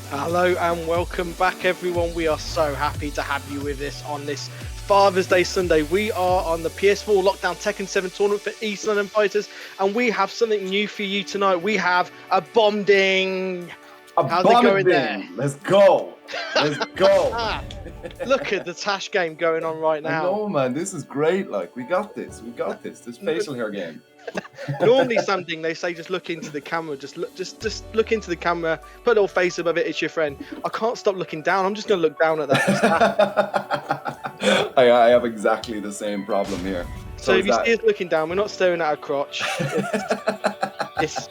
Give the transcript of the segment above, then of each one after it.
Hello and welcome back, everyone. We are so happy to have you with us on this Father's Day Sunday. We are on the PS4 Lockdown Tekken 7 tournament for East London fighters, and we have something new for you tonight. We have a bombing. How's it going there? Let's go. Let's go. Look at the Tash game going on right now. I know, man. This is great. Like, we got this. This facial hair game. Normally, SamDDing, they say just look into the camera, just look into the camera, put a little face above it. It's your friend. I can't stop looking down. I'm just going to look down at that. I have exactly the same problem here. So if you see us looking down, we're not staring at our crotch.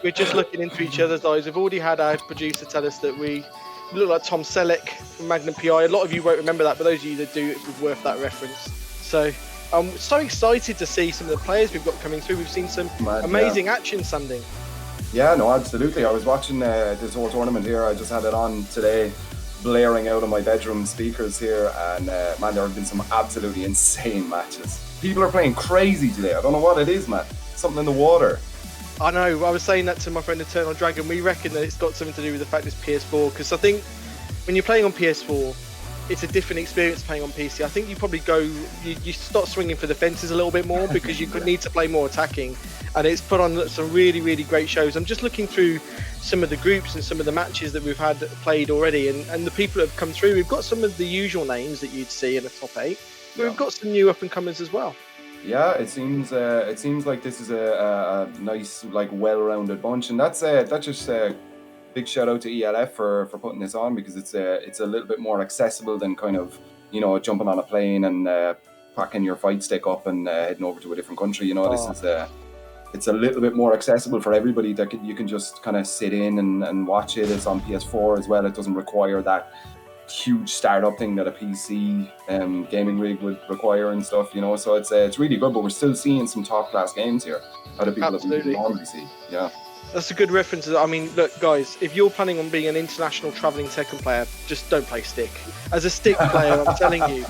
We're just looking into each other's eyes. We've already had our producer tell us that we look like Tom Selleck from Magnum PI. A lot of you won't remember that, but those of you that do, it's worth that reference. So I'm so excited to see some of the players we've got coming through. We've seen some amazing action, SamDDing. Yeah, no, absolutely. I was watching this whole tournament here. I just had it on today, blaring out of my bedroom speakers here, and man, there have been some absolutely insane matches. People are playing crazy today. I don't know what it is, man. Something in the water. I know. I was saying that to my friend Eternal Dragon. We reckon that it's got something to do with the fact it's PS4, because I think when you're playing on PS4, it's a different experience playing on PC. I think you probably you start swinging for the fences a little bit more because you could need to play more attacking, and it's put on some really, really great shows. I'm just looking through some of the groups and some of the matches that we've had played already, and the people that have come through. We've got some of the usual names that you'd see in the top 8, but we've got some new up-and-comers as well. Yeah, it seems like this is a nice, like, well-rounded bunch, and that's just big shout out to ELF for putting this on, because it's a little bit more accessible than kind of, you know, jumping on a plane and packing your fight stick up and heading over to a different country. You know, this is it's a little bit more accessible for everybody. That you can just kind of sit in and watch it. It's on PS4 as well. It doesn't require that huge startup thing that a PC gaming rig would require and stuff, you know. So it's really good, but we're still seeing some top class games here out of people that we normally see. Yeah, that's a good reference. I mean, look, guys, if you're planning on being an international traveling Tekken player, just don't play stick. As a stick player, I'm telling you,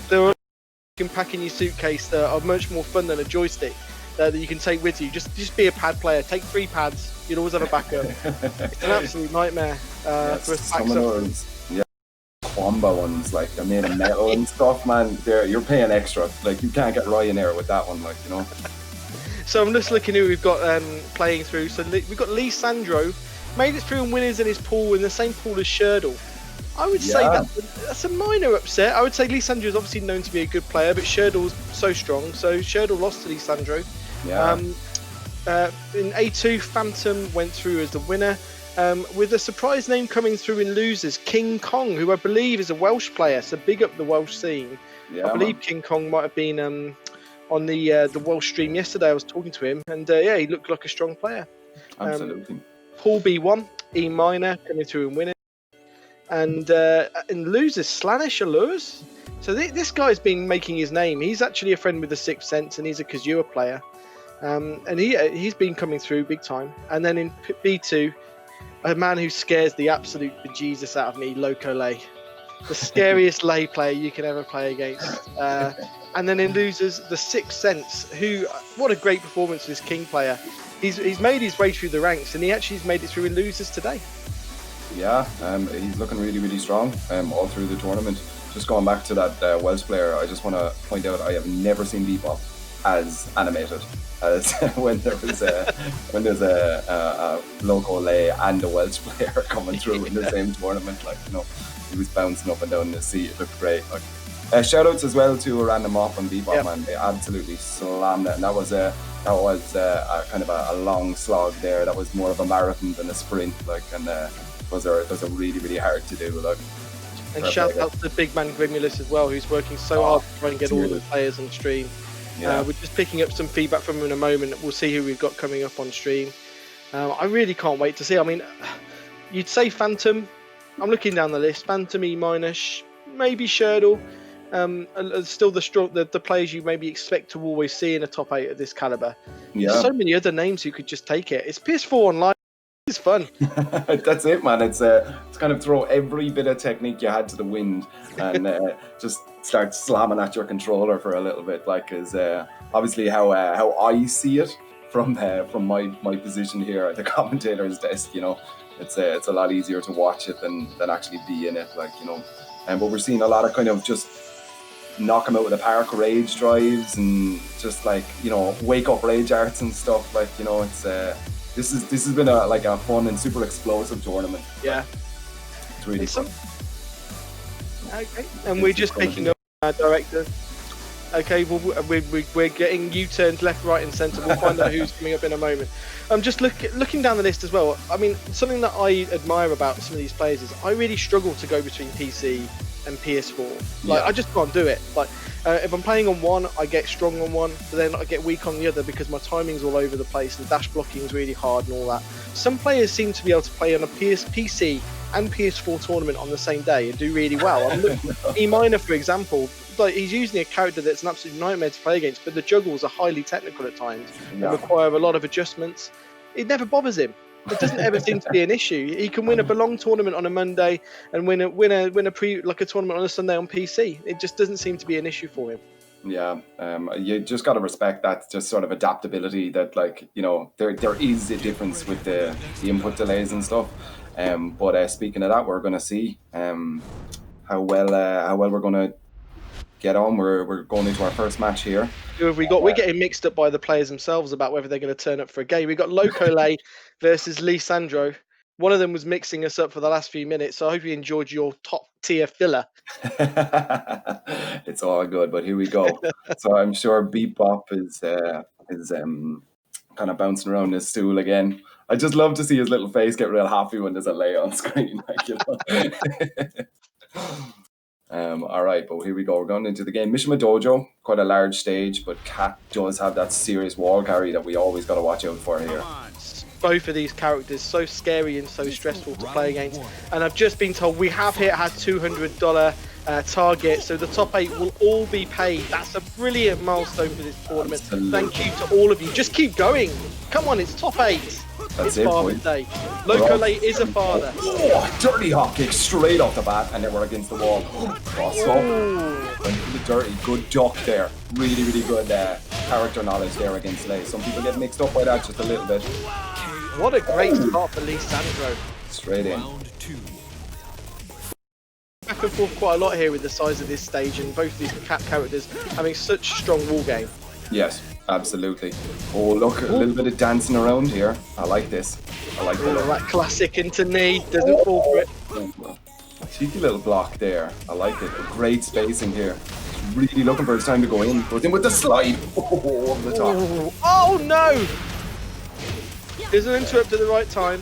there are you can pack in your suitcase that are much more fun than a joystick that you can take with you. Just be a pad player. Take 3 pads. You'll always have a backup. It's an absolute nightmare for us packs up. Quamba ones, like they're made of metal and stuff, man. You're paying extra. Like, you can't get Ryanair with that one, like, you know. So I'm just looking who we've got playing through. So we've got Lee San Dro, made it through and winners in his pool, in the same pool as Shirdel. I would say that's a minor upset. I would say Lee San Dro is obviously known to be a good player, but Shirdel's so strong. So Shirdel lost to Lee San Dro. Yeah. In A2, Phantom went through as the winner. With a surprise name coming through in losers, King Kong, who I believe is a Welsh player, so big up the Welsh scene. Yeah, I believe King Kong might have been on the Welsh stream yesterday. I was talking to him, and he looked like a strong player. Absolutely. Paul B1, EMinor coming through and winning. And in losers, Slanish Allures. So this guy's been making his name. He's actually a friend with the SikthSense, and he's a Kazua player. And he's been coming through big time. And then in B2, a man who scares the absolute bejesus out of me, Locolei. The scariest lay player you can ever play against. And then in losers, the SikthSense, who, what a great performance, this King player. He's made his way through the ranks, and he actually has made it through in losers today. Yeah, he's looking really, really strong all through the tournament. Just going back to that Welsh player, I just want to point out I have never seen Bebop as animated as when there's a Locolei and a Welsh player coming through in the same tournament. Like, you know, he was bouncing up and down the seat. It looked great. Like, shout outs as well to Random Off and Bebop, man. They absolutely slammed it, and that was a kind of a long slog there. That was more of a marathon than a sprint. Like, and those are really, really hard to do. Like, and shout out to the big man Grimulus as well, who's working so hard to try and get all the players on stream. Yeah. We're just picking up some feedback from him in a moment. We'll see who we've got coming up on stream. I really can't wait to see. I mean, you'd say Phantom. I'm looking down the list. Phantom, EMinor, maybe Shirdel. Still the players you maybe expect to always see in a top 8 of this caliber. Yeah. There's so many other names who could just take it. It's PS4 Online. It's fun. That's it, man. It's kind of throw every bit of technique you had to the wind and just start slamming at your controller for a little bit. Like, is obviously how I see it from my position here at the commentator's desk. You know, it's a lot easier to watch it than actually be in it. Like, you know, but we're seeing a lot of kind of just knock him out with the park rage drives and just like, you know, wake up rage arts and stuff. Like, you know, it's this has been a fun and super explosive tournament. Yeah, it's really fun. Okay, and we're just picking up our director. Okay, well, we're getting U-turns left, right, and centre. We'll find out who's coming up in a moment. I'm just looking down the list as well. I mean, something that I admire about some of these players is I really struggle to go between PC and PS4. Like, I just can't do it. Like, if I'm playing on one, I get strong on one, but then I get weak on the other because my timing's all over the place and dash blocking is really hard and all that. Some players seem to be able to play on a PC and PS4 tournament on the same day and do really well. I'm looking at EMinor, for example. Like, he's using a character that's an absolute nightmare to play against, but the juggles are highly technical at times and require a lot of adjustments. It never bothers him. It doesn't ever seem to be an issue. He can win a belong tournament on a Monday and win a tournament on a Sunday on PC. It just doesn't seem to be an issue for him. Yeah, you just got to respect that just sort of adaptability that, like, you know, there is a difference with the input delays and stuff. But speaking of that, we're going to see how well we're going to get on. We're going into our first match here. Who have we got? We're getting mixed up by the players themselves about whether they're going to turn up for a game. We got Locolei versus Lee San Dro. One of them was mixing us up for the last few minutes, so I hope you enjoyed your top tier filler. It's all good, but here we go. So I'm sure Beep Bop is kind of bouncing around his stool again. I just love to see his little face get real happy when there's a lay on screen. Like, you know. All right, but here we go. We're going into the game. Mishima Dojo, quite a large stage, but Cat does have that serious wall carry that we always got to watch out for here. Both of these characters so scary and so stressful to play against, and I've just been told we have hit our $200 target, so the top 8 will all be paid. That's a brilliant milestone for this tournament. Absolutely. Thank you to all of you. Just keep going. Come on, it's top 8. It's Father's Day. Locolei is a father. Oh, dirty hop kick straight off the bat, and then we're against the wall. Cross up. Went for the dirty. Good duck there. Really, really good character knowledge there against Lei. Some people get mixed up by that just a little bit. What a great start for Lee San Dro. Straight in. Back and forth quite a lot here with the size of this stage and both these cat characters having such strong wall game. Yes, absolutely. Oh, look, a little bit of dancing around here. I like this. I like that classic into knee. Doesn't fall for it. Cheeky little block there. I like it. Great spacing here. Really looking for his time to go in. Goes in with the slide. Oh, over the top. Oh no! There's an interrupt at the right time.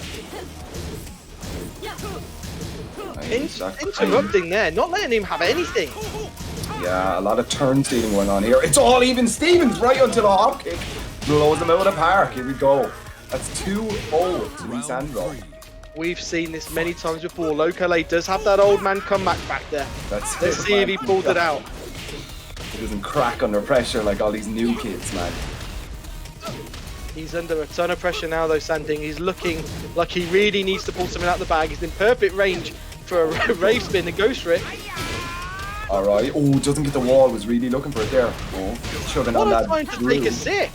Interrupting there, not letting him have anything. Yeah, a lot of turn stealing going on here. It's all even Stevens right until the hop kick. Blows him out of the park. Here we go. That's 2-0 to Lee San Dro. We've seen this many times before. Locolei does have that old man comeback back there. Let's see if he pulled it out. He doesn't crack under pressure like all these new kids, man. He's under a ton of pressure now, though, SamDDing. He's looking like he really needs to pull something out of the bag. He's in perfect range for a rave spin and goes for it. All right. Oh, doesn't get the wall. Was really looking for it there. Oh, chugging on that. What a time to take a sip.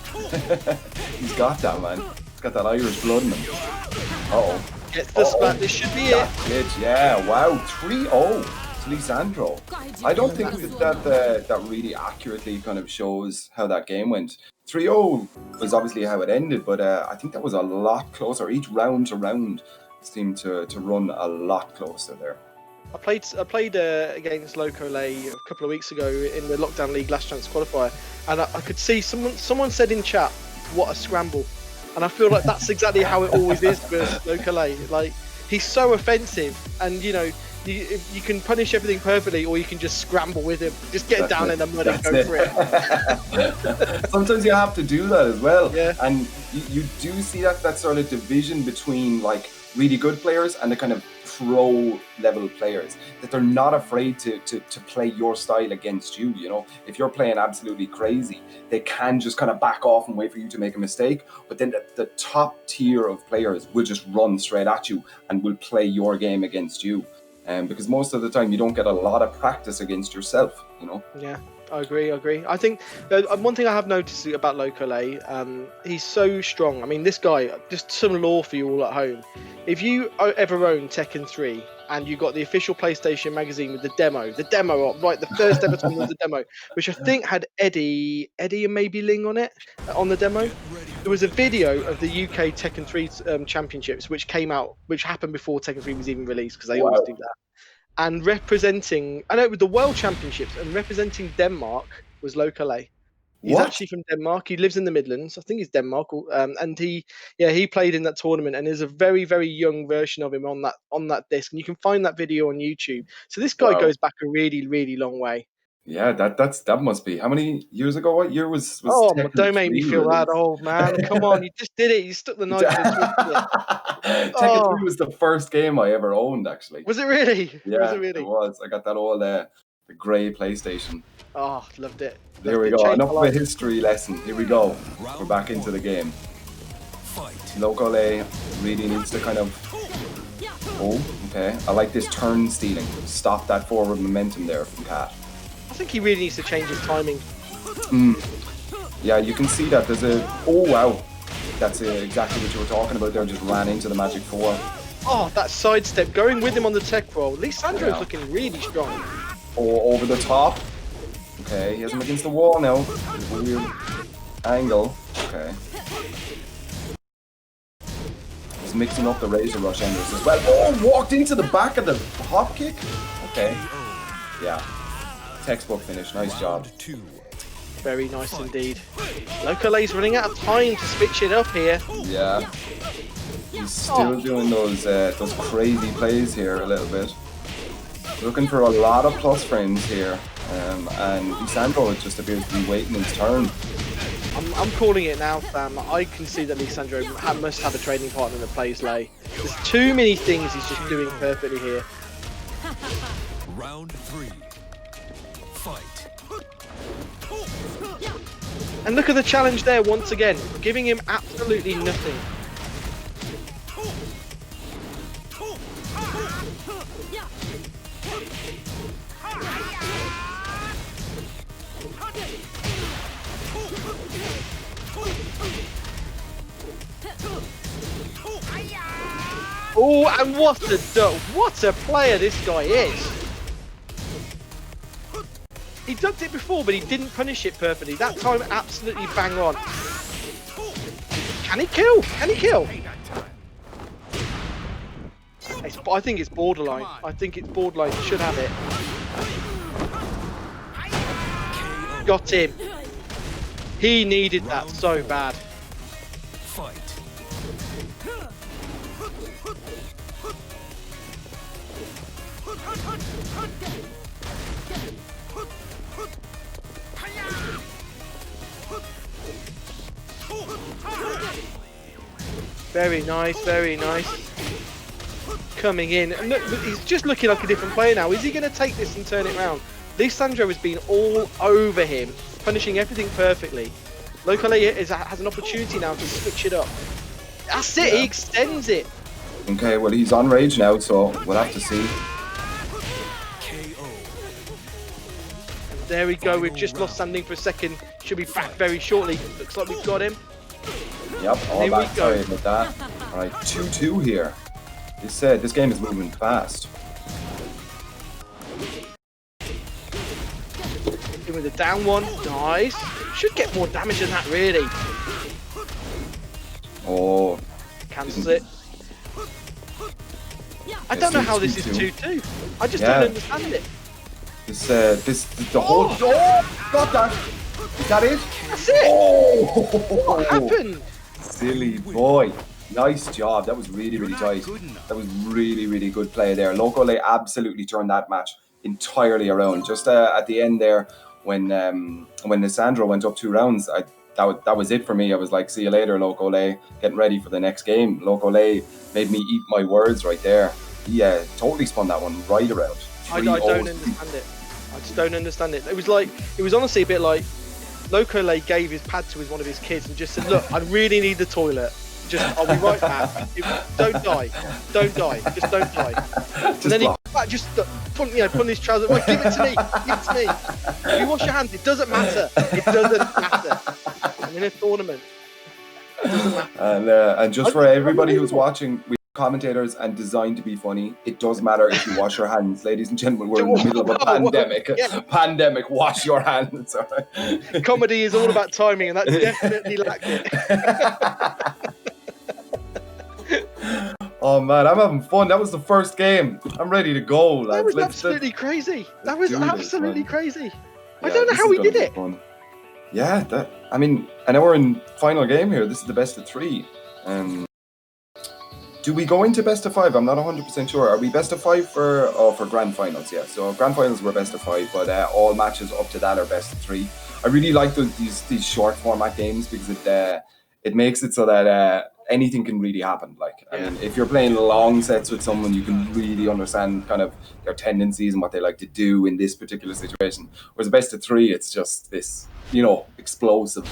He's got that, man. He's got that Irish blood in him. Uh-oh. Gets the spot. This should be it. Glitch. Yeah. Wow. 3-0 to Lee San Dro. I don't think that really accurately kind of shows how that game went. 3-0 was obviously how it ended, but I think that was a lot closer. Each round to round seemed to run a lot closer there. I played against Locolei a couple of weeks ago in the Lockdown League Last Chance qualifier, and I could see someone said in chat, "What a scramble!" And I feel like that's exactly how it always is with Locolei. Like, he's so offensive, and you know, you can punish everything perfectly, or you can just scramble with him, just get down in the mud and go for it. Sometimes you have to do that as well. Yeah. And you do see that sort of division between like really good players and the kind of pro level players, that they're not afraid to play your style against you. You know, if you're playing absolutely crazy, they can just kind of back off and wait for you to make a mistake. But then the top tier of players will just run straight at you and will play your game against you. Because most of the time you don't get a lot of practice against yourself, you know. Yeah. I agree. I think one thing I have noticed about Locolei, he's so strong. I mean, this guy, just some lore for you all at home. If you ever own Tekken 3 and you got the official PlayStation magazine with the demo, right, the first ever time was the demo, which I think had Eddie and maybe Ling on it, on the demo. There was a video of the UK Tekken 3 championships, which came out, which happened before Tekken 3 was even released, because they always do that. And representing, I know, with the World Championships, and representing Denmark was Locolei. He's actually from Denmark. He lives in the Midlands. I think he's Denmark. And he played in that tournament. And there's a very, very young version of him on that disc. And you can find that video on YouTube. So this guy goes back a really, really long way. Yeah, that must be how many years ago? What year was Tekken don't make me feel that old, man. Come on, you just did it. You stuck the knife in the twist. Tekken 3 was the first game I ever owned, actually. Was it really? Yeah, it was. I got that old the grey PlayStation. Oh, loved it. Here we go. Enough of a history lesson. Here we go. We're back into the game. Locolei really needs to kind of... Oh, okay. I like this turn stealing. Stop that forward momentum there from Cat. I think he really needs to change his timing. Yeah, you can see that there's a... Oh, wow. That's exactly what you were talking about there. Just ran into the Magic 4. Oh, that sidestep. Going with him on the tech roll. Lee San Dro's looking really strong. Oh, over the top. Okay, he has him against the wall now. Weird angle. Okay. He's mixing up the Razor Rush enders as well. Oh, walked into the back of the hop kick. Okay. Yeah. Textbook finish. Nice job. Very nice indeed. Locolei's running out of time to switch it up here. Yeah. He's still doing those crazy plays here a little bit. Looking for a lot of plus frames here. And Lee San Dro just appears to be waiting his turn. I'm calling it now, Sam. I can see that Lee San Dro must have a training partner that plays Lei. There's too many things he's just doing perfectly here. Round 3. Fight. And look at the challenge there once again, giving him absolutely nothing. Oh, and what a player this guy is! He ducked it before, but he didn't punish it perfectly. That time, absolutely bang on. Can he kill? Can he kill? I think it's borderline. I think it's borderline. He should have it. Got him. He needed that so bad. Fight. Very nice, very nice. Coming in. And look, he's just looking like a different player now. Is he going to take this and turn it around? Lee San Dro has been all over him, punishing everything perfectly. Locolei has an opportunity now to switch it up. That's it, he extends it. Okay, well, he's on rage now, so we'll have to see. There we go, we've just lost SamDDing for a second. Should be back very shortly. Looks like we've got him. Yep, all back. Sorry about that. Alright, 2-2 here. This game is moving fast. In with a down one. Nice. Should get more damage than that, really. Oh. Cancels it. I don't know how this is 2-2. I just don't understand it. The whole... Oh! Got that! Is that it? That's it! Oh! What happened? Silly boy. Nice job. That was really, really tight. That was really, really good play there. Locolei absolutely turned that match entirely around. Just at the end there, when Lee San Dro went up 2 rounds, that was it for me. I was like, see you later, Locolei. Getting ready for the next game. Locolei made me eat my words right there. He totally spun that one right around. I don't understand it. I just don't understand it. It was honestly a bit like Locolei gave his pad to one of his kids and just said, look, I really need the toilet. Just, I'll be right back. Don't die. Don't die. Just don't die. And then he just put his trousers. Right, give it to me. Give it to me. If you wash your hands, it doesn't matter. It doesn't matter. I'm in a tournament. It doesn't matter. And just for everybody who's watching, we commentators and designed to be funny. It does matter if you wash your hands, ladies and gentlemen. We're in the middle of a pandemic. Yeah. Pandemic. Wash your hands. All right. Comedy is all about timing, and that definitely lacked it. Oh man, I'm having fun. That was the first game. I'm ready to go. Lads. That was absolutely crazy. That was absolutely crazy. I Yeah, don't know this how is we did gonna it. be fun. Yeah, I mean, I know we're in final game here. This is the best of 3. Do we go into best of 5? I'm not 100% sure. Are we best of 5 for grand finals? Yeah, so grand finals were best of 5, but all matches up to that are best of 3. I really like these short format games because it makes it so that anything can really happen. Like, I mean, if you're playing long sets with someone, you can really understand kind of their tendencies and what they like to do in this particular situation. Whereas best of 3, it's just this, explosive.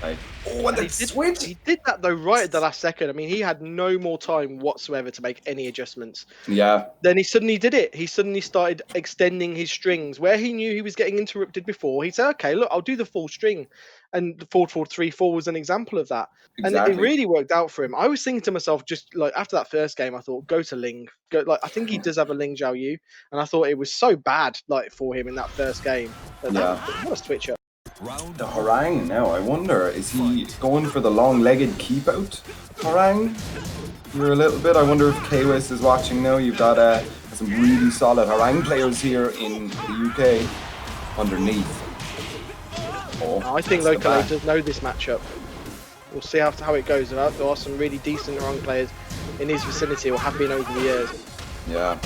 Like, and He did that though right at the last second. I mean, he had no more time whatsoever to make any adjustments. Yeah. Then he suddenly did it. He suddenly started extending his strings where he knew he was getting interrupted before. He said, "Okay, look, I'll do the full string," and the 4-4-3-4 was an example of that. Exactly. And it really worked out for him. I was thinking to myself, just like after that first game, I thought, go to Ling. I think he does have a Ling Zhao Yu, and I thought it was so bad, like for him in that first game. What a switch up. Round The Harang now, I wonder, is he going for the long-legged keep-out Harang? Here a little bit. I wonder if KWIS is watching now. You've got some really solid Harang players here in the UK underneath. I think Locolei does know this matchup. We'll see how it goes. There are some really decent Harang players in his vicinity or have been over the years. Yeah.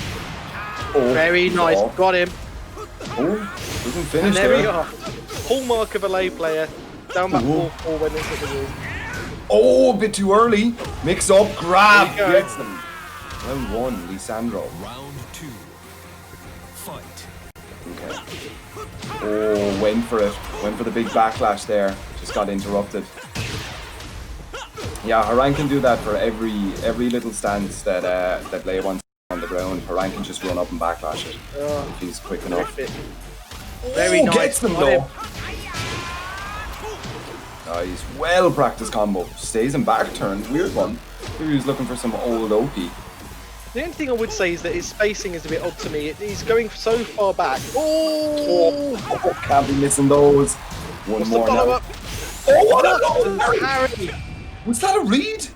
Very nice. Oh. Got him. Oh, doesn't finish And there we there. are. Hallmark of a lay player. Down back 4-4 when it's at the wall. Oh, a bit too early. Mix up, grab. There you go. Gets them. Well won, Lee San Dro. Round 2. Fight. Okay. Oh, went for it. Went for the big backlash there. Just got interrupted. Yeah, Harang can do that for every little stance that Lei wants on the ground. Harang can just run up and backlash it if he's quick enough. Very nice. Gets them though. Nice, well practiced combo. Stays in back turn. Weird one. Maybe he was looking for some old OP. The only thing I would say is that his spacing is a bit odd to me. He's going so far back. Can't be missing those. One more now. Up? Oh, what a goal! Harry. Was that a read?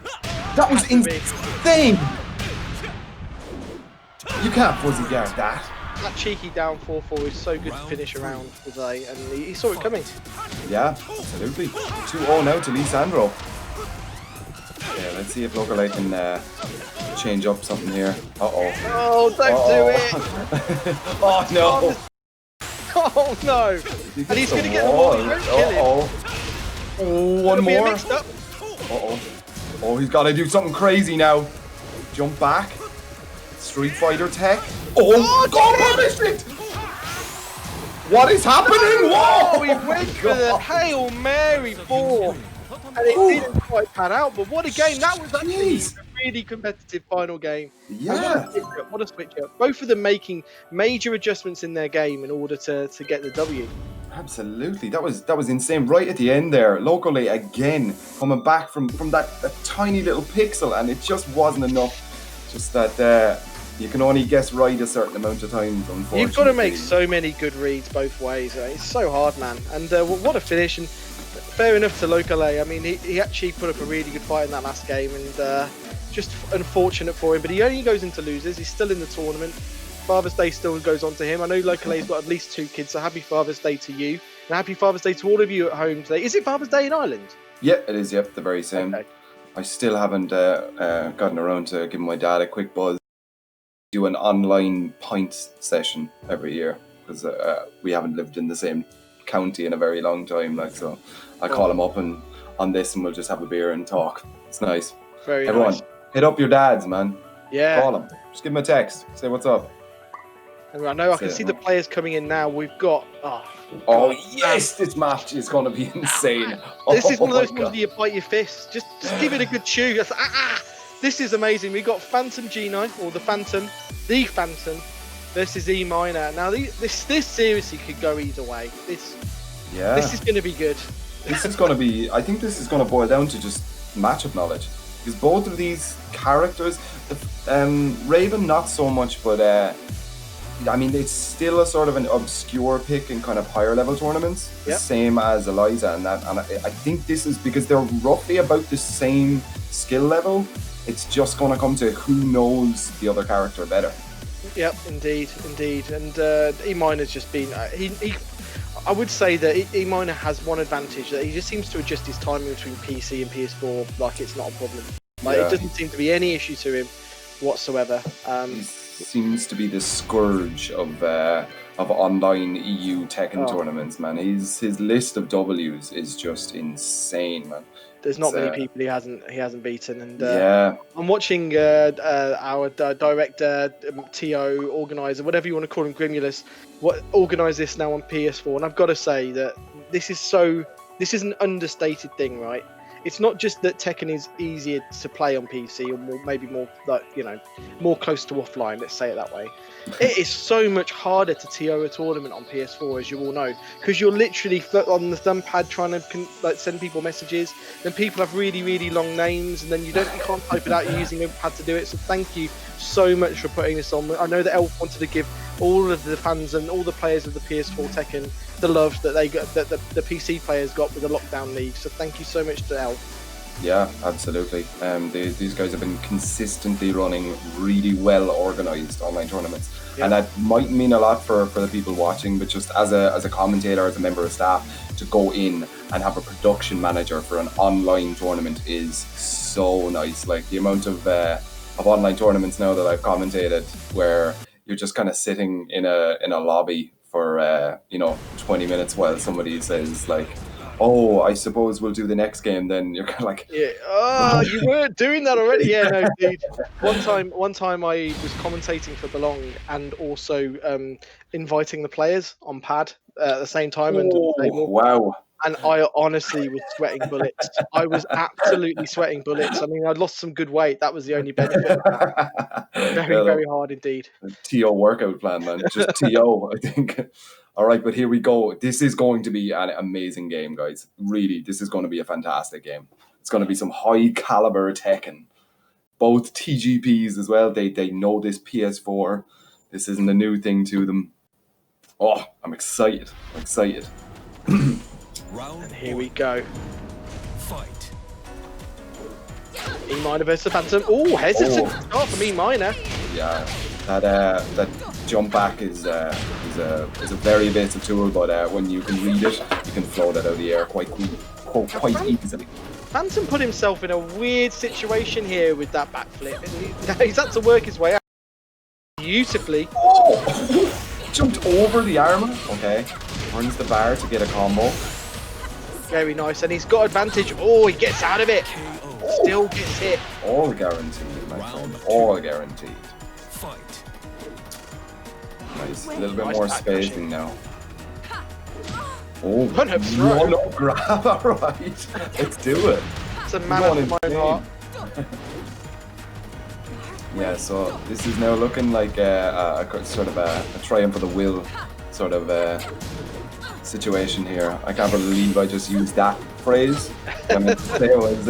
That was insane. You can't fuzzy guard that. That cheeky down 4-4 is so good to finish around today, and he saw it coming. Yeah, absolutely. 2-0 now to Lee San Dro. Yeah, let's see if Locolei can change up something here. Uh-oh. Oh, don't do it! Oh, no. Oh, no! And he's going to get the wall. He won't kill him. Oh, one It'll be a more. mixed up. Uh-oh. Oh, he's got to do something crazy now. Jump back. Street Fighter tech. Oh, God, punish it! What is happening? Whoa! Oh, he went for the Hail Mary 4. And it didn't quite pan out, but what a game. That was actually a really competitive final game. Yeah. What a switch up. Both of them making major adjustments in their game in order to get the W. Absolutely. That was insane. Right at the end there, Locolei again coming back from that tiny little pixel, and it just wasn't enough. Just that you can only guess right a certain amount of times, unfortunately. You've got to make so many good reads both ways. It's so hard, man. And what a finish. And fair enough to Locolei. I mean, he actually put up a really good fight in that last game, and just unfortunate for him. But he only goes into losers. He's still in the tournament. Father's Day still goes on to him. I know Locolei's got at least 2 kids, so happy Father's Day to you. And happy Father's Day to all of you at home today. Is it Father's Day in Ireland? Yeah, it is. Yep, the very same. Okay. I still haven't gotten around to giving my dad a quick buzz. Do an online pint session every year because we haven't lived in the same county in a very long time. Like, so I call him up and on this, and we'll just have a beer and talk. It's nice. Very Everyone, nice. hit up your dads, man. Yeah. Call them. Just give them a text. Say what's up. And I know I can see the players coming in now. We've got... Oh, yes, this match is going to be insane. This is one of those ones where you bite your fist. Just give it a good chew. This is amazing. We've got Phantom G9, or the Phantom versus EMinor. Now, this seriously could go either way. This is going to be good. This is going to be... I think this is going to boil down to just matchup knowledge. Because both of these characters... Raven, not so much, but... I mean, it's still a sort of an obscure pick in kind of higher level tournaments, the same as Eliza and that. And I think this is because they're roughly about the same skill level. It's just going to come to who knows the other character better. Yep, indeed. And EMinor's just been... I would say that EMinor has one advantage, that he just seems to adjust his timing between PC and PS4 like it's not a problem. Like, it doesn't seem to be any issue to him whatsoever. Seems to be the scourge of online EU Tekken tournaments, man. His list of W's is just insane, man. There's not many people he hasn't beaten, and I'm watching our director, TO organizer, whatever you want to call him, Grimulus, organize this now on PS4, and I've got to say that this is an understated thing, right? It's not just that Tekken is easier to play on PC, or maybe more, like, more close to offline. Let's say it that way. It is so much harder to TO a tournament on PS4, as you all know, because you're literally on the thumb pad trying to send people messages. Then people have really, really long names, and then you can't type it out. You're using a pad to do it. So thank you so much for putting this on. I know that Elf wanted to give all of the fans and all the players of the PS4 Tekken the love that they got, that the PC players got with the Lockdown League. So thank you so much to Elf. Yeah, absolutely. These guys have been consistently running really well organised online tournaments, and that might mean a lot for the people watching. But just as a commentator, as a member of staff, to go in and have a production manager for an online tournament is so nice. Like the amount of online tournaments now that I've commentated, where you're just kind of sitting in a lobby for 20 minutes while somebody says like, "Oh, I suppose we'll do the next game." Then you're kind of like, you weren't doing that already. Yeah, no, dude. One time I was commentating for Belong and also inviting the players on pad at the same time. Wow. And I honestly was sweating bullets. I was absolutely sweating bullets. I mean, I'd lost some good weight. That was the only benefit. Very hard indeed. TO workout plan, man. Just TO, I think. All right, but here we go. This is going to be an amazing game, guys. Really, this is going to be a fantastic game. It's going to be some high caliber Tekken. Both TGPs as well. They know this PS4. This isn't a new thing to them. Oh, I'm excited. And here we go. Fight. EMinor versus Phantom. Oh, hesitant start from EMinor. Yeah, that jump back is a very evasive tool, but when you can read it, you can float it out of the air quite easily. Phantom put himself in a weird situation here with that backflip. He's had to work his way out beautifully. Oh, jumped over the armor. Okay, runs the bar to get a combo. Very nice, and he's got advantage. Oh, he gets out of it. Still gets hit. All guaranteed, my friend. All guaranteed. Fight. Nice. A little bit more spacing now. Oh, Run-up throw. Run-up grab. All right. Let's do it. It's a man after my own heart. Yeah, so this is now looking like a sort of a triumph of the will sort of situation here. I can't believe I just used that phrase. I meant to say it was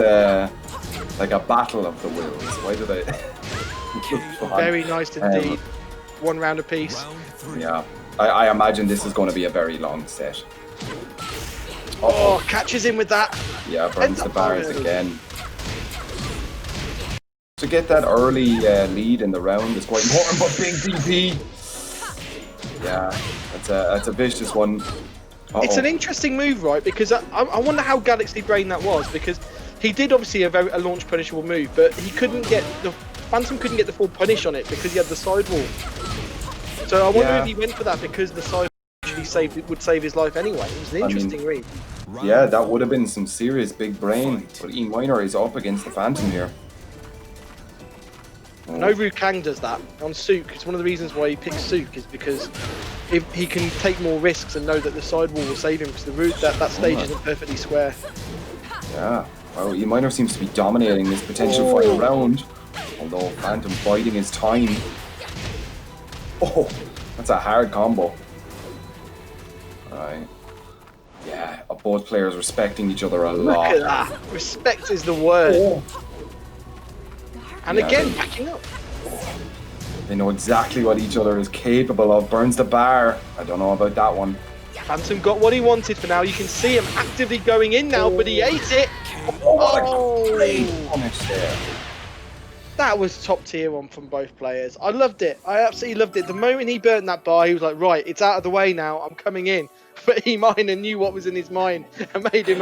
like a battle of the wills. Why did I? Very nice indeed. One round apiece. Yeah, I imagine this is going to be a very long set. Oh, catches him with that. Yeah, burns the bars again. To get that early lead in the round is quite important, but big DP. Yeah, that's a vicious one. It's an interesting move, right? Because I wonder how Galaxy Brain that was, because he did obviously a launch punishable move, but he couldn't get the Phantom couldn't get the full punish on it because he had the sidewall. So I wonder if he went for that because the sidewall actually would save his life anyway. It was an interesting read. Yeah, that would have been some serious big brain. But EMinor is up against the Phantom here. Noru Kang does that on Sook. It's one of the reasons why he picks Sook, is because if he can take more risks and know that the sidewall will save him, because the route that stage isn't perfectly square. Yeah. Well, EMinor seems to be dominating this potential final round, although Phantom biding his time. Oh, that's a hard combo. Alright. Yeah, both players respecting each other a lot. Look at that. Respect is the word. Oh. And Yeah, again, backing up. They know exactly what each other is capable of. Burns the bar. I don't know about that one. Phantom got what he wanted for now. You can see him actively going in now, but he ate it. Oh, what a great punish there. That was top tier one from both players. I loved it. I absolutely loved it. The moment he burnt that bar, he was like, right, it's out of the way now. I'm coming in. But EMinor knew what was in his mind and made him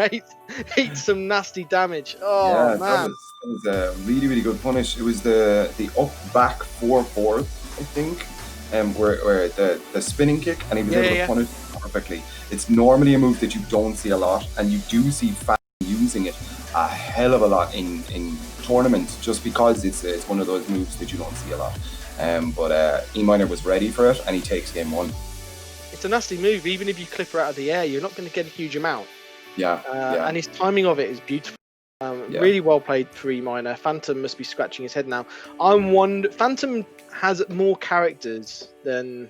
eat some nasty damage. Oh, yeah, man. that was a really, really good punish. It was the up back 4-4, I think, where the spinning kick, and he was able to punish it perfectly. It's normally a move that you don't see a lot, and you do see fans using it a hell of a lot in tournaments, just because it's one of those moves that you don't see a lot. But EMinor was ready for it, and he takes game one. It's a nasty move. Even if you clip her out of the air, you're not going to get a huge amount. Yeah, And his timing of it is beautiful. Really well played for EMinor. Phantom must be scratching his head now. Phantom has more characters than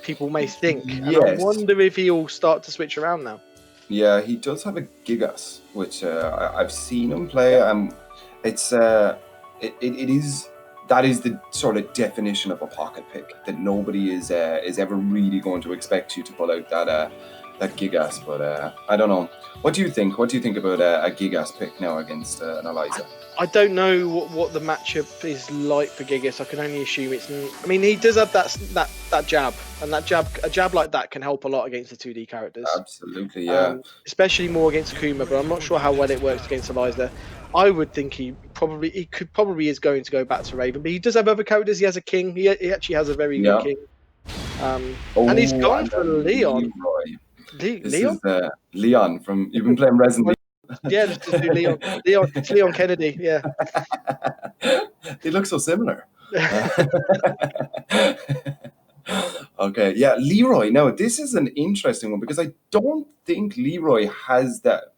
people may think. And I wonder if he'll start to switch around now. Yeah, he does have a Gigas, which I've seen him play. That is the sort of definition of a pocket pick, that nobody is ever really going to expect you to pull out that Gigas. But I don't know. What do you think? What do you think about a Gigas pick now against an Eliza? I don't know what the matchup is like for Gigas. I can only assume it's. I mean, he does have that jab, and a jab like that can help a lot against the 2D characters. Absolutely, yeah. Especially more against Kuma, but I'm not sure how well it works against Eliza. I would think he probably is going to go back to Raven, but he does have other characters. He has a king. He actually has a very good king. And he's gone for Leon. Leon? Is Leon from. You've been playing Resident Evil. Yeah, just do Leon. It's Leon Kennedy. Yeah. They look so similar. Okay, yeah, Leroy. Now this is an interesting one, because I don't think Leroy has that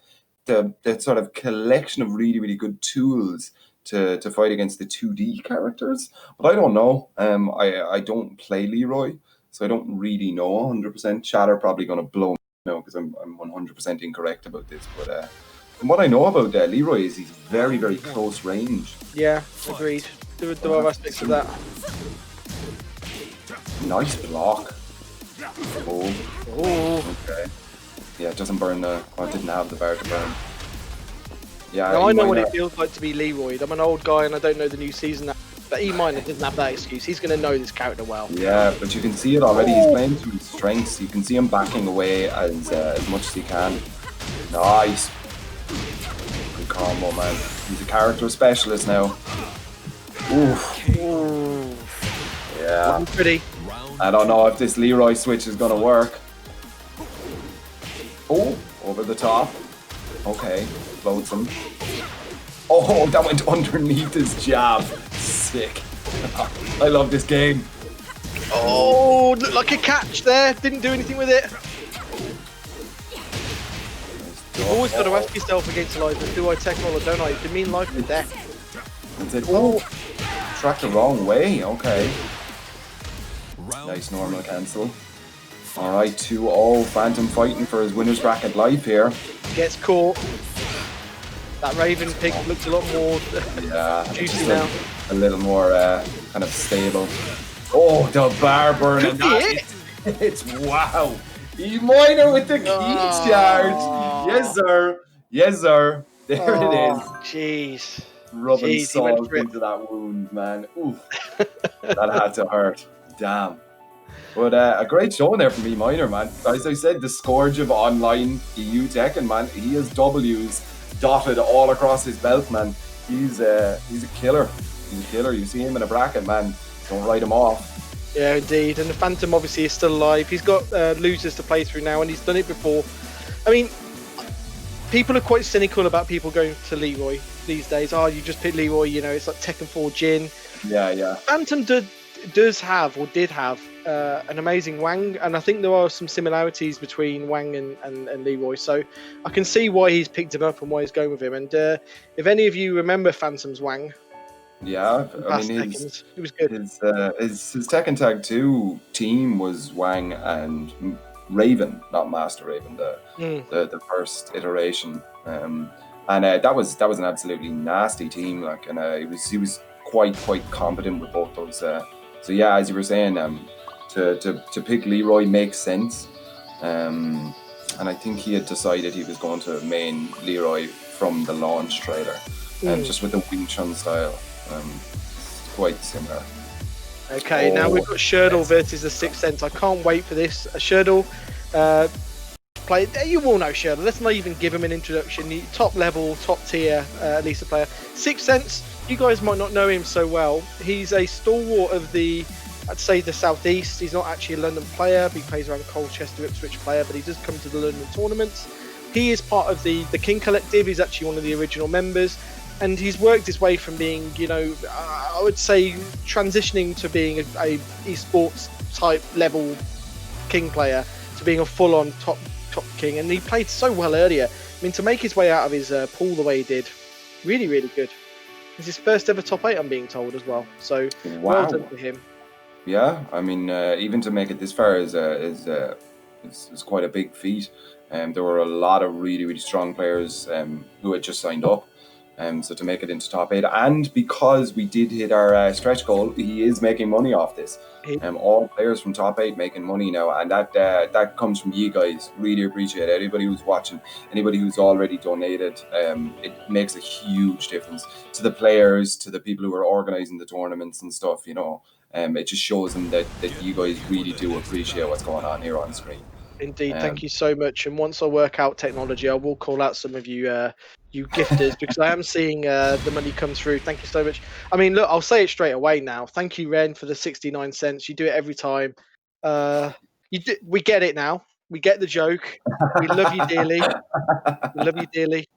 sort of collection of really, really good tools to fight against the 2D characters. But I don't know. I don't play Leroy, so I don't really know 100%. Chatter probably going to blow me now, because I'm 100% incorrect about this. But from what I know about Leroy is he's very, very close range. Yeah, agreed. There are aspects of that. Nice block. Oh. Okay. Yeah, it doesn't burn it didn't have the bar to burn. Yeah. Now, I know what it feels like to be Leroy. I'm an old guy and I don't know the new season. But EMinor doesn't have that excuse. He's going to know this character well. Yeah, but you can see it already. He's playing to his strengths. You can see him backing away as much as he can. Nice. Good combo, man. He's a character specialist now. Oof. Ooh. Yeah. Pretty. I don't know if this Leroy switch is going to work. Oh, over the top. Okay, loads him. Oh, that went underneath his jab. Sick. I love this game. Oh, looked like a catch there. Didn't do anything with it. You've always got to ask yourself against Eliza, do I Tekken or don't I? It can mean life or death. That's it. Oh, tracked the wrong way. Okay. Nice normal cancel. Alright, 2-0. Phantom fighting for his winner's bracket life here. Gets caught. That Raven pick looks a lot more juicy now. A little more kind of stable. Oh, the bar burning. It's wow. EMinor with the key charge. Yes, sir. Yes, sir. There it is. Jeez. Rubbing salt into that wound, man. Oof. That had to hurt. Damn. But a great showing there from EMinor, man. As I said, the scourge of online EU Tekken, man. He has W's dotted all across his belt, man. He's a killer. He's a killer. You see him in a bracket, man. Don't write him off. Yeah, indeed. And the Phantom obviously is still alive. He's got losers to play through now, and he's done it before. I mean, people are quite cynical about people going to Leroy. these days. Oh, you just pick Leroy. You know, it's like Tekken 4 Jin. Yeah. Phantom does have or did have an amazing Wang, and I think there are some similarities between Wang and Leroy. So I can see why he's picked him up and why he's going with him. And if any of you remember Phantom's Wang, yeah, I past mean Tekkens, it was good. his Tekken Tag 2 team was Wang and Raven, not Master Raven, the first iteration. And that was an absolutely nasty team. Like, and he was quite competent with both those. So yeah, as you were saying, to pick Leroy makes sense. And I think he had decided he was going to main Leroy from the launch trailer, just with the Wing Chun style. Quite similar. Okay, now we've got Shirdel versus the SikthSense. I can't wait for this. Shirdel, play. You all know Shirdel. Let's not even give him an introduction. The top level, top tier Lisa player. SikthSense, you guys might not know him so well. He's a stalwart of I'd say the southeast. He's not actually a London player. He plays around Colchester, Ipswich player, but he does come to the London tournaments. He is part of the King Collective. He's actually one of the original members. And he's worked his way from being, I would say, transitioning to being a esports type level King player to being a full-on top King. And he played so well earlier. I mean, to make his way out of his pool the way he did, really, really good. It's his first ever top 8, I'm being told, as well. So, well done for him. Yeah, I mean, even to make it this far is quite a big feat. There were a lot of really, really strong players who had just signed up. So to make it into top 8, and because we did hit our stretch goal, he is making money off this. All players from top 8 making money now, and that comes from you guys. Really appreciate it. Anybody who's watching, anybody who's already donated, it makes a huge difference to the players, to the people who are organising the tournaments and stuff. It just shows them that you guys really do appreciate what's going on here on the screen. Indeed, thank you so much. And once I work out technology, I will call out some of you you gifters, because I am seeing the money come through. Thank you so much. I mean, look, I'll say it straight away now. Thank you, Ren, for the 69 cents. You do it every time. We get it now. We get the joke. We love you dearly. We love you dearly.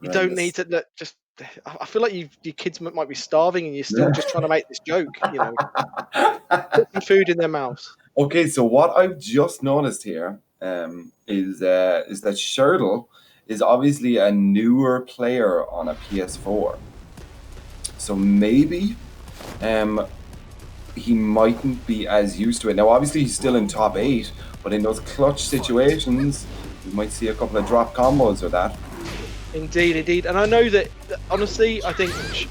You don't need to look. Just, I feel like your kids might be starving, and you're still just trying to make this joke. Put some food in their mouths. Okay, so what I've just noticed here is that Shirdel is obviously a newer player on a PS4. So maybe he mightn't be as used to it. Now, obviously, he's still in top 8, but in those clutch situations, you might see a couple of drop combos or that. Indeed. And I know that, honestly, I think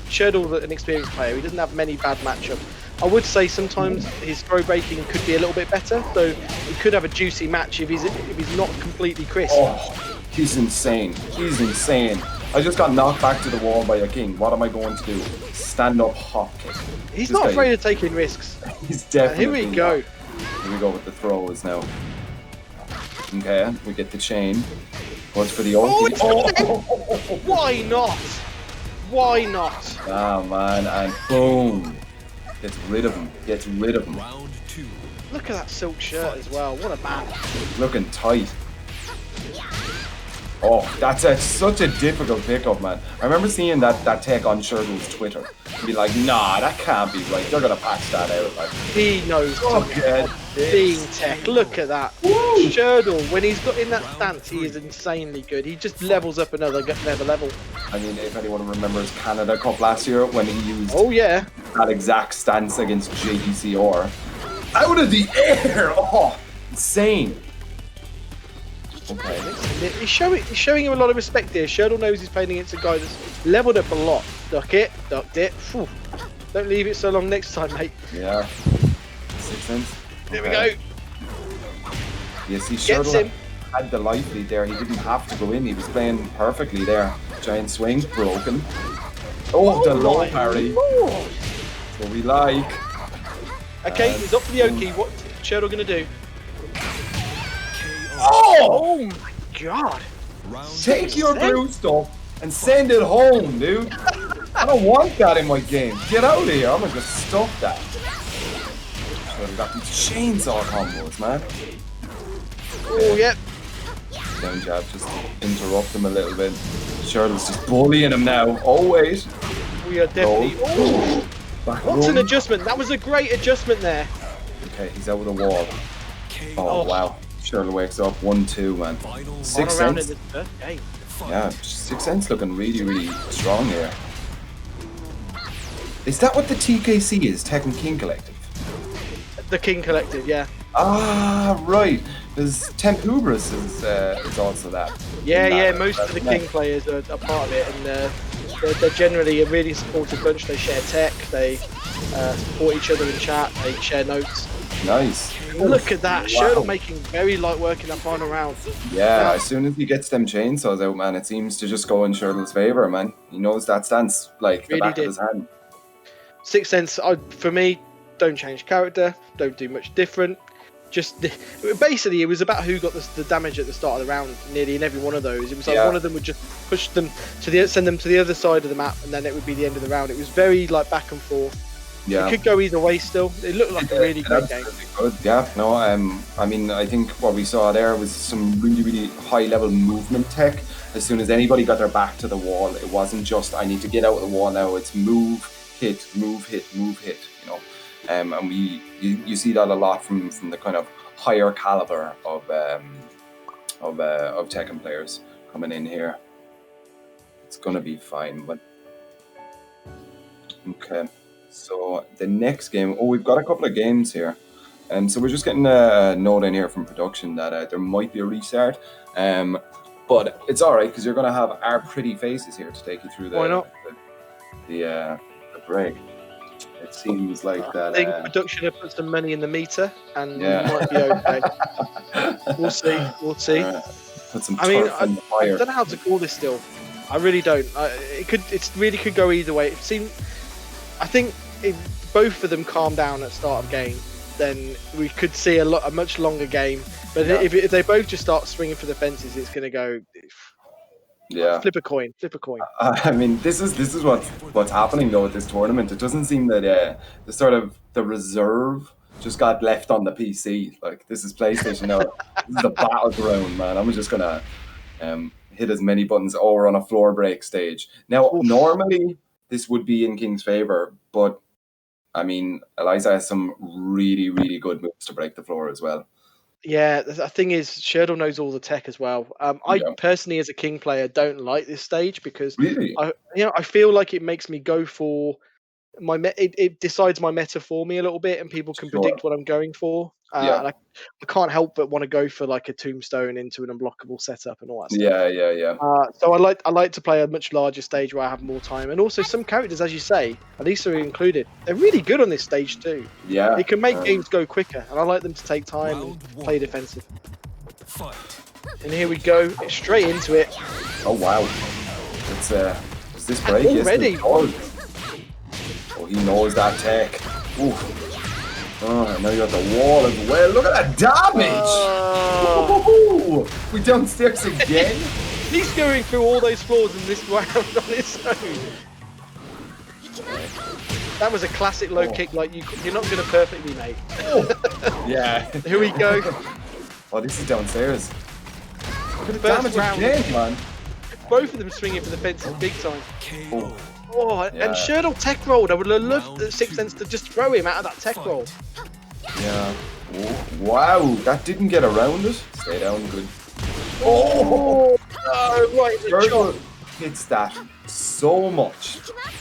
Shirdel, an experienced player, he doesn't have many bad matchups. I would say sometimes his throw breaking could be a little bit better, so he could have a juicy match if he's not completely crisp. Oh, he's insane. I just got knocked back to the wall by a king. What am I going to do? Stand up hop kick. He's not afraid of taking risks. He's definitely. Here we go. Here we go with the throws now. Okay, we get the chain. Goes for the ulti. Why not? Why not? Ah, man, and boom. Gets rid of him. Round 2. Look at that silk shirt as well. What a man. Looking tight. Oh, that's such a difficult pickup, man. I remember seeing that tech on Shirdel's Twitter. And be like, nah, that can't be right. They're going to patch that out. Like, he knows being tech. Look at that. Shirdel, when he's got in that stance, he is insanely good. He just levels up another level. I mean, if anyone remembers Canada Cup last year when he used that exact stance against JDCR. Out of the air! Oh, insane. Okay. He's showing him a lot of respect here. Shirdel knows he's playing against a guy that's leveled up a lot. Ducked it. Whew. Don't leave it so long next time, mate. Yeah. SikthSense. Here we go. You see, Shirdel had the life lead there. He didn't have to go in. He was playing perfectly there. Giant swing, broken. Oh, the low parry. That's what we like. Okay, he's up for the Oki. What's Shirdel going to do? Oh my god! Take your blue stuff and send it home, dude. I don't want that in my game. Get out of here. I'm gonna just stop that. So we got these chainsaw combos, man. Oh, yep. Down jab, just interrupt him a little bit. Shirdel's just bullying him now. Oh wait. We are definitely. Oh, Back what's an room. adjustment? That was a great adjustment there. Okay, he's out with a wall. Oh, Oh. wow. Shirdel wakes up 1-2, man. Final On Sixth around in Sense. the first game. fight. Yeah, Sixth Sense looking really, really strong here. Is that what the TKC is? Tekken King Collective? The King Collective, yeah. Ah, right. Because Temp Hubris is also that. Yeah, In that, yeah, most of the yeah. King players are part of it, and they're generally a really supportive bunch. They share tech, they support each other in chat, they share notes. Nice. Look at that, Wow. Shirdel making very light work in that final round. Yeah, as soon as he gets them chainsaws out, man, it seems to just go in Shirdel's favour, man. He knows that stance like the Really back did. of his hand. Sixth Sense, for me, don't change character, don't do much different. Just basically, it was about who got the damage at the start of the round. Nearly in every one of those, it was like Yeah. one of them would just push them to send them to the other side of the map, and then it would be the end of the round. It was very like back and forth. Yeah. It could go either way. Still, it looked like a really great game. Absolutely good. Yeah, no, I mean, I think what we saw there was some really, really high-level movement tech. As soon as anybody got their back to the wall, it wasn't just I need to get out of the wall now. It's move, hit, move, hit, move, hit. You know, and you see that a lot from the kind of higher caliber of Tekken players coming in here. It's gonna be fine, but okay. So the next game, we've got a couple of games here. So we're just getting a note in here from production that there might be a restart. But it's all right because you're going to have our pretty faces here to take you through Why not? the break. It seems like that. I think production have put some money in the meter, and Yeah. we might be okay. We'll see. We'll see. Put some I mean, turf in the I fire. don't know how to call this still. I really don't. It really could go either way. It seemed. I think if both of them calm down at start of game, then we could see a much longer game. But Yeah. if they both just start swinging for the fences, it's going to go. Yeah. Flip a coin. Flip a coin. I mean, this is what's happening though with this tournament. It doesn't seem that the reserve just got left on the PC. Like this is PlayStation now. This is a battleground, man. I'm just gonna hit as many buttons over on a floor break stage. Now, Oof. normally this would be in King's favor, but I mean, Eliza has some really, really good moves to break the floor as well. Yeah, the thing is, Shirdel knows all the tech as well. I Yeah. personally, as a King player, don't like this stage because Really? I feel like it makes me go for it decides my meta for me a little bit, and people can Sure. predict what I'm going for. Yeah. And I can't help but want to go for like a tombstone into an unblockable setup and all that stuff. Yeah. So I like to play a much larger stage where I have more time, and also some characters, as you say, Elisa included, they're really good on this stage too. Yeah. It can make games go quicker, and I like them to take time Round and one. play defensive. Fight. And here we go, straight into it. Oh wow. It's is this break? Yes, already? it does. Oh, he knows that tech. Ooh. Oh, and now you got the wall as well. Look at that damage! Ooh, we downstairs again? He's going through all those floors in this round on his own. That was a classic low kick, like you're not going to perfectly, mate. Yeah. Here we go. Oh, this is downstairs. Look at the First damage round. again, man. Both of them swinging for the fences big time. KO. Oh, Yeah. and Shirdel tech rolled. I would have loved the Sixth Sense to just throw him out of that tech roll. Yeah. Oh, wow, that didn't get around it. Stay down, good. Oh, no, right in the Shirdel chop. hits that so much,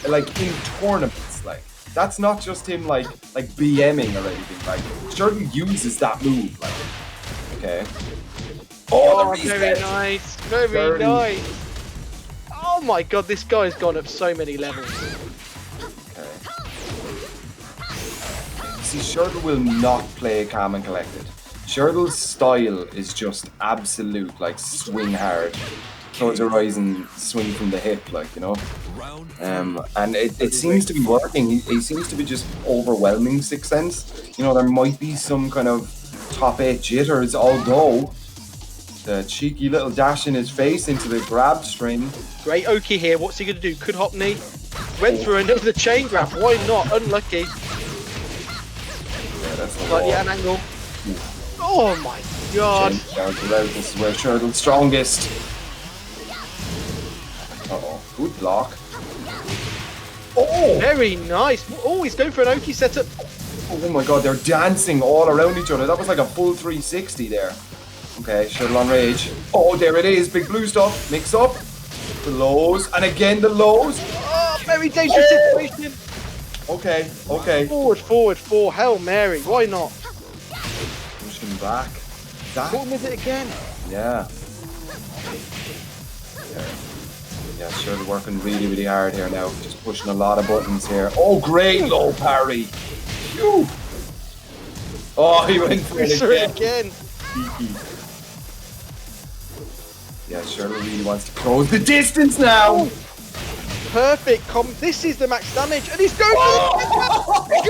like in tournaments. Like that's not just him like BMing or anything. Like Shirdel uses that move. Like okay. Oh, the very reset. nice. Very Very. nice. Oh my god, this guy's gone up so many levels. Okay. See, Shirdel will not play calm and collected. Shirdel's style is just absolute, like swing hard. Close your eyes and swing from the hip, like, you know. Round And it seems to be working. He seems to be just overwhelming Sixth Sense. You know, there might be some kind of top 8 jitters, although the cheeky little dash in his face into the grab string. Great Oki here. What's he going to do? Could hop knee. Went for another chain grab. Why not? Unlucky. Yeah, that's the Like, wall. yeah, an angle. Oh my God. This is where Shirdel's strongest. Uh-oh, good block. Oh! Very nice. Oh, he's going for an Oki setup. Oh my god, they're dancing all around each other. That was like a full 360 there. Okay, Shirdel on rage. Oh, there it is. Big blue stuff. Mix up. The lows. And again the lows. Oh, very dangerous situation. Okay, okay. Forward, forward, four. Hail Mary. Why not? Push him back. That? What was it again? Yeah. Yeah, Shirdel working really, really hard here now. Just pushing a lot of buttons here. Oh, great low parry. Phew. Oh, he went for it again. Yeah, Shirdel really wants to close the distance now. Perfect. This is the max damage, and he's going for it.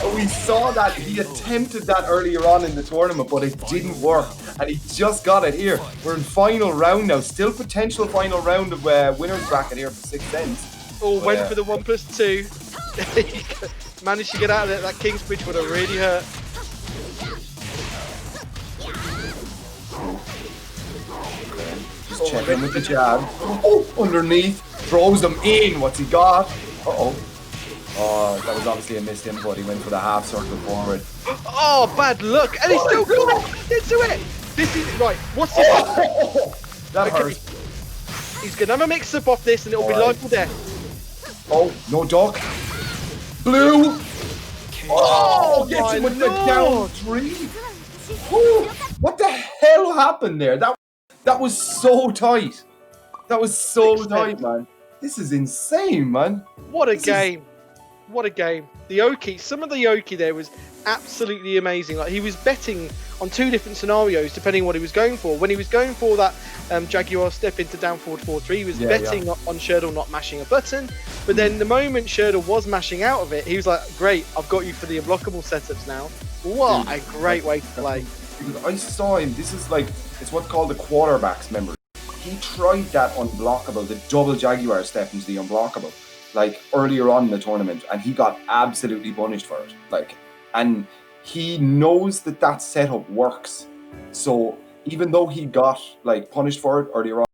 Oh, we saw that. He attempted that earlier on in the tournament, but it didn't work, and he just got it here. We're in final round now. Still potential final round of winner's bracket here for SikthSense. Oh, went for the 1+2. Managed to get out of it. That Kingsbridge would have really hurt. Just checking with the jab. Oh, underneath. Throws them in. What's he got? Uh-oh. Oh, that was obviously a missed input. He went for the half circle forward. Oh, bad luck. And he's still going into it. This is... Right, what's this? That hurt. He's going to have a mix-up off this, and it'll be life or death. Oh, no duck. Blue. Oh, gets him with the down 3. Ooh, what the hell happened there? That was so tight. That was so tight, man. This is insane, man. What a game. What a game. The Oki, some of the Oki there was absolutely amazing. Like, he was betting on 2 different scenarios depending on what he was going for. When he was going for that Jaguar step into down forward 4-3, he was betting on Shirdel not mashing a button. But then the moment Shirdel was mashing out of it, he was like, great, I've got you for the unblockable setups now. What a great way to play. Because I saw him, this is like, it's what's called the quarterback's memory. He tried that unblockable, the double Jaguar step into the unblockable, like earlier on in the tournament, and he got absolutely punished for it. Like, and he knows that setup works. So even though he got like punished for it earlier on,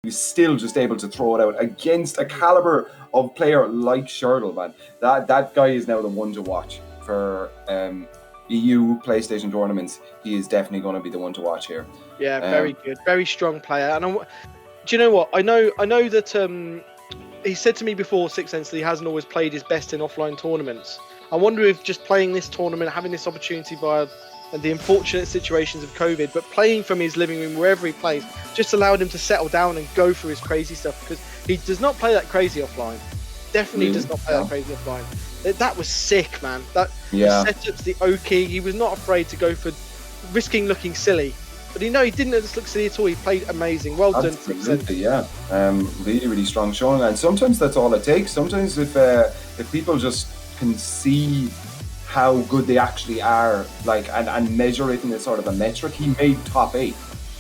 he was still just able to throw it out against a caliber of player like Shirdel, man. That guy is now the one to watch for EU PlayStation tournaments. He is definitely going to be the one to watch here. Yeah, very good, very strong player. And do you know what? I know that he said to me before SikthSense that he hasn't always played his best in offline tournaments. I wonder if just playing this tournament, having this opportunity via the unfortunate situations of COVID, but playing from his living room wherever he plays, just allowed him to settle down and go through his crazy stuff, because he does not play that crazy offline. Definitely does not play that crazy offline. That was sick, man. The setups, the Oki, he was not afraid to go for risking looking silly. But he didn't just look silly at all. He played amazing. Well done, Absolutely, yeah. Really, really strong showing. And sometimes that's all it takes. Sometimes if people just can see how good they actually are, like, and measure it in a sort of a metric. He made top 8.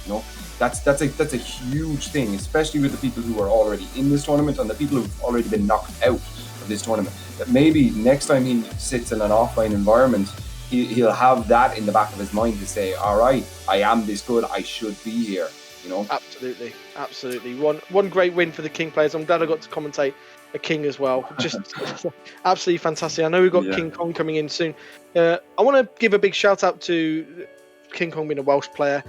You know, that's a huge thing, especially with the people who are already in this tournament and the people who've already been knocked out of this tournament. That maybe next time he sits in an offline environment, he'll have that in the back of his mind to say, all right, I am this good, I should be here, you know? Absolutely. One great win for the King players. I'm glad I got to commentate a King as well. Just absolutely fantastic. I know we've got King Kong coming in soon. I want to give a big shout out to King Kong being a Welsh player.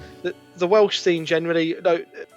The Welsh scene generally,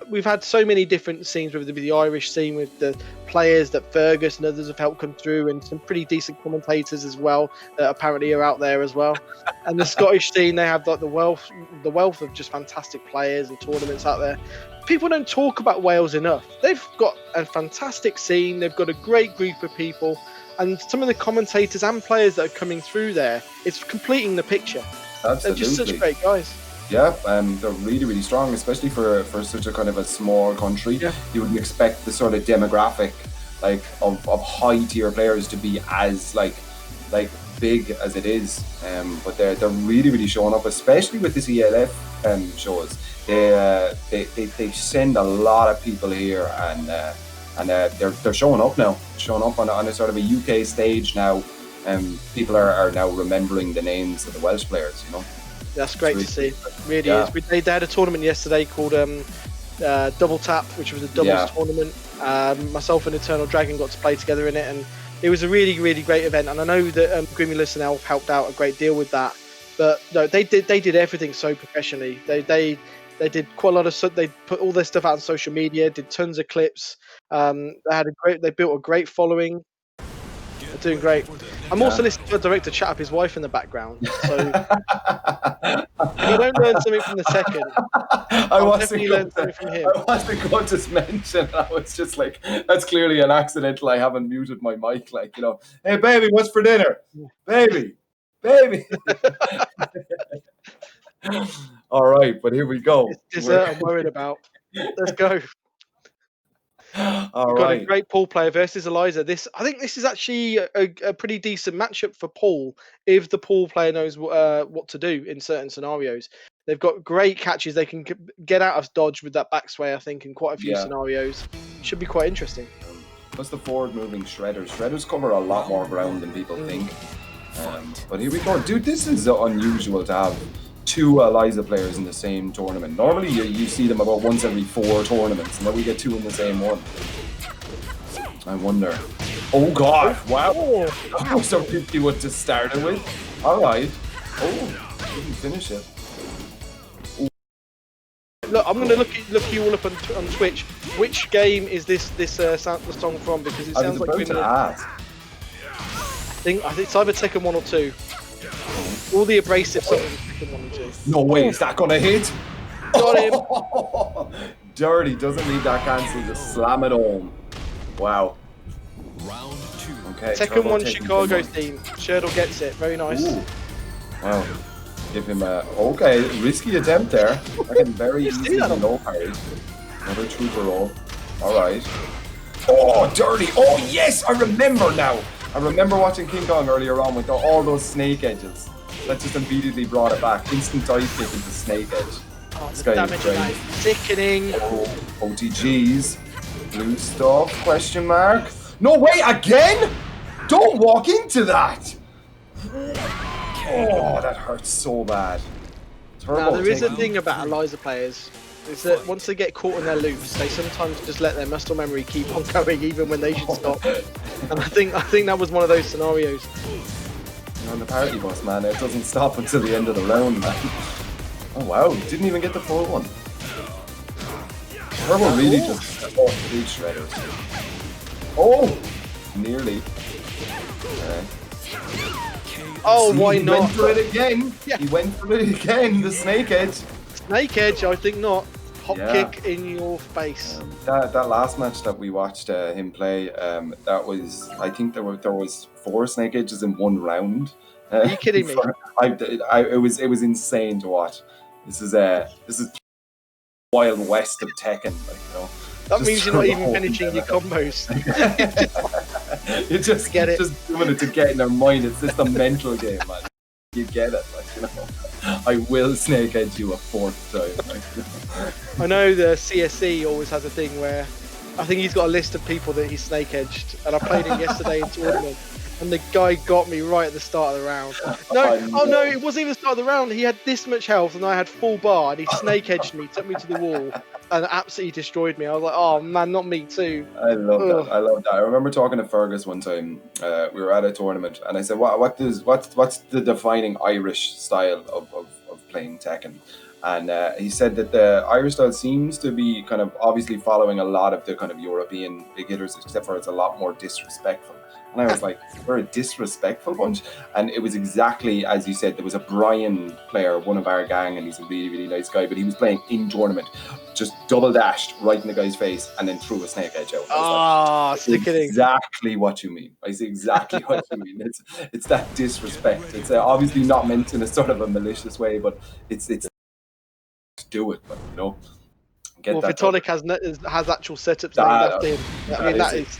we've had so many different scenes with the Irish scene, with the players that Fergus and others have helped come through, and some pretty decent commentators as well that apparently are out there as well. And the Scottish scene, they have like the wealth of just fantastic players and tournaments out there. People don't talk about Wales enough. They've got a fantastic scene. They've got a great group of people, and some of the commentators and players that are coming through there, it's completing the picture. Absolutely. They're just such great guys. Yeah, they're really, really strong, especially for such a kind of a small country. Yeah. You wouldn't expect the sort of demographic like of high tier players to be as like big as it is. But they're really, really showing up, especially with this ELF shows. They send a lot of people here, and they're showing up now, on a sort of a UK stage now. People are now remembering the names of the Welsh players, you know. That's great to see. Really Yeah. is. They had a tournament yesterday called Double Tap, which was a doubles tournament. Myself and Eternal Dragon got to play together in it, and it was a really, really great event. And I know that Grimulus and Elf helped out a great deal with that. But no, they did everything so professionally. They did quite a lot of they put all their stuff out on social media, did tons of clips. They built a great following. They're doing great. I'm also listening to a director chat up his wife in the background. So if you don't learn something from the second, I'll definitely learn something from him. I wasn't going to mention. I was just like, that's clearly an accidental. I haven't muted my mic. Like, hey baby, what's for dinner? Baby. All right, but here we go. It's dessert I'm worried about. Let's go. All We've got right. a great Paul player versus Eliza. I think this is actually a pretty decent matchup for Paul if the Paul player knows what to do in certain scenarios. They've got great catches. They can get out of dodge with that backsway, I think, in quite a few scenarios. Should be quite interesting. Plus the forward-moving shredders. Shredders cover a lot more ground than people think. But here we go. Dude, this is unusual to have two Eliza players in the same tournament. Normally you see them about once every 4 tournaments, and then we get 2 in the same one. I wonder. Oh god, wow. That was a risky one to start it with. Alright. Oh, didn't finish it. Ooh. Look, I'm going to look you all up on Twitch. Which game is the song from? Because it sounds like I think it's either Tekken 1 or 2. All the abrasive songs are Tekken 1 and 2. No way, is that gonna hit? Got him. Dirty, doesn't need that cancel, just slam it home. Wow. Round 2. Okay. Tekken 1 Chicago theme. Shirdel gets it. Very nice. Ooh. Wow. Give him a risky attempt there. I can very easily no parry. Another trooper roll. Alright. Oh, dirty. Oh yes, I remember now. I remember watching King Kong earlier on with all those snake edges. That just immediately brought it back. Instant dive kick into snake edge. Oh, This the guy damage is great. is sickening. Oh, OTGs. Blue stuff, question mark. No way, again? Don't walk into that. Oh, that hurts so bad. Now, there is a thing about Eliza players, is that once they get caught in their loops, they sometimes just let their muscle memory keep on going even when they should stop. And I think that was one of those scenarios. You're on the party bus, man. It doesn't stop until the end of the round, man. Oh wow, didn't even get the full one. Turbo really just big shredders. Oh, nearly. Oh, See, why he not? went for it again. Yeah. He went for it again. The snake edge. Snake Edge, I think not. Hop Yeah. kick in your face. That last match that we watched him play, that was, I think there was 4 snake edges in 1 round. Are you kidding me? It was insane to watch. This is Wild West of Tekken, That just means you're not throw even the whole finishing your thing combos. You just Get it. just doing it to get in their mind. It's just a mental game, man. You get it, I will snake edge you a 4th time. I know the CSE always has a thing where I think he's got a list of people that he's snake edged, and I played him yesterday in tournament, and the guy got me right at the start of the round. No, it wasn't even the start of the round. He had this much health, and I had full bar, and he snake edged me, took me to the wall, and absolutely destroyed me. I was like, oh man, not me too. I love that. I remember talking to Fergus one time. We were at a tournament, and I said, "What's the defining Irish style of playing Tekken?" And he said that the Irish style seems to be kind of obviously following a lot of the kind of European big hitters, except for it's a lot more disrespectful. And I was like, we're a disrespectful bunch. And it was exactly as you said. There was a Brian player, one of our gang, and he's a really, really nice guy, but he was playing in tournament, just double dashed right in the guy's face and then threw a snake edge out. Sickening. Exactly what you mean. I see exactly what you mean. It's that disrespect. It's obviously not meant in a sort of a malicious way, but it's to do it, but Well, Vitalik has actual setups named after him. I mean, that is.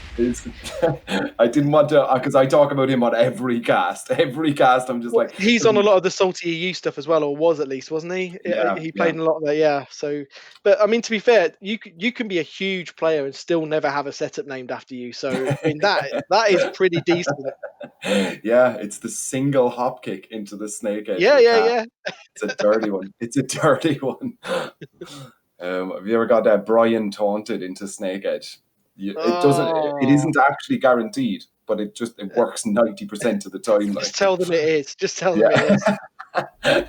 I didn't want to, because I talk about him on every cast. Every cast, I'm just like. He's on a lot of the Salty EU stuff as well, or was at least, wasn't he? Yeah, he played in a lot of that, yeah. So, but I mean, to be fair, you can be a huge player and still never have a setup named after you. So, I mean, that is pretty decent. Yeah, it's the single hop kick into the snake edge. Yeah, of the yeah, cat. yeah. It's a dirty one. It's a dirty one. Have you ever got that Brian taunted into snake edge? It doesn't. It Oh, isn't actually guaranteed, but it works 90% of the time. just Like, tell them it is. Just tell them it yeah. is.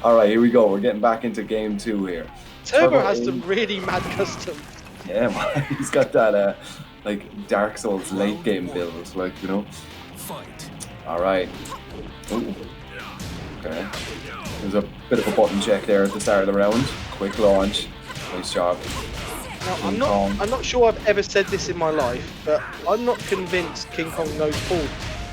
All right, here we go. We're getting back into game 2 here. Turbo has some really mad custom. Yeah, man. He's got that like Dark Souls late game build, like, you know. Fight. All right. Ooh. Okay. There's a bit of a button check there at the start of the round. Quick launch. Nice job. Now, King Kong. I'm not sure I've ever said this in my life, but I'm not convinced King Kong knows Paul.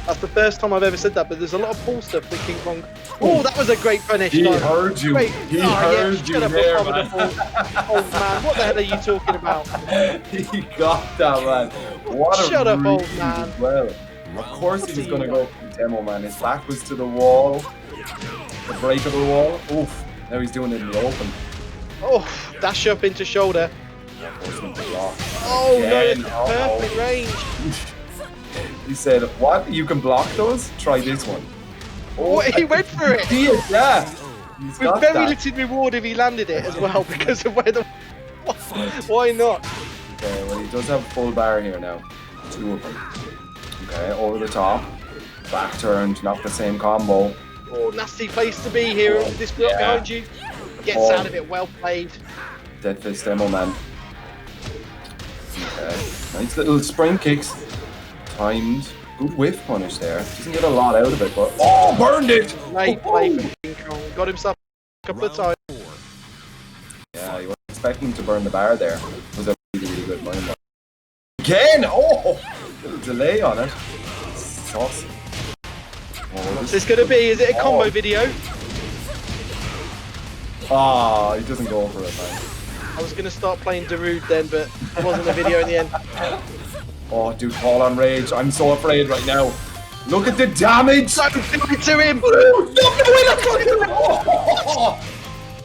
That's the first time I've ever said that, but there's a lot of Paul stuff that King Kong... Oh, that was a great finish. He heard you. Great. He heard you shut up, there, Abominable. man. Old man, what the hell are you talking about? He got that, man. What a Shut up, old read man. as well. Of course he was going to go for the demo, man. His back was to the wall. The breakable wall. Oof. Now he's doing it in the open. Oh, dash up into shoulder. Oh, no, it's perfect range. He said, what? You can block those? Try this one. Oh, he went for it. He is, yeah. He's With got very that. little reward if he landed it as well, because of where the... Why not? Okay, well, he does have a full bar here now. 2 of them. Okay, over the top. Back turned, not the same combo. Oh, nasty place to be here. Oh, This block yeah. behind you. Gets Oh. out of it. Well played. Dead fist demo, man. Okay, nice little spring kicks. Timed. Good whiff punish there. Doesn't get a lot out of it, but... Oh, burned it! Great play from King Kong. Got himself a couple of times. Round 4. Yeah, you weren't expecting him to burn the bar there. It was a really, really good mind. Again! Oh! Little delay on it. Saucy. Oh, What's this going to be? Is it a combo video? Ah, he doesn't go for it, man. I was going to start playing Darude then, but it wasn't a video in the end. Oh, dude, Paul on rage. I'm so afraid right now. Look at the damage! Don't do it to him!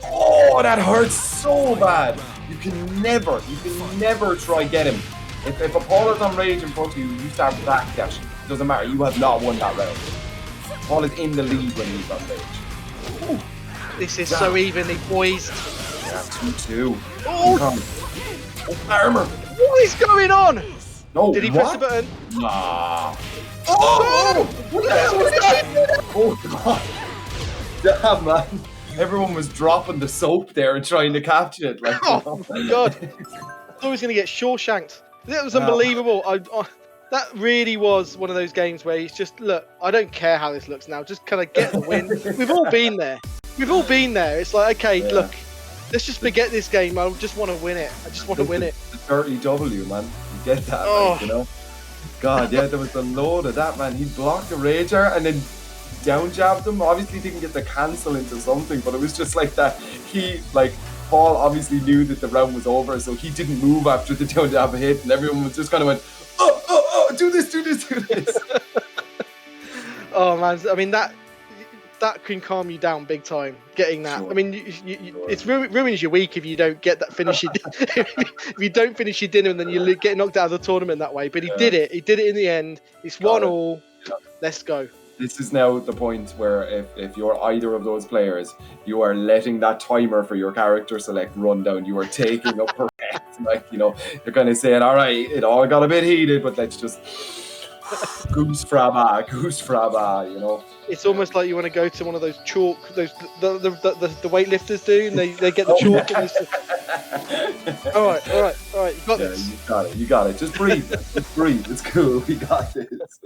Oh, that hurts so bad. You can never try get him. If a Paul is on rage in front of you, you start backdash. It doesn't matter. You have not won that round. Paul is in the lead when he's on rage. Ooh. This is so evenly poised. Yeah, 2-2. Oh, Oh, armor. what is going on? No, Did he what? press the button? Nah. Oh! What the hell was that? Oh, God. Damn, man. Everyone was dropping the soap there and trying to capture it. Like, Oh, my God. I thought he was going to get Shawshanked. That was unbelievable. That really was one of those games where he's just, look, I don't care how this looks now. Just kind of get the win. We've all been there. We've all been there. It's like, okay, look, let's just forget this game. I just want to win it. I just want to win it. The dirty W, man. You get that, Oh. like, you know? God, yeah, there was a load of that, man. He blocked a rager and then down jabbed him. Obviously didn't get the cancel into something, but it was just like that. Paul obviously knew that the round was over, so he didn't move after the down jab hit, and everyone was just kind of went, oh, do this. Oh, man. I mean, that can calm you down big time, getting that. Sure. I mean, it ruins your week if you don't get that finish. If you don't finish your dinner and then you get knocked out of the tournament that way. But he did it. He did it in the end. It's 1-1. Yeah. Let's go. This is now the point where if you're either of those players, you are letting that timer for your character select run down. You are taking up her head. Like, you know, you're kind of saying, all right, it all got a bit heated, but let's just goose fraba, you know. It's almost like you want to go to one of those chalk, the weightlifters do, and they get the chalk. And all right, you got this. You got it. Just breathe. It's cool. We got this.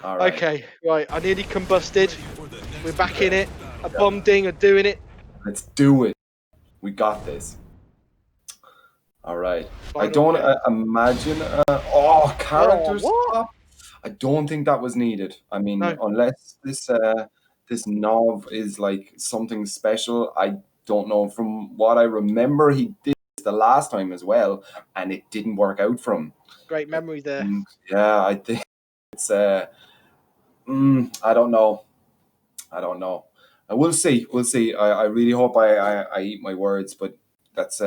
All right. Okay, right. I nearly combusted. We're back in it. A bomb ding are doing it. Let's do it. We got this. All right. I Final don't game. imagine. Character swap. I don't think that was needed. I mean, No. unless this Nov is like something special. I don't know. From what I remember, he did this the last time as well, and it didn't work out for him. Great memory there. Yeah, I think it's. I don't know. We'll see. I really hope I eat my words, but that's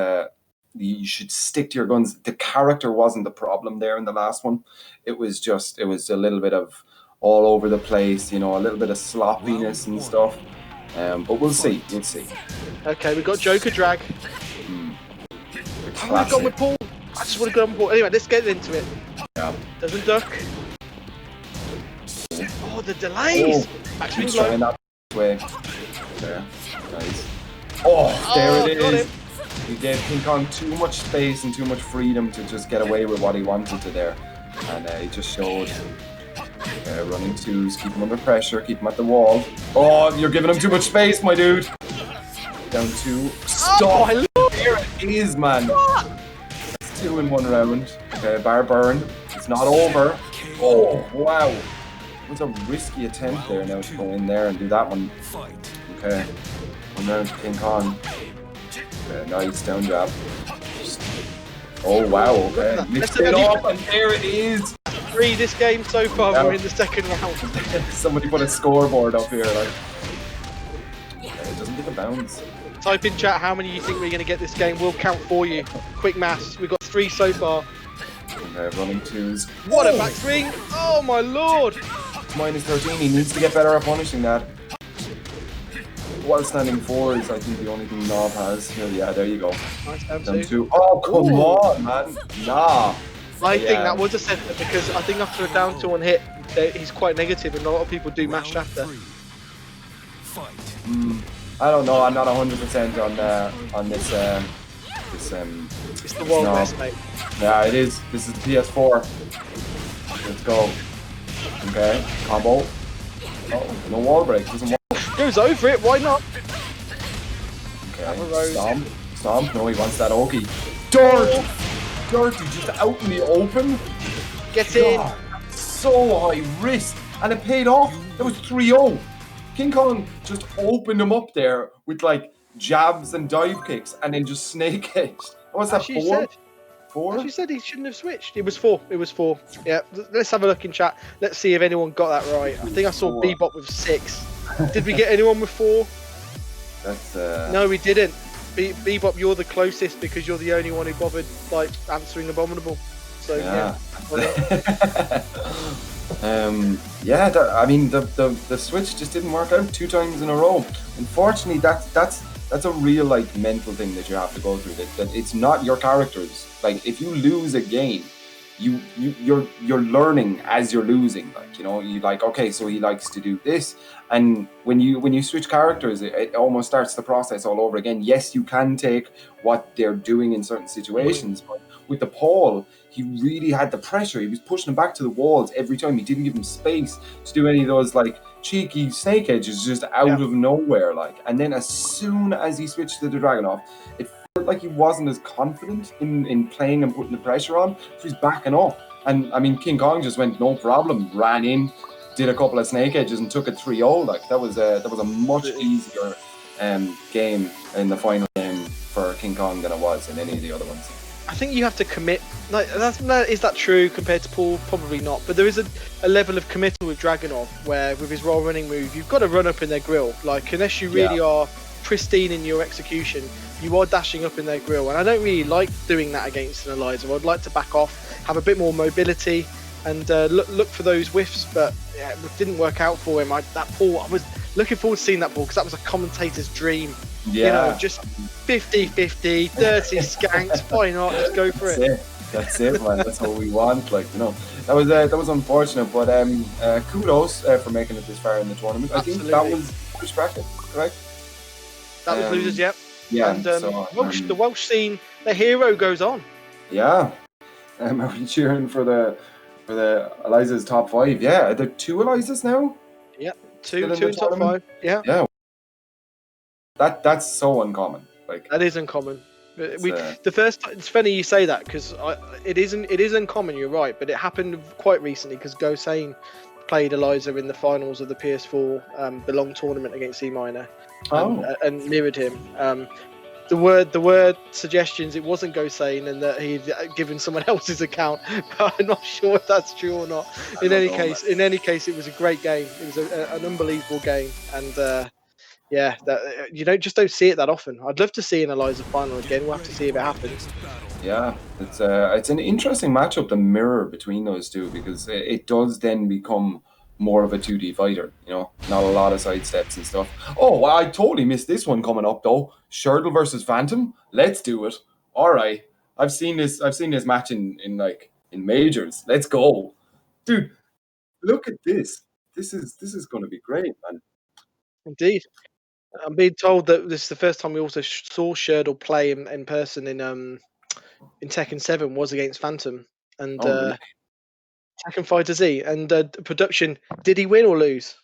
You should stick to your guns. The character wasn't the problem there in the last one. It was a little bit of all over the place, you know, a little bit of sloppiness and stuff. But we'll see. We'll see. Okay, we've got Joker drag. I want to go with Paul. I just want to go with Paul. Anyway, let's get into it. Yeah. Doesn't duck. Oh, the delays. Actually, He's trying that way. There. Nice. Oh, there it is. He gave King Kong too much space and too much freedom to just get away with what he wanted to there. And he just showed running twos, keep him under pressure, keep him at the wall. Oh, you're giving him too much space, my dude. Down two. Stop. Oh, there it is, man. That's 2 in 1 round. Okay, bar burn. It's not over. Oh, wow. It was a risky attempt there now to go in there and do that one. Okay. 1 round to King Kong. Nice down jab. Oh wow, okay. Mixed it up and there it is. 3 this game so far, we're in the second round. Somebody put a scoreboard up here, like. It doesn't give a bounce. Type in chat how many you think we're going to get this game. We'll count for you. Quick maths. We've got 3 so far. Okay, running twos. What a back swing! Oh my lord! Minus 13. He needs to get better at punishing that. While standing 4 is, I think, the only thing Knob has. Yeah, there you go. Nice down 2. Oh, come on, man. Nah. I think that was a setup because I think after a down 2 on hit, he's quite negative and a lot of people do mash after. I don't know. I'm not 100% on this. It's the Wild West, mate. Yeah, it is. This is the PS4. Let's go. Okay, combo. Oh, no wall break. Doesn't goes over it, why not? Okay, Stomp. No, he wants that Oki. Dirt! Dirty, just out in the open. Get in. So high risk. And it paid off. That was 3-0. King Kong just opened him up there with like jabs and dive kicks and then just snake edged. What's that, 4? 4? She said he shouldn't have switched. It was 4. It was 4. Yeah, let's have a look in chat. Let's see if anyone got that right. I think I saw Bebop with 6. Did we get anyone with 4? That's No, we didn't. Bebop, you're the closest because you're the only one who bothered like answering Abominable. So yeah. I mean the switch just didn't work out 2 times in a row. Unfortunately, that's a real like mental thing that you have to go through. That it's not your characters. Like if you lose a game, you're learning as you're losing. Like, you know, you like, okay, so he likes to do this, and when you switch characters, it almost starts the process all over again. Yes, you can take what they're doing in certain situations, but with the Paul, he really had the pressure. He was pushing him back to the walls every time. He didn't give him space to do any of those like cheeky snake edges just out of nowhere. Like, and then as soon as he switched to the Dragunov, it felt like he wasn't as confident in playing and putting the pressure on. So he's backing up. And I mean, King Kong just went no problem, ran in, did a couple of snake edges and took it 3-0. Like that was a much easier game in the final game for King Kong than it was in any of the other ones. I think you have to commit. Like, is that true compared to Paul? Probably not. But there is a level of committal with Dragunov where, with his roll running move, you've got to run up in their grill. Like, unless you really are pristine in your execution, you are dashing up in their grill. And I don't really like doing that against an Eliza. I'd like to back off, have a bit more mobility, and look for those whiffs. But yeah, it didn't work out for him. That Paul, I was looking forward to seeing that Paul because that was a commentator's dream. Yeah. You know, just 50-50, 30 skanks, why not? Just go for it. That's it, man. That's what we want. Like, you know, that was unfortunate, but kudos for making it this far in the tournament. Absolutely. I think that was Welsh bracket, correct? That was losers, yep. Yeah. And the Welsh scene, the hero goes on. Yeah. Are we cheering for the Eliza's top 5? Yeah. Are there 2 Elizas now? Yep. Two in top 5. Yeah. Yeah. That's so uncommon. Like that is uncommon. The first time, it's funny you say that because it is uncommon. You're right, but it happened quite recently because Gosane played Eliza in the finals of the PS4 the long tournament against EMinor and mirrored him. The word suggestions it wasn't Gosane and that he'd given someone else's account, but I'm not sure if that's true or not. In any case, it was a great game. It was an unbelievable game, and Yeah, that you don't see it that often. I'd love to see an Eliza final again. We'll have to see if it happens. Yeah, it's an interesting matchup, the mirror between those two, because it does then become more of a 2D fighter. You know, not a lot of side steps and stuff. Oh, I totally missed this one coming up though. Shirdel versus Phantom. Let's do it. All right, I've seen this. I've seen this match in majors. Let's go, dude. Look at this. This is going to be great, man. Indeed. I'm being told that this is the first time we also saw Shirdel play in person in Tekken 7 was against Phantom and Oh, really? Tekken Fighter Z. And production, did he win or lose?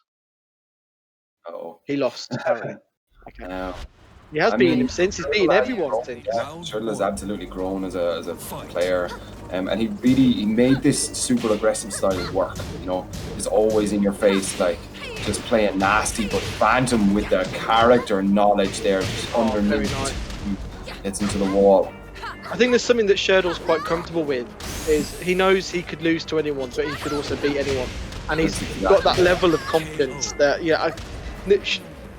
Oh, He lost, apparently. Okay. yeah. He has I beaten mean, him since. He's beaten everyone since. Yeah, Shirdel has absolutely grown as a player, and he made this super aggressive style work. You know, it's always in your face, like just playing nasty, but Phantom with the character knowledge there, just underneath, nice. gets into the wall. I think there's something that Shirdel's quite comfortable with, is he knows he could lose to anyone, but he could also beat anyone. And he's got that level of confidence that,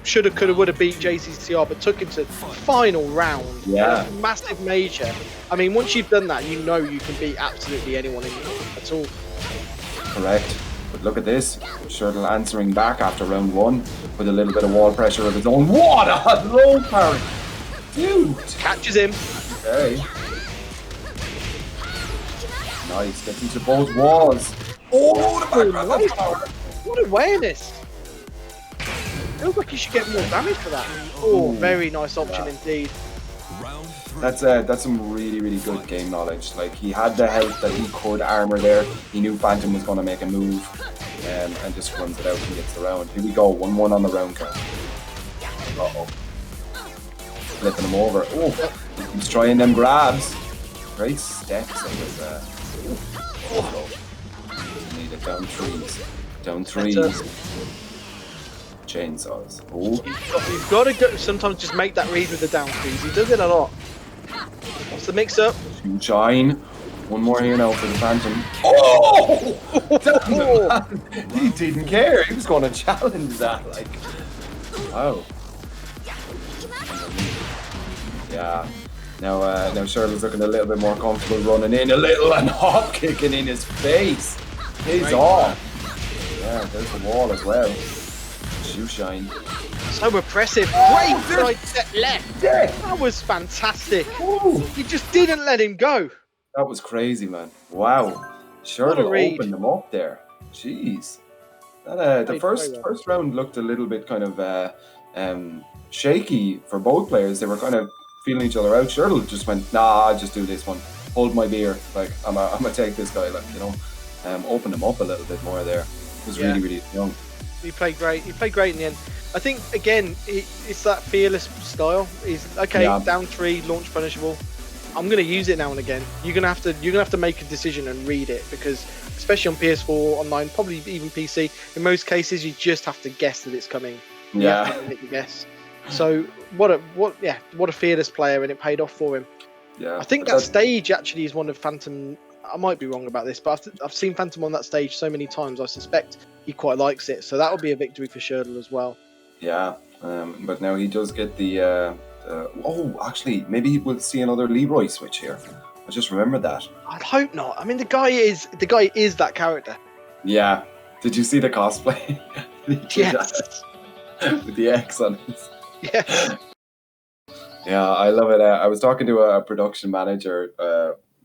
shoulda, coulda, woulda beat JCCR, but took him to final round. Yeah. Massive major. I mean, once you've done that, you know you can beat absolutely anyone at all. Correct. But look at this. Shirdel answering back after round one with a little bit of wall pressure of his own. What a low parry! Dude! Catches him. Okay. Nice. Gets into both walls. Oh, the back power. What awareness! Feels like he should get more damage for that. Oh, very nice option indeed. That's some really, really good game knowledge. Like, he had the health that he could armor there. He knew Phantom was going to make a move, and just runs it out and gets the round. Here we go, 1-1 on the round count. Uh-oh. Flipping him over. Oh, he's trying them grabs. Great steps out of need it down threes. Down threes. Chainsaws. Oh. You've got to go, sometimes just make that read with the down threes. He does it a lot. What's the mix-up? Shine. One more here now for the Phantom. Oh! He didn't care. He was going to challenge that. Like, wow. Yeah. Now Shirley's looking a little bit more comfortable running in a little and hop kicking in his face. He's off. Yeah, there's the wall as well. Shoe shine. So impressive. Great side step left. Yeah. That was fantastic. Ooh. He just didn't let him go. That was crazy, man. Wow. Shirley opened them up there. Jeez. That, the first round looked a little bit kind of shaky for both players. They were kind of feeling each other out. Shirdel just went, nah, I'll just do this one. Hold my beer. Like, I'm gonna take this guy, like, you know. Open him up a little bit more there. It was really, really young. He played great. He played great in the end. I think, again, it's that fearless style. He's, okay, down three, launch punishable. I'm going to use it now and again. You're gonna have to make a decision and read it, because especially on PS4 online, probably even PC, in most cases you just have to guess that it's coming. Yeah. You have to make a guess. So what a fearless player, and it paid off for him. Yeah. I think that stage actually is one of Phantom. I might be wrong about this, but I've seen Phantom on that stage so many times. I suspect he quite likes it. So that would be a victory for Shirdel as well. Yeah. But now he does get the. Actually, maybe we'll see another Leroy switch here. I just remembered that. I'd hope not. I mean, the guy is that character. Yeah. Did you see the cosplay? Yes. With the X on it. Yes. Yeah, I love it. I was talking to a production manager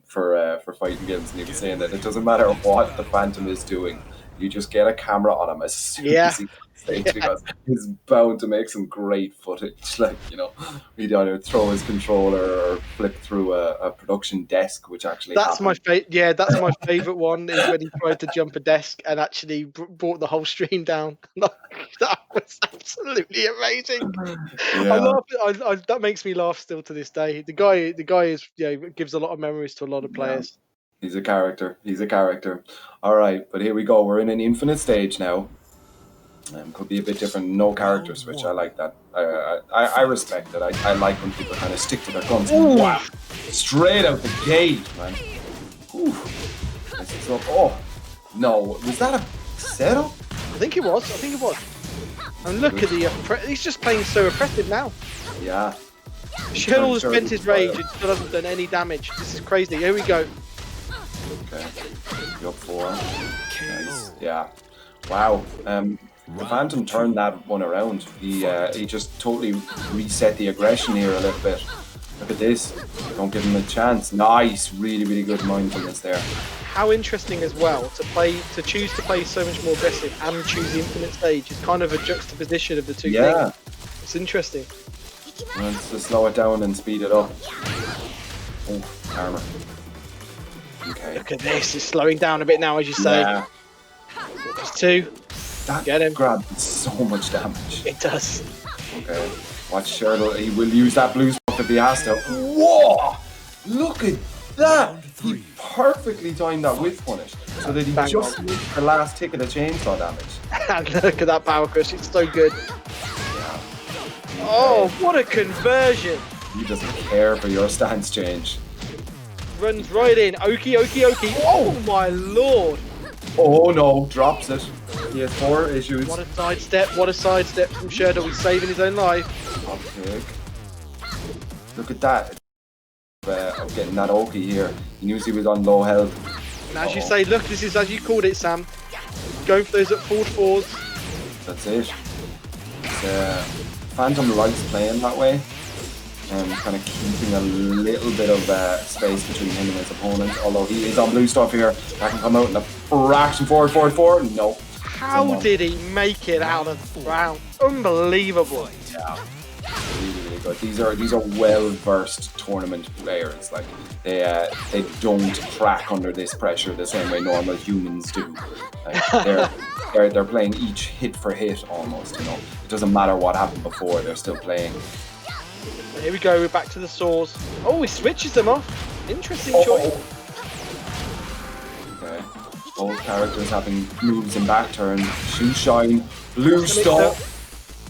for fighting games, and he was saying that it doesn't matter what the Phantom is doing, you just get a camera on him as soon as he stage, because he's bound to make some great footage. Like, you know, he'd either throw his controller or flip through a production desk, which actually that's my favorite one, is when he tried to jump a desk and actually brought the whole stream down. That was absolutely amazing. Yeah. I love it. That makes me laugh still to this day. The guy is, gives a lot of memories to a lot of players. He's a character. All right, but here we go. We're in an infinite stage now. Could be a bit different. No character switch. I like that. I respect it. I like when people kind of stick to their guns. Ooh. Wow! Straight out the gate, man. Ooh. This is up. Oh no! Was that a setup? I think it was. And look at the he's just playing so oppressive now. Yeah. Shirdel has spent his rage and still hasn't done any damage. This is crazy. Here we go. Okay. You're up 4. Nice. Yeah. Wow. The Phantom turned that one around. He just totally reset the aggression here a little bit. Look at this. Don't give him a chance. Nice. Really, really good mindfulness there. How interesting as well to choose to play so much more aggressive and choose the infinite stage. It's kind of a juxtaposition of the two things. It's interesting. Let's just slow it down and speed it up. Oh, armor. Okay. Look at this. It's slowing down a bit now, as you say. Yeah. Just 2. That Get him. grab did so much damage. It does. Okay. Watch Shirdel. He will use that blue stuff if he has to. Whoa! Look at that! He perfectly timed that whip punish so that he just missed the last tick of the chainsaw damage. And look at that power crush. It's so good. Yeah. Oh, what a conversion. He doesn't care for your stance change. Runs right in. Okie, okie, okie. Oh my lord. Oh no, drops it. He has 4 issues. What a sidestep. What a sidestep from Shirdel. He's saving his own life. Okay. Look at that. Of getting that Oki here. He knew he was on low health. And as you say, look, this is as you called it, Sam. Going for those at forward 4s. That's it. Phantom likes playing that way. Kind of keeping a little bit of space between him and his opponent. Although he is on blue stuff here. That can come out in a fraction. Forward. No. How did he make it out of the round? Unbelievable. Yeah. Really, really good. These are well-versed tournament players. Like they don't crack under this pressure the same way normal humans do. Like, they're playing each hit for hit almost. You know, it doesn't matter what happened before. They're still playing. Here we go. We're back to the saws. Oh, he switches them off. Interesting choice. Okay. Both characters having moves and back turn. Shoe shine. Blue stop.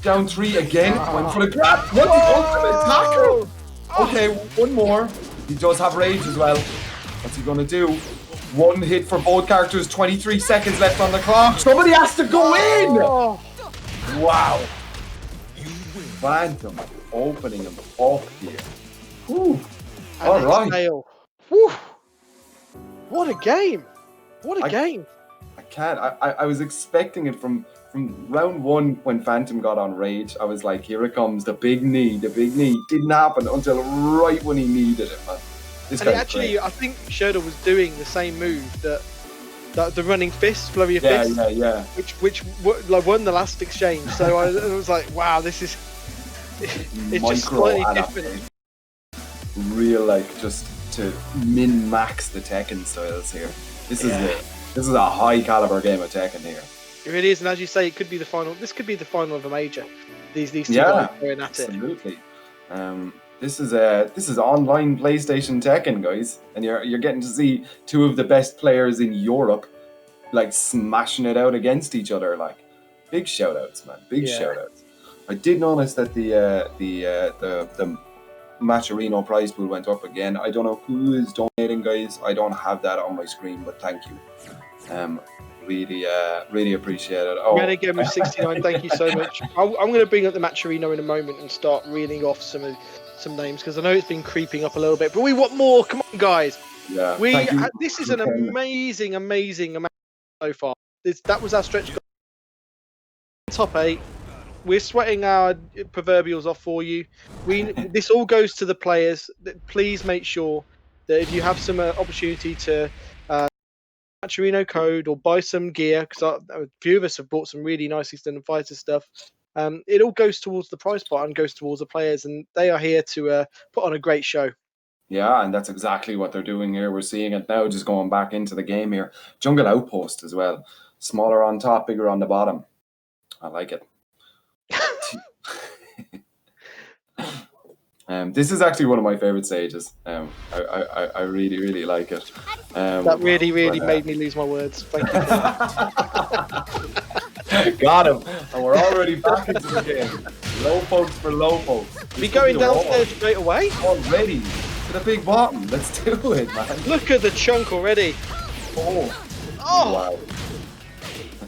Down 3 again. Went for the grab. What the ultimate tackle? Okay, one more. He does have rage as well. What's he gonna do? 1 hit for both characters. 23 seconds left on the clock. Somebody has to go in. Wow. Phantom opening him up here. Whew. All right. Whew. What a game. What a game. I can't. I was expecting it from round 1 when Phantom got on rage. I was like, here it comes, the big knee. The big knee didn't happen until right when he needed it, man. This and actually, great. I think Shirdel was doing the same move that the running fist, flurry of fist. Yeah. Which won the last exchange. So I was like, wow, this is it's just slightly different. Real, like, just to min-max the Tekken styles here. This is a high caliber game of Tekken here. It really is, and as you say, it could be the final. This could be the final of a major. These two guys going at it. Absolutely. This is online PlayStation Tekken, guys, and you're getting to see 2 of the best players in Europe, like, smashing it out against each other. Like, big shout outs, man. Big shout outs. I did notice that the Matcherino prize pool went up again. I don't know who is donating, guys. I don't have that on my screen, but thank you. Really appreciate it. Oh. Red again with 69. Thank you so much. I'm going to bring up the Matcherino in a moment and start reeling off some names because I know it's been creeping up a little bit, but we want more. Come on, guys. Yeah. This is an amazing amount so far. That was our stretch goal. Top 8. We're sweating our proverbials off for you. This all goes to the players. Please make sure that if you have some opportunity to Matcherino code or buy some gear, because a few of us have bought some really nice Extended Fighter stuff. It all goes towards the prize pot and goes towards the players, and they are here to put on a great show. Yeah, and that's exactly what they're doing here. We're seeing it now, just going back into the game here. Jungle Outpost as well. Smaller on top, bigger on the bottom. I like it. This is actually one of my favorite stages. I really, really like it. That really made me lose my words. Thank you. Got him. And we're already back into the game. Low pokes for low pokes. We going downstairs straight away? Already. To the big bottom. Let's do it, man. Look at the chunk already. Oh. Wow.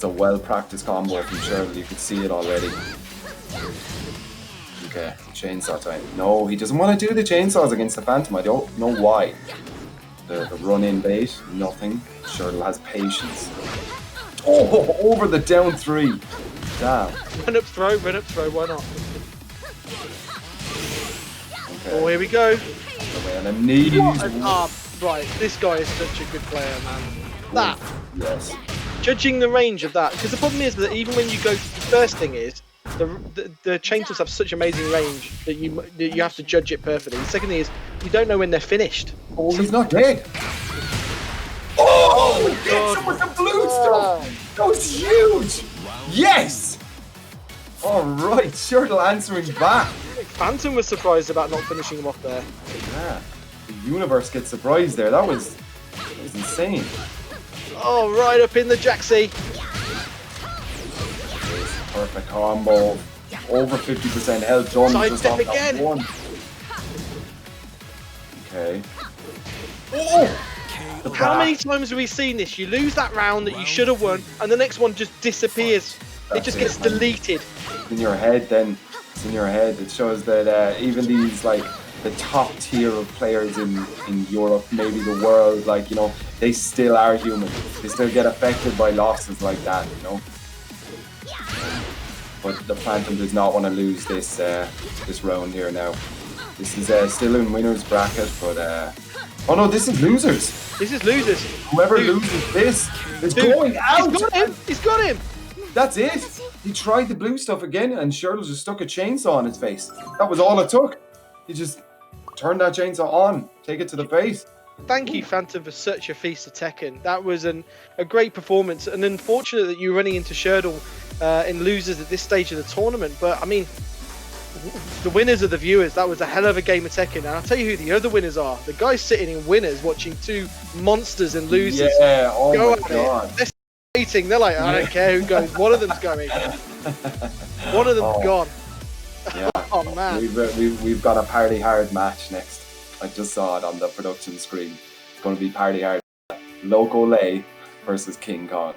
That's a well-practiced combo from Shirdel. You could see it already. Okay, chainsaw time. No, he doesn't want to do the chainsaws against the Phantom. I don't know why. The run-in bait, nothing. Shirdel has patience. Oh, over the down 3. Damn. Run up throw, why not? Okay. Oh, here we go. And a knees. Right, this guy is such a good player, man. That. Yes. Judging the range of that, because the problem is that even when you go, the first thing is, the chainsaws have such amazing range that you have to judge it perfectly. The second thing is, you don't know when they're finished. Oh, he's not dead. Oh, he hits him with the blue stuff. That was huge. Yes. All right, Shirdel answering back. Phantom was surprised about not finishing him off there. Yeah, the universe gets surprised there. That was insane. Oh, right up in the Jaxie. Perfect combo. Over 50% health done Side just step off again. that one. Okay. Oh! How many times have we seen this? You lose that round that you should have won, and the next one just disappears. It just gets deleted. It's in your head then. It's in your head. It shows that even these, like, the top tier of players in Europe, maybe the world, like, you know, they still are human. They still get affected by losses like that, you know. But the Phantom does not want to lose this this round here now. This is still in winners bracket, but oh no, this is losers. This is losers. Whoever loses this is going out. He's got him. He's got him. That's it. He tried the blue stuff again, and Shirdel just stuck a chainsaw on his face. That was all it took. He just turned that chainsaw on, take it to the face. Thank you, Phantom, for such a feast of Tekken. That was a great performance, and unfortunate that you're running into Shirdel in losers at this stage of the tournament. But I mean, the winners are the viewers. That was a hell of a game of Tekken, and I'll tell you who the other winners are. The guys sitting in winners watching two monsters and losers. Yeah, oh go my god. They're eating. They're like, I don't care who goes. One of them's going. One of them's gone. Yeah. Oh man. We've got a party hard match next. I just saw it on the production screen. It's going to be party hard. Locolei versus King Kong.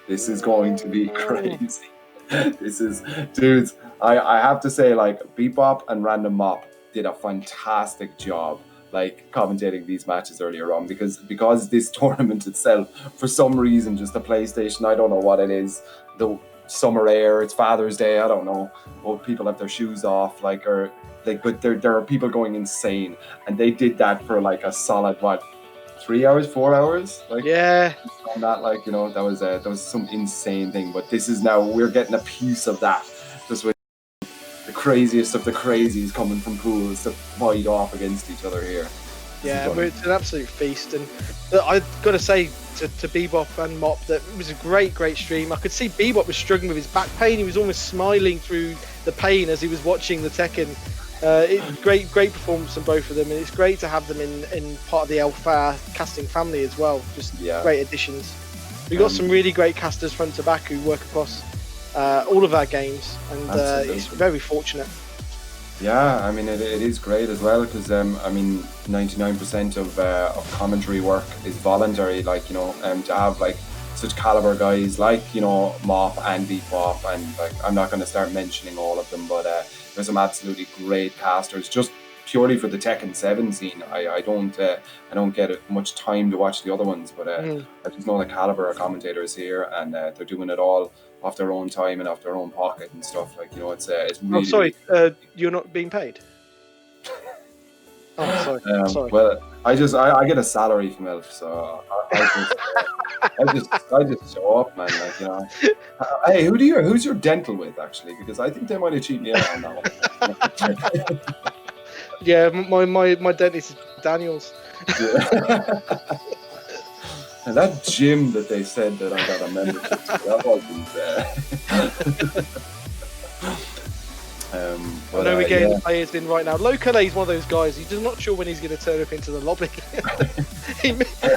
This is going to be crazy. This is, dudes, I have to say, like, Bebop and Random Mop did a fantastic job, like, commentating these matches earlier on, because this tournament itself, for some reason, just the PlayStation, I don't know what it is, the summer air, it's Father's Day, I don't know, well, people have their shoes off, like, or like, but there are people going insane, and they did that for like a solid 3 hours, 4 hours, like, yeah, on that, like, you know, that was some insane thing. But this is now, we're getting a piece of that, just with the craziest of the crazies coming from pools to fight off against each other here. Yeah, it's an absolute feast, and I've got to say to Bebop and Mop that it was a great stream. I could see Bebop was struggling with his back pain. He was almost smiling through the pain as he was watching the Tekken. Great performance from both of them, and it's great to have them in part of the Alpha casting family as well. Just great additions. We've got some really great casters front to back who work across all of our games, and it's very fortunate. Yeah, I mean, it is great as well, because I mean, 99% of commentary work is voluntary, like, you know, to have like such caliber guys like, you know, Mop and Bebop, and like, I'm not going to start mentioning all of them, but there's some absolutely great casters just purely for the Tekken 7 scene. I don't get much time to watch the other ones, but I just know the caliber of commentators here, and they're doing it all off their own time and off their own pocket and stuff. Like, you know, it's really. Oh, sorry, you're not being paid. Oh, sorry. Sorry. Well, I get a salary from Elf, so I just show up, man. Like, you know, hey, who's your dental with, actually? Because I think they might have cheated me out on that one. Yeah, my dentist is Daniels. Yeah. And that gym that they said that I got a membership to, that wasn't I know we're getting the players in right now. Locolei is one of those guys, he's just not sure when he's going to turn up into the lobby.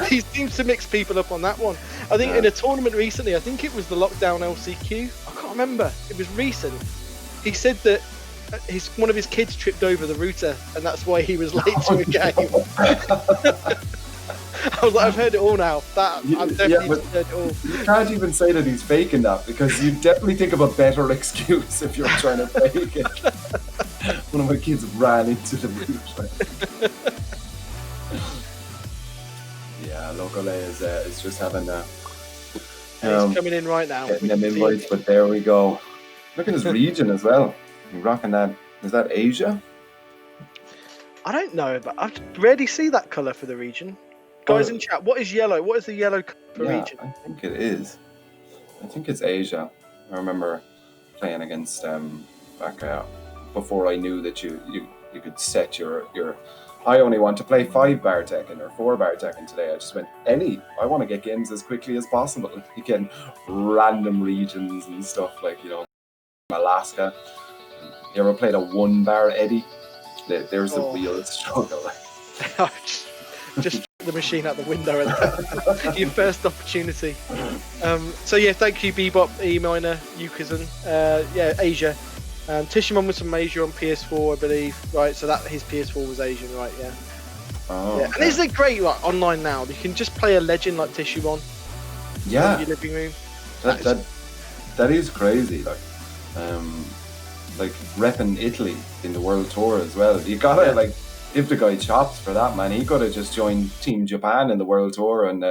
he seems to mix people up on that one. I think in a tournament recently, I think it was the Lockdown LCQ, I can't remember, it was recent. He said that one of his kids tripped over the router, and that's why he was late to a game. I was like, I've heard it all now. I've definitely but heard it all. you can't even say that he's faking that because you definitely think of a better excuse if you're trying to fake it. One of my kids ran into the boot. Yeah, Locolei is just having He's coming in right now. getting them invites, but there we go. Look at his region as well. He's rocking that. Is that Asia? I don't know, but I rarely see that colour for the region. Guys in chat, what is yellow? What is the yellow colour for region? I think it is. I think it's Asia. I remember playing against back before I knew that you could set your. I only want to play 5-bar Tekken or 4-bar Tekken today. I just went any. I want to get games as quickly as possible. You get random regions and stuff like Alaska. You ever played a 1-bar Eddie? There's the real struggle. Just the machine out the window and your first opportunity. So yeah, thank you Bebop, EMinor, Yukazun, Asia. Tishimon was from Asia on PS4, I believe. Right, so that his PS4 was Asian, right? Yeah. Oh. Yeah. And isn't it great, like online now? You can just play a legend like Tishimon. Yeah. In your living room. That is crazy. Like repping Italy in the World Tour as well. You gotta give the guy chops for that, man. He could have just joined Team Japan in the World Tour and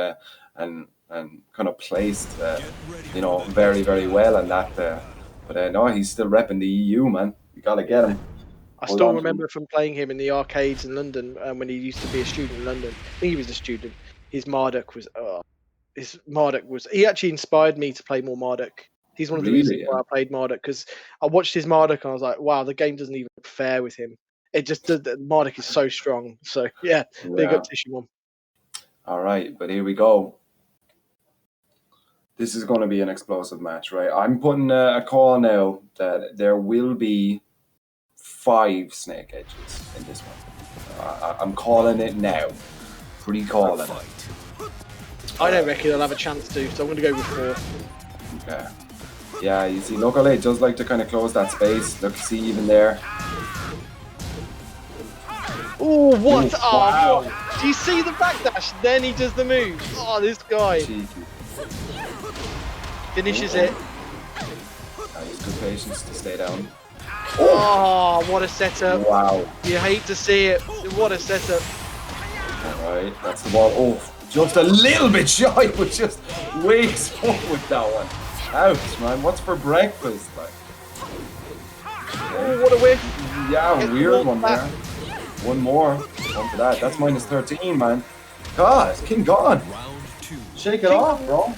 kind of placed, very, very well in that. But no, he's still repping the EU, man. You gotta get him. I still remember from playing him in the arcades in London when he used to be a student in London. I think he was a student. His Marduk was. He actually inspired me to play more Marduk. He's one of the reasons why I played Marduk, because I watched his Marduk and I was like, wow, the game doesn't even look fair with him. It just Marduk is so strong. So yeah, big up Tishimon. All right, but here we go. This is going to be an explosive match, right? I'm putting a call now that there will be 5 snake edges in this one. I'm calling it now. Pre-calling it. I don't reckon they'll have a chance to, so I'm going to go with 4. Okay. Yeah, you see, Locolei does like to kind of close that space. Look, see, even there. Oh, what? Wow. What? Do you see the backdash? Then he does the move. Oh, this guy. Cheeky. Finishes it. He's good patience to stay down. Oh, what a setup. Wow. You hate to see it. What a setup. Alright, that's the ball. Oh, just a little bit shy, but just way slow with that one. Ouch, man. What's for breakfast? Like? Oh, what a whiff. Yeah, weird one there. One more. One for that. That's minus 13, man. God, King gone. Shake it off, bro.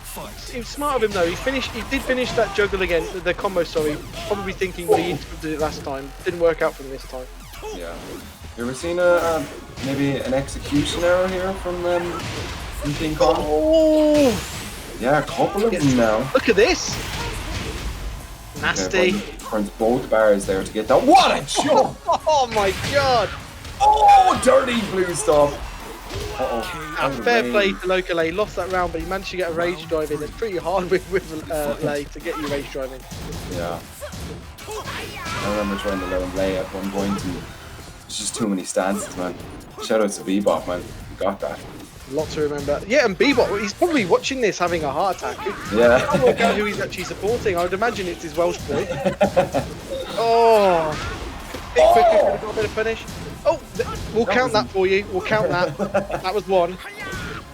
He was smart of him though. He did finish that juggle again, the combo. Sorry, probably thinking he did it last time. Didn't work out for him this time. Yeah. You ever seen maybe an execution error here from King Kong? Oh. Yeah, a couple of them now. Look at this. Nasty. Okay, turns both bars there to get that. What a jump! Oh my god. Oh, dirty blue stuff. Fair play to Locolei. Lost that round, but he managed to get a rage drive in. It's pretty hard with Lei to get you rage driving. Yeah. I remember trying to let him lay at one point, and it's just too many stances, man. Shout out to Bebop, man. You got that. A lot to remember. Yeah, and Bebop, he's probably watching this having a heart attack. Yeah. I can't work out who he's actually supporting. I would imagine it's his Welsh boy. Oh. Quick, got a bit of finish. Oh, we'll count that for you. We'll count that. That was 1. It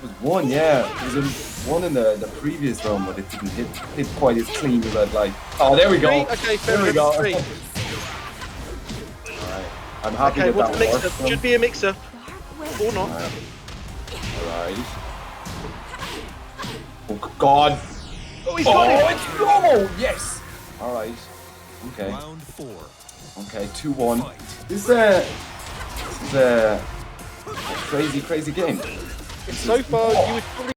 was 1, yeah. It was 1 in the previous round, but it didn't hit quite as clean as I'd like. Oh, there we go. 3? Okay, fair there we go. 3. Alright. I'm happy with what's that the mix-up? Should be a mix-up. Or not. Alright. Oh, God. Oh, he's got it. It's normal. Yes. Alright. Okay. Round 4. Okay, 2-1. This is a crazy game. So far, you would probably,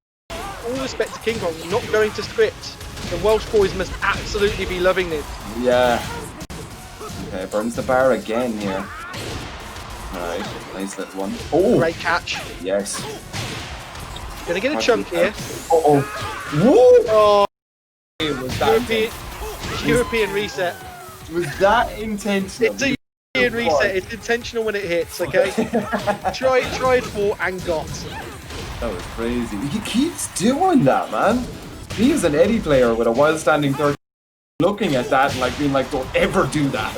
all respect to King Kong, not going to script. The Welsh boys must absolutely be loving this. Yeah. Okay, burns the bar again here. Alright, nice little one. Oh! Great catch. Yes. Gonna get a chunk here. Uh-oh. Woo! Oh, Was that European reset. Was that intentional? It's a European reset. It's intentional when it hits, okay? Tried for and got. That was crazy. He keeps doing that, man. He is an Eddie player with a wild-standing third, looking at that and like being like, don't ever do that.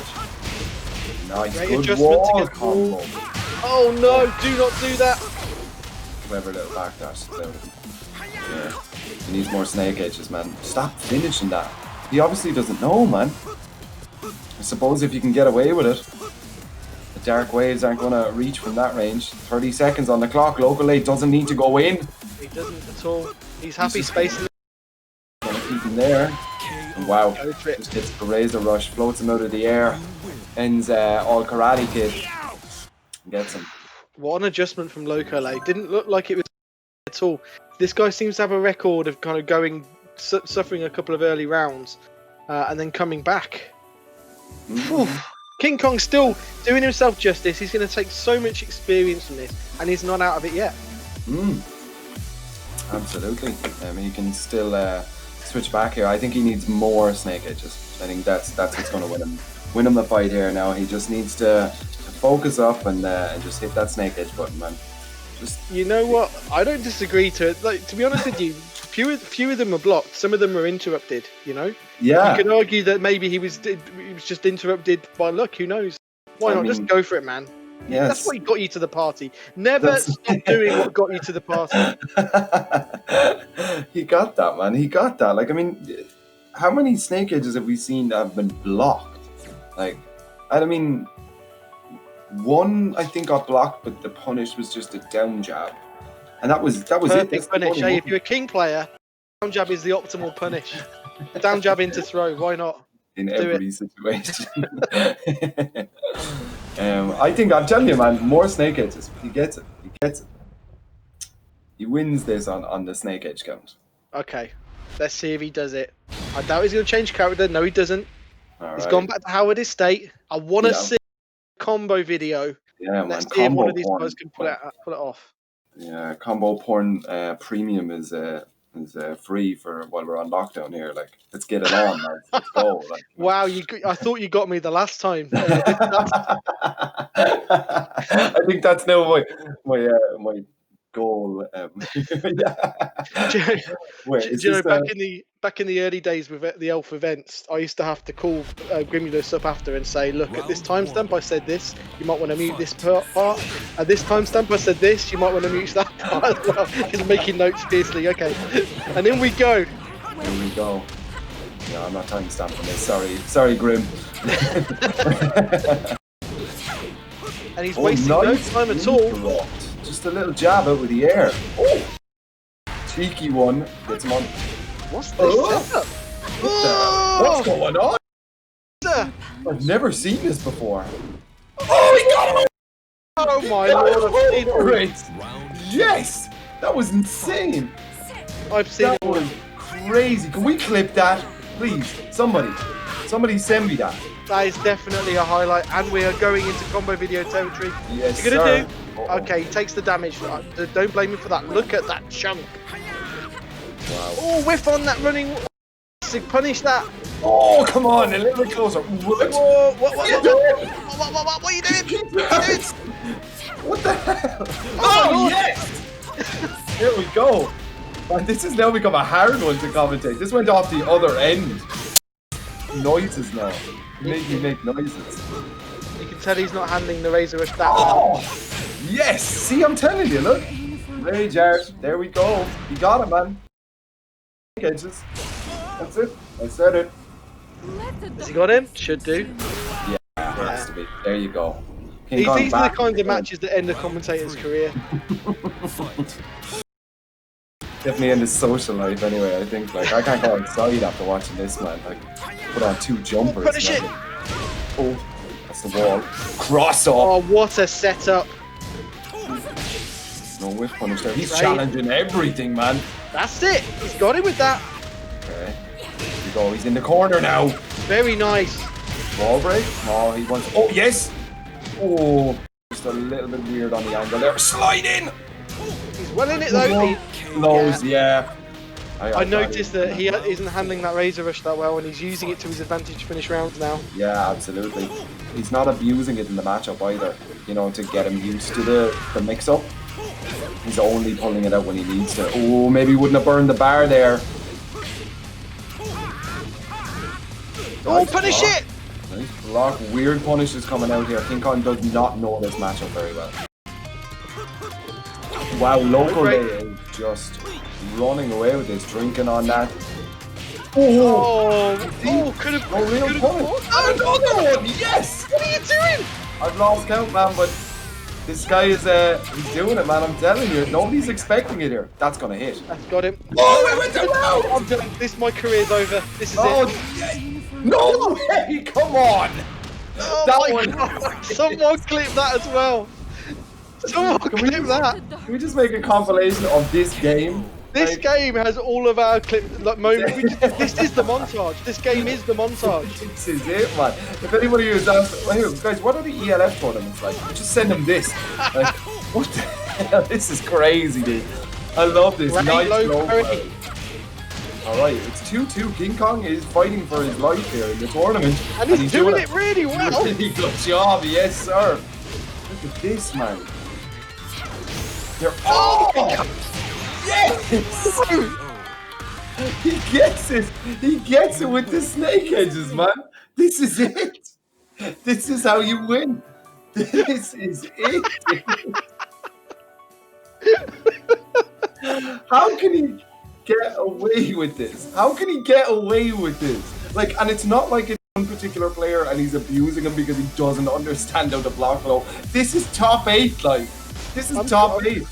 Nice, Great good adjustment to wall get the wall. combo. Oh no, do not do that. Clever little backdash. Yeah. He needs more snake edges, man. Stop finishing that. He obviously doesn't know, man. I suppose if you can get away with it, the dark waves aren't going to reach from that range. 30 seconds on the clock. Locolei doesn't need to go in. He doesn't at all. He's happy spacing it. Gonna keep him there. And wow. Go for it. Just hits the razor rush, floats him out of the air, ends all Karate Kid. Gets him. What an adjustment from Locolei. Didn't look like it was at all. This guy seems to have a record of kind of going, suffering a couple of early rounds, and then coming back. King Kong's still doing himself justice. He's going to take so much experience from this, and he's not out of it yet. Absolutely. He can still switch back here. I think he needs more snake edges. I think that's what's going to win him the fight here. Now he just needs to focus up and just hit that snake edge button, man. You know what? I don't disagree to it. Like, to be honest with you, few of them are blocked. Some of them are interrupted. You know. Yeah. You can argue that maybe he was just interrupted by luck. Who knows? Why not just go for it, man? Yes. That's what got you to the party. Never stop doing what got you to the party. He got that, man. He got that. Like, I mean, how many snake edges have we seen that have been blocked? Like, I mean, one I think got blocked, but the punish was just a down jab, and that was Perfect it. punish. Hey, if you're a king player, down jab is the optimal punish. Down jab into throw. Why not? In every situation. I think I'm telling you, man, more snake edges. He gets it. He gets it. He wins this on the snake edge count. Okay, let's see if he does it. I doubt he's going to change character. No, he doesn't. He's Right. gone back to Howard Estate. I want to see a combo video. Yeah, man. Let's see if one of these porn. guys can pull it off. Yeah, combo porn premium is free for while we're on lockdown here. Like, let's get it on, man. Let's go. Like, Wow, I thought you got me the last time. I think that's now my goal. Wait, Do you know, back in the early days with the Elf events, I used to have to call Grimulus up after and say, look, at this timestamp I said this, you might want to mute this part. At this timestamp I said this, you might want to mute that part as well. He's making notes fiercely. Okay, and in we go. Here we go. No, I'm not timestamping this. Sorry, Grim. And he's wasting no time at all. Interrupt. Just a little jab out with the air. Oh, cheeky one. Gets him on. What's this setup? What's going on? I've never seen this before. Oh, he got him! Oh my lord! Great! Yes, that was insane. I've seen That it. was crazy. Can we clip that, please? Somebody send me that. That is definitely a highlight, and we are going into combo video territory. Yes, What's he gonna sir. do? Uh-oh. Okay, he takes the damage. Don't blame me for that. Look at that chunk. Wow. Oh, whiff on that running. Punish that. Oh, come on, a little bit closer. What? Whoa, what are you doing? What the hell? my Oh, Lord. yes! Here we go. Man, this has now become a hard one to commentate. This went off the other end. Noises now. Make me make noises. You can tell he's not handling the razor rush that well. Oh, yes! See, I'm telling you, look. Rage art. There we go. You got it, man. Edges. That's it. I said it. Has he got him? Should do. Yeah, has to be. There you go. These are the kinds of matches that end a commentator's career. Definitely in his social life, anyway. I think, like, I can't go outside after watching this, man. Like, put on 2 jumpers. Punish it! Oh, that's the wall. Cross up. Oh, what a setup! No whiff punish there. He's Right. challenging everything, man. That's it. He's got him with that. Okay. Here we go. He's in the corner now. Very nice. Wall break. Oh, he wants. Oh, yes. Oh, just a little bit weird on the angle there. Slide in. He's well in it though. Close, yeah. I noticed that he isn't handling that razor rush that well, and he's using it to his advantage to finish rounds now. Yeah, absolutely. He's not abusing it in the matchup either, you know, to get him used to the mix-up. He's only pulling it out when he needs to. Oh, maybe he wouldn't have burned the bar there. Oh, punish it! Nice block. Weird punishes coming out here. King Kong does not know this matchup very well. Wow, Locolei is just running away with this, drinking on that. Oh, could have. No real punish. Another one, yes! What are you doing? I've lost count, man, but this guy is he's doing it, man. I'm telling you, nobody's expecting it here. That's gonna hit. That's got him. Oh, it went around! I'm done. This, my career's over. This is it. No way! Come on! Oh That my one- God. Someone clip that as well. Someone clip that. Can we just make a compilation of this game? This Like, game has all of our clip moments. This is the montage. This game is the montage. This is it, man. If anybody who's asked, hey, guys, what are the ELF tournaments like? Just send them this. Like, what the hell? This is crazy, dude. I love this. Right, Nice low low. curry. Alright, it's 2-2. King Kong is fighting for his life here in the tournament. And he's doing it really well. Really good job, yes, sir. Look at this, man. They're yes! He gets it! He gets it with the snake edges, man! This is it! This is how you win! This is it! How can he get away with this? How can he get away with this? Like, and it's not like it's one particular player and he's abusing him because he doesn't understand how to block low. This is top 8, like. This is top 8.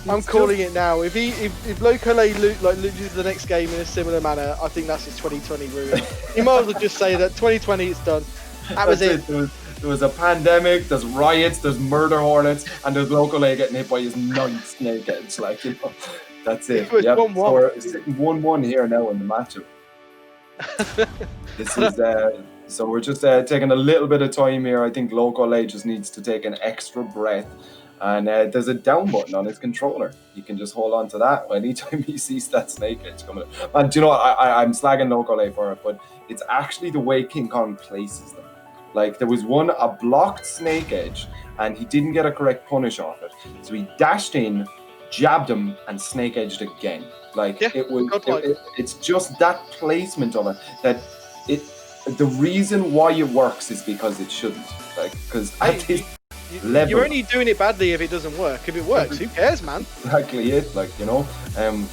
I'm calling it now. If Locolei loses the next game in a similar manner, I think that's his 2020 ruin. He might as well just say that 2020 it's done. That was it. There was a pandemic, there's riots, there's murder hornets, and there's Locolei getting hit by his 9th snake edge. Like, you know, that's it. It was 1-1. So we're sitting 1-1 here now in the matchup. This is so we're just taking a little bit of time here. I think Locolei just needs to take an extra breath. And there's a down button on his controller. He can just hold on to that anytime he sees that snake edge coming up. And do you know what? I'm slagging Locolei for it, but it's actually the way King Kong places them. Like, there was a blocked snake edge, and he didn't get a correct punish off it. So he dashed in, jabbed him, and snake edged again. Like, Yeah, it's just that placement of it that the reason why it works is because it shouldn't. Like, because at this level, You're only doing it badly if it doesn't work. If it works, who cares, man? exactly it, like, you know.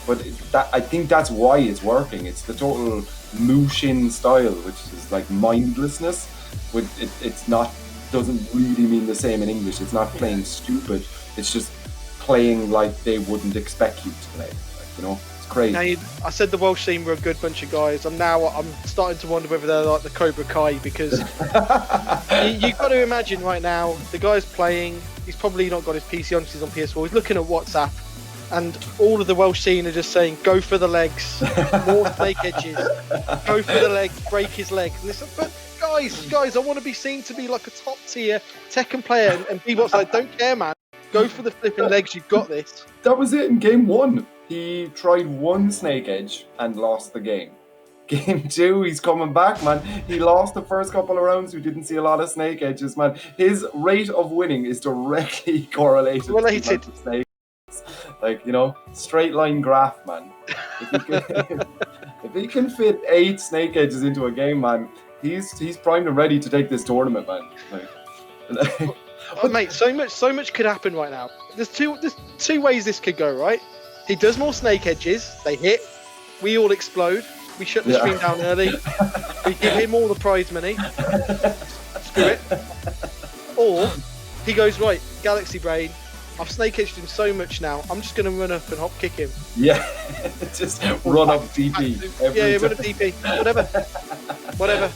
But I think that's why it's working. It's the total Mushin style, which is like mindlessness. It's not, doesn't really mean the same in English. It's not playing stupid. It's just playing like they wouldn't expect you to play. Like, you know, it's crazy. Now, I said the Welsh team were a good bunch of guys. I'm starting to wonder whether they're like the Cobra Kai, because you've got to imagine right now, the guy's playing, he's probably not got his PC on, he's on PS4, he's looking at WhatsApp, and all of the Welsh team are just saying, go for the legs, more snake edges, go for the leg, break his leg. And listen, but guys, I want to be seen to be like a top tier Tekken player, and Bebop's like, don't care, man, go for the flipping legs, you've got this. That was it in game 1. He tried one snake edge and lost the game. Game 2, he's coming back, man. He lost the first couple of rounds. We didn't see a lot of snake edges, man. His rate of winning is directly correlated. To snake edges. Like, you know, straight line graph, man. If he can fit 8 snake edges into a game, man, he's primed and ready to take this tournament, man. Like, Oh, mate, so much could happen right now. There's two ways this could go, right? He does more snake edges, they hit, we all explode, we shut the stream down early, we give him all the prize money, screw it. Or he goes, right, Galaxy Brain, I've snake edged him so much now, I'm just going to run up and hop kick him. Yeah, just run up DP. Run up DP, whatever.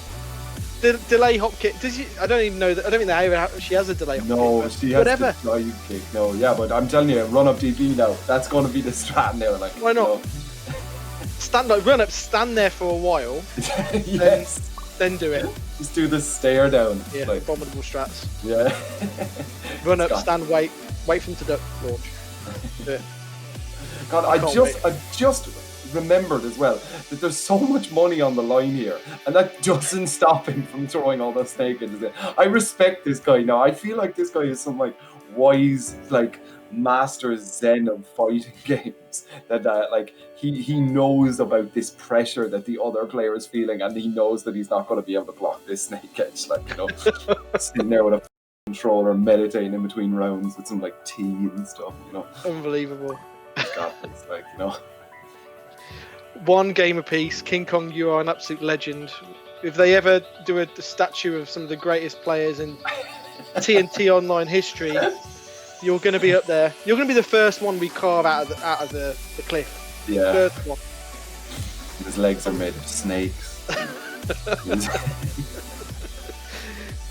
Delay hop kick. I don't even know that. I don't think she has a delay hop kick. No, she has a delay kick. No, yeah, but I'm telling you, run up DP now. That's going to be the strat now. Like, why not? Run up, stand there for a while. Yes. Then do it. Just do the stare down. Yeah, like, abominable strats. Yeah. Run up, stand, wait for him to duck, launch. Do it. God, I just remembered as well that there's so much money on the line here, and that doesn't stop him from throwing all those snake edges in. I respect this guy now. I feel like this guy is some like wise, like master zen of fighting games. That like he knows about this pressure that the other player is feeling, and he knows that he's not going to be able to block this snake edge. Like, you know, sitting there with a controller, meditating in between rounds with some like tea and stuff. You know, Unbelievable. God, it's like, you know. One game apiece. King Kong, you are an absolute legend. If they ever do a statue of some of the greatest players in TNT Online history, you're going to be up there. You're going to be the first one we carve out of the cliff. Yeah. First one. His legs are made of snakes.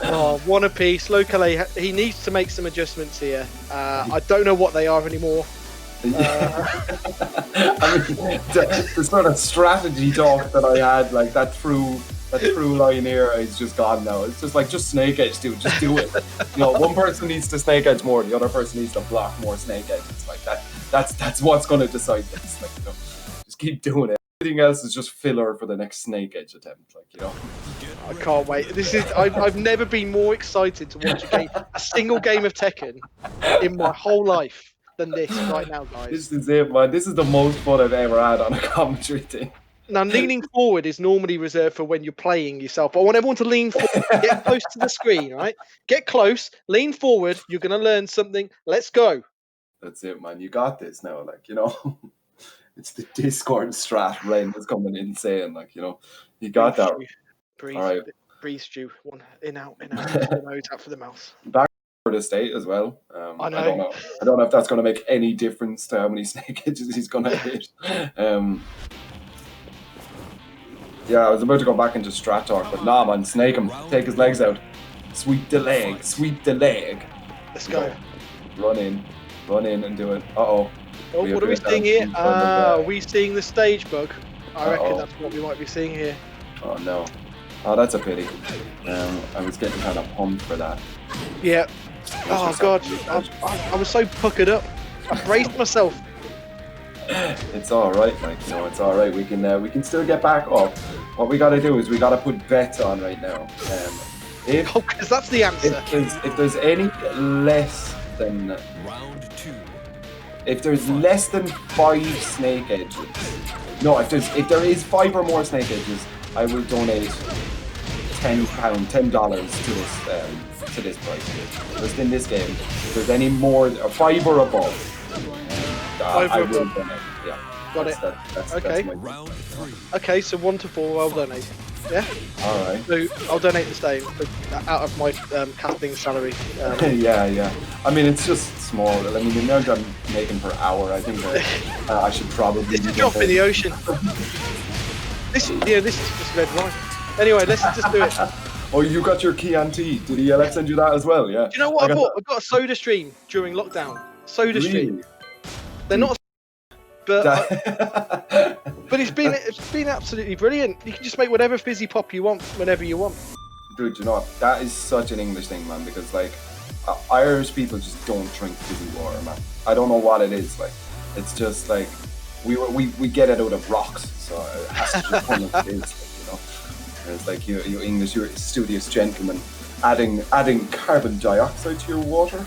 Oh, one apiece. Locolei, he needs to make some adjustments here. I don't know what they are anymore. I mean, the sort of strategy talk that I had, like that through line here, is just gone now. It's just like, just snake edge, dude. Just do it. You know, one person needs to snake edge more, the other person needs to block more snake edges. Like that. That's what's going to decide this. Like, you know, just keep doing it. Everything else is just filler for the next snake edge attempt. Like, you know. I can't wait. This is. I've never been more excited to watch a single game of Tekken in my whole life than this right now, guys. This is it, man. This is the most fun I've ever had on a commentary thing. Now, leaning forward is normally reserved for when you're playing yourself, but I want everyone to lean forward, get close to the screen, right? Get close, lean forward. You're going to learn something. Let's go. That's it, man. You got this now. Like, you know, it's the Discord strat. Ren is coming insane. Like, you know, you got that. Breathe, all right. Breathe, Stu. One in, out, for the nose, out for the mouth. Back for the state as well. I know. I don't know if that's going to make any difference to how many snake edges he's going to hit. Yeah, I was about to go back into strat talk, but nah, man, snake him. Take his legs out. Sweep the leg. Sweep the leg. Let's go. Run in and do it. Uh-oh. Oh, what are we seeing here? Are we seeing the stage bug? I reckon that's what we might be seeing here. Oh, no. Oh, that's a pity. I was getting kind of pumped for that. Yeah. Oh, God. I was so puckered up. I braced myself. It's all right, like, you know, it's all right. We can still get back up. What we got to do is we got to put bets on right now. Because that's the answer. If there's any less than Round 2. if there's less than 5 snake edges, no, if there is 5 or more snake edges, I will donate $10 to this prize. Just in this game, if there's any more 5 or above. I will donate. Yeah. Got it. That's okay. Round 3. Okay, so 1 to 4, I'll donate. Yeah. All right. So I'll donate the same out of my casting salary. Yeah. I mean, it's just small. I mean, the amount I'm making per hour, I think I should probably. It's a drop in the ocean. This is just red wine. Anyway, let's just do it. Oh, you got your key on tea. Did ELF send you that as well? Yeah. Do you know what I bought? I got a soda stream during lockdown. Soda stream. They're not, but it's been absolutely brilliant. You can just make whatever fizzy pop you want whenever you want. Dude, you know what? That is such an English thing, man. Because like Irish people just don't drink fizzy water, man. I don't know what it is. Like, it's just like we get it out of rocks, so it has to just come as it is. Like, you know, it's like you English, you're studious gentlemen, adding carbon dioxide to your water.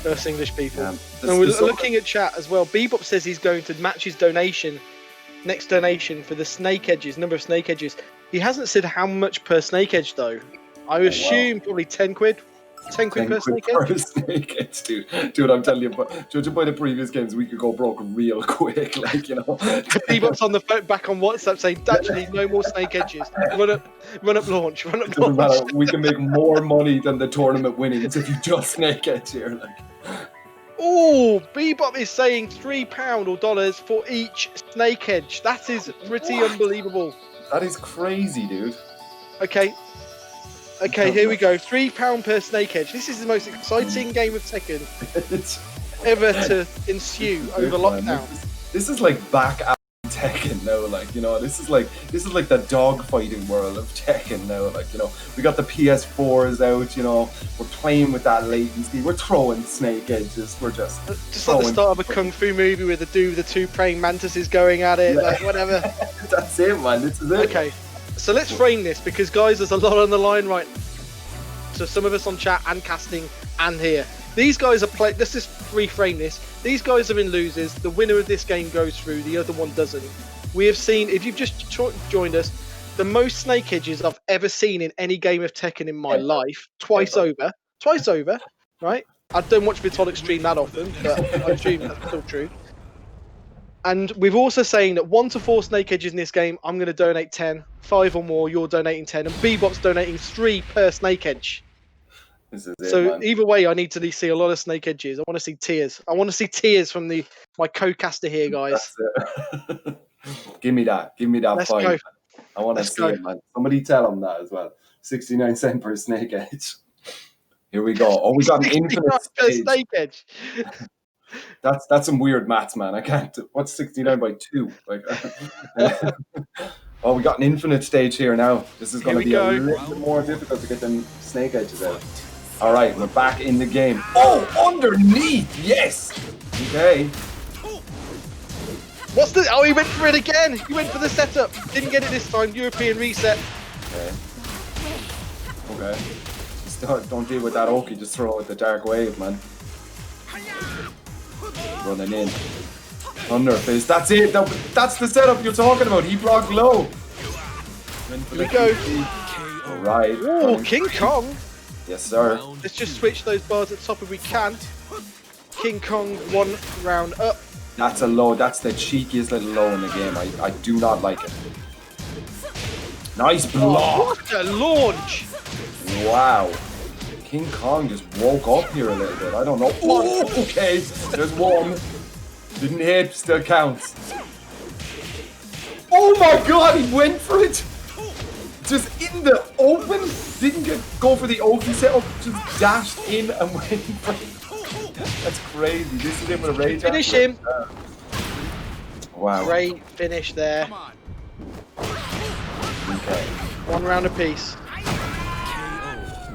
Those English people. And we're looking at chat as well. Bebop says he's going to match his next donation for the snake edges, number of snake edges. He hasn't said how much per snake edge though. I would assume probably 10 quid. 10 quid per snake edge. Dude, I'm telling you, judging by the previous games, we could go broke real quick, like, you know. Bebop's on the phone back on WhatsApp saying, actually, no more snake edges. Run up launch. Doesn't matter. We can make more money than the tournament winnings if you just snake edge here. Like. Oh, Bebop is saying £3 or dollars for each snake edge. That is pretty unbelievable. That is crazy, dude. Okay, here we go. £3 per snake edge. This is the most exciting game of Tekken ever to ensue over lockdown. This is like back at Tekken now, like, you know, this is like the dog fighting world of Tekken now, like, you know, we got the PS4s out, you know, we're playing with that latency, we're throwing snake edges, we're just like the start of a kung fu movie where the two praying mantises going at it, like whatever. That's it, man. This is it. Okay. So let's frame this, because guys, there's a lot on the line right. So some of us on chat and casting and here. These guys are playing. Let's just reframe this. These guys are in losers. The winner of this game goes through. The other one doesn't. We have seen, if you've just joined us, the most snake edges I've ever seen in any game of Tekken in my life. Twice over, right? I don't watch Vitalik stream that often, but I assume that's still true. And we've also saying that 1 to 4 snake edges in this game, I'm going to donate 10. 5 or more, you're donating 10. And Bebop's donating 3 per snake edge. This is it, So man. either way, I need to see a lot of snake edges. I want to see tears. I want to see tears from my co-caster here, guys. That's it. Give me that. Give me that Let's fight. go. I want to Let's see go. it, man. Somebody tell him that as well. 69 cents per snake edge. Here we go. Oh, we got an infinite per stage. snake edge. That's some weird maths, man. I can't. What's 69 by 2? Like, oh, we got an infinite stage here now. This is going to be a little bit more difficult to get them snake edges out. All right, we're back in the game. Oh, underneath, yes. Okay. What's the? Oh, he went for it again. He went for the setup. Didn't get it this time. European reset. Okay. Just don't deal with that Oki. Just throw it with the dark wave, man. Running in. Thunder Fist. That's it. That's the setup you're talking about. He blocked low. Here we go. All right. Oh, King Kong. Yes, sir. Let's just switch those bars at the top if we can. King Kong 1 round up. That's a low. That's the cheekiest little low in the game. I do not like it. Nice block. Oh, what a launch. Wow. King Kong just woke up here a little bit. I don't know. Oh, okay. There's one. Didn't hit. Still counts. Oh my god, he went for it. Just in the open. Didn't go for the Oki setup. Just dashed in and went for it. That's crazy. This is him with a rage. Finish him. Wow. Great finish there. Okay. 1 round apiece.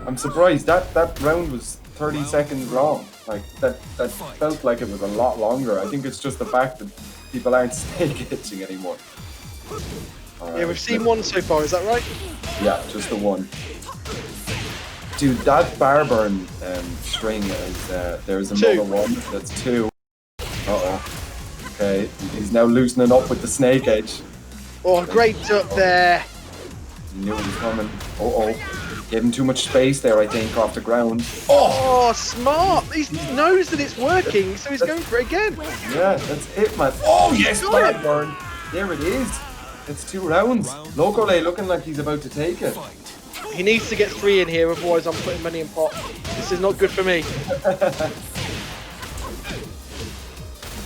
I'm surprised that round was 30 seconds long. Like that felt like it was a lot longer. I think it's just the fact that people aren't snake edging anymore. Right, Yeah, we've seen 1 so far. Is that right? Yeah, just the 1. Dude, that bar burn string is there's another 2. one. That's 2. Uh-oh. Okay, he's now loosening up with the snake edge. Oh, great up there. He knew it was coming. Uh-oh. Gave him too much space there, I think, off the ground. Oh, smart. He knows that it's working, so he's going for it again. Yeah, that's it, man. Oh, yes, bar burn. There it is. It's 2 rounds. Locolei looking like he's about to take it. He needs to get 3 in here, otherwise I'm putting money in pot. This is not good for me.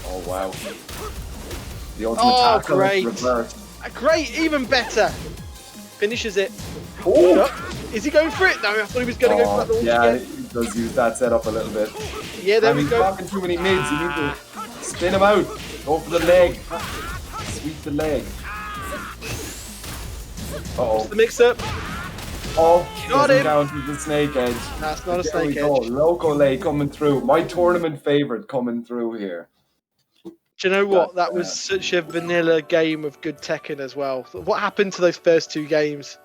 Oh, wow. The ultimate tackle great. is reversed. Great, even better. Finishes it. Oh! Is he going for it? No, I thought he was going to go for that launch yeah, again. he does use that setup a little bit. Yeah, there And we he's go. blocking too many mids. You need to spin him out. Go for the leg. Sweep the leg. Uh-oh. The mix-up. Oh, Got doesn't him. count with the snake edge. That's not a There we snake go. edge. Locolei coming through. My tournament favorite coming through here. Do you know what? That was such a vanilla game of good Tekken as well. What happened to those first 2 games?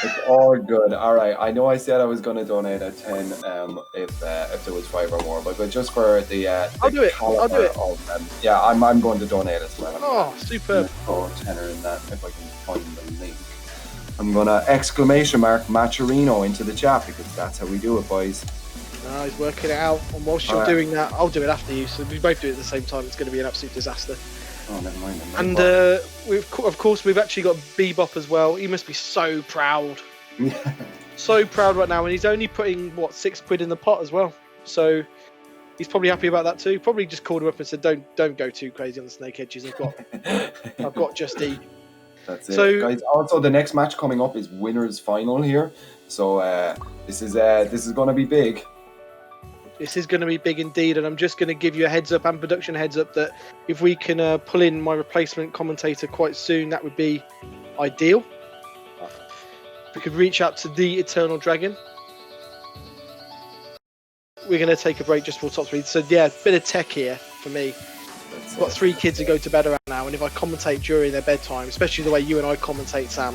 It's all good. All right. I know I said I was going to donate a 10 if there was 5 or more, but just for the I'll do it. I'll do it. Yeah, I'm going to donate as well. Oh, superb. Throw a tenner in that if I can find the link. I'm gonna exclamation mark Macherino into the chat because that's how we do it, boys. No, he's working it out. And whilst you're doing that, I'll do it after you. So we both do it at the same time. It's going to be an absolute disaster. Oh, never mind. And of course, we've actually got Bebop as well. He must be so proud. So proud right now. And he's only putting, what, £6 in the pot as well. So he's probably happy about that too. Probably just called him up and said, don't go too crazy on the snake edges. I've got Just Eat. That's it, so, guys. Also, the next match coming up is winners final here. So this is going to be big. This is going to be big indeed, and I'm just going to give you a heads up and production heads up that if we can pull in my replacement commentator quite soon, that would be ideal. We could reach out to the Eternal Dragon. We're going to take a break just for top 3. So yeah, bit of tech here for me. I've got 3 kids who go to bed around now, and if I commentate during their bedtime, especially the way you and I commentate, Sam,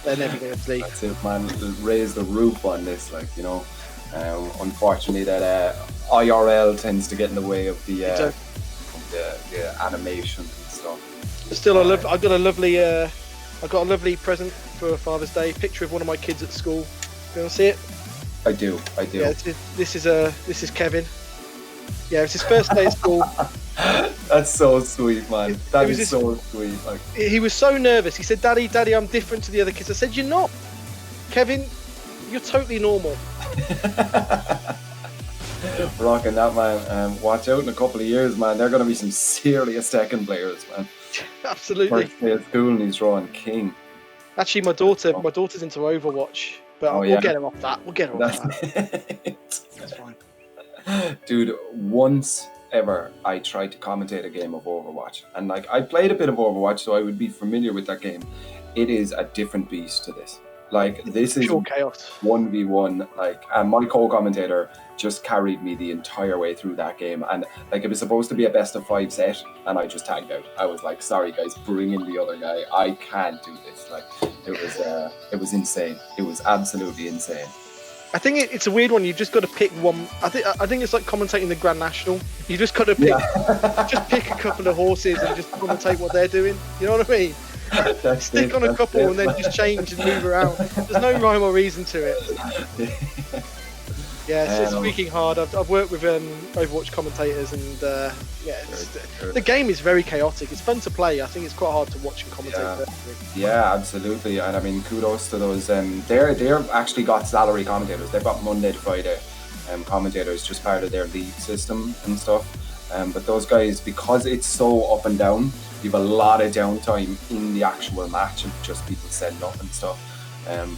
they're never going to sleep. That's it, man. Raise the roof on this, like, you know. Unfortunately, that IRL tends to get in the way of the animation and stuff. Still, I got a lovely present for Father's Day. Picture of one of my kids at school. You want to see it? I do. Yeah, this is Kevin. Yeah, it's his first day at school. That's so sweet, man. That is so sweet. Like, he was so nervous. He said, "Daddy, I'm different to the other kids." I said, "You're not, Kevin. You're totally normal." Rocking that, man. Watch out in a couple of years, man. They're going to be some serious Tekken players, man. Absolutely. First day of school and he's drawing king. Actually, my daughter's into Overwatch, but we'll get her off that. That's fine. Dude, once ever I tried to commentate a game of Overwatch, and like I played a bit of Overwatch, so I would be familiar with that game. It is a different beast to this. Like, this is pure chaos. 1v1, like, and my co-commentator just carried me the entire way through that game, and like it was supposed to be a best of 5 set, and I just tagged out. I was like, sorry guys, bring in the other guy. I can't do this. Like, it was insane. It was absolutely insane. I think it's a weird one. You just got to pick one. I think it's like commentating the Grand National. You just got to pick, just pick a couple of horses and just commentate what they're doing. You know what I mean? Stick on a couple and then just change and move around. There's no rhyme or reason to it. Yeah, it's freaking hard. I've worked with Overwatch commentators, and the game is very chaotic. It's fun to play. I think it's quite hard to watch and commentate. Yeah, absolutely. And I mean, kudos to those. They're actually got salary commentators. They've got Monday to Friday commentators, just part of their league system and stuff. But those guys, because it's so up and down, you have a lot of downtime in the actual match of just people setting up and stuff.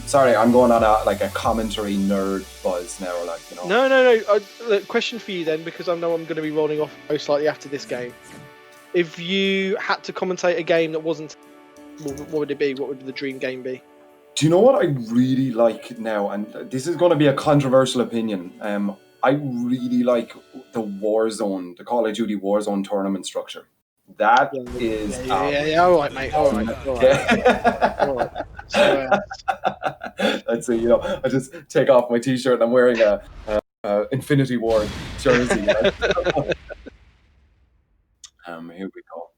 Sorry, I'm going on a commentary nerd buzz now, like, you know. No. Look, question for you then, because I know I'm going to be rolling off most likely after this game. If you had to commentate a game that wasn't, what would it be? What would the dream game be? Do you know what I really like now? And this is going to be a controversial opinion. I really like the Warzone, the Call of Duty Warzone tournament structure. That is... All right, mate. All right. So, I'd say, you know, I just take off my t-shirt and I'm wearing a Infinity Ward jersey. Here we go.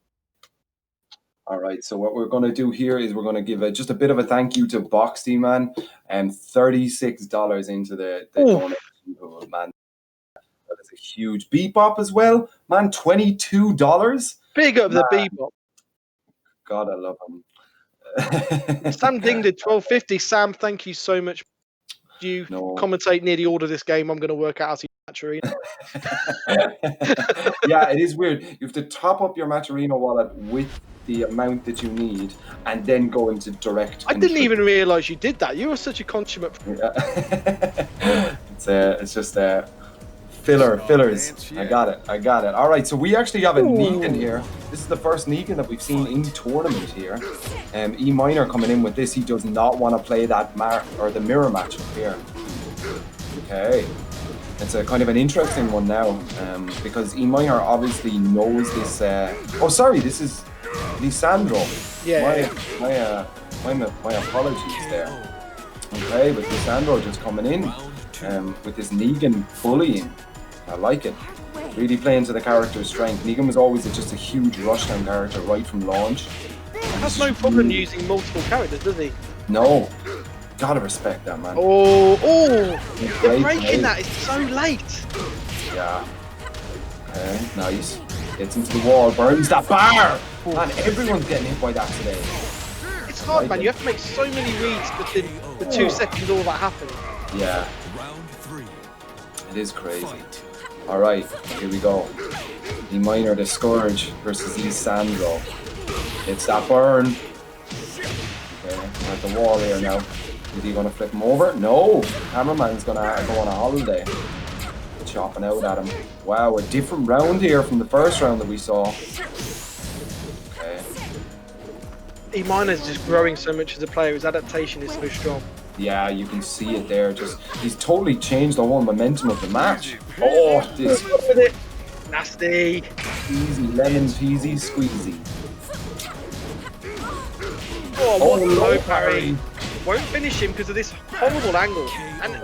All right, so what we're going to do here is we're going to give just a bit of a thank you to Boxty, man, and $36 into the donation pool, man. That is a huge Bebop as well, man. $22. Big up the Bebop. God, I love him. SamDDing did $12.50. Sam, thank you so much. You commentate near the order of this game. I'm going to work out how to match arena. Yeah, it is weird. You have to top up your match arena wallet with the amount that you need, and then go into direct. I didn't even realise you did that. You were such a consummate. Yeah. It's just fillers. I got it. All right, so we actually have a Negan here. This is the first Negan that we've seen in tournament here. EMinor coming in with this. He does not want to play that the mirror match up here. Okay, it's a kind of an interesting one now, because EMinor obviously knows this. This is Lee San Dro. My apologies there. Okay, but Lee San Dro just coming in with this Negan bullying. I like it. Really playing to the character's strength. Negan was always just a huge rushdown character right from launch. He has no problem using multiple characters, does he? No. Gotta respect that, man. The breaking that is so late. Yeah. Okay, nice. Gets into the wall, burns that bar! Man, everyone's getting hit by that today. It's hard, man. You have to make so many reads within the 2 seconds all that happened. Yeah. It is crazy. Alright, here we go. EMinor the Scourge versus Lee San Dro. It's that burn. Okay, we're at the wall here now. Is he going to flip him over? No! Cameraman's going to go on a holiday. Chopping out at him. Wow, a different round here from the first round that we saw. Okay. EMinor is just growing so much as a player. His adaptation is so strong. Yeah, you can see it there. He's totally changed the whole momentum of the match. Oh, this nasty. Easy lemon peasy squeezy. Oh, what a low parry. Won't finish him because of this horrible angle. And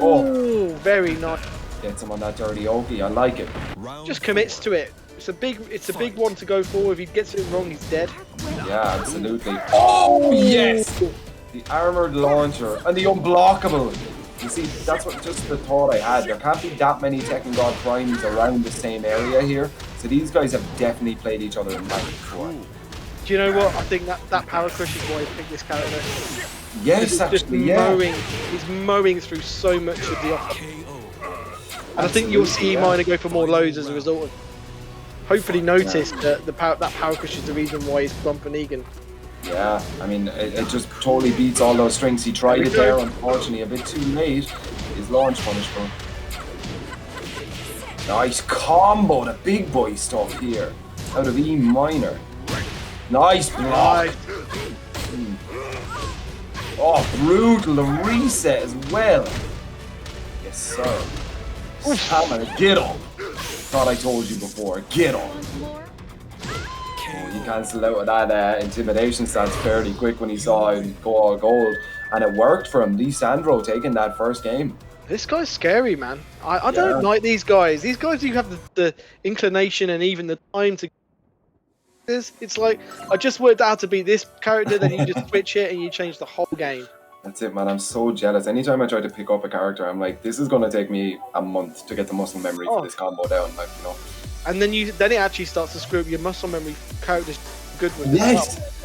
very nice. Gets him on that dirty Oki. I like it. Round Just commits to it. It's a big one to go for. If he gets it wrong, he's dead. Yeah, absolutely. Oh, yes! The armored launcher and the unblockable. You see, that's what just the thought I had. There can't be that many Tekken God Primes around the same area here. So these guys have definitely played each other in match before. Do you know what? I think that Power Crush is why he picked this character. Yes, actually, yeah. He's mowing through so much of the offer. KO. And I think you'll see EMinor go for more loads as a result of hopefully notice that that Power Crush is the reason why he's bumping Egan. Yeah, I mean, it just totally beats all those strings. He tried it there, unfortunately, a bit too late. His launch punishable. Nice combo, the big boy stuff here. Out of EMinor. Nice block. Oh, brutal. The reset as well. Yes, sir. Salmon, get up. Thought I told you before. Get up. Oh, he cancelled out with that intimidation stance fairly quick when he saw him go all gold. And it worked for him. Lee San Dro taking that first game. This guy's scary, man. I don't like these guys. These guys who have the inclination and even the time to. It's like, I just worked out how to beat this character, then you just switch it and you change the whole game. That's it, man. I'm so jealous. Anytime I try to pick up a character, I'm like, this is going to take me a month to get the muscle memory for this combo down, like, you know. And then it actually starts to screw up your muscle memory characters good with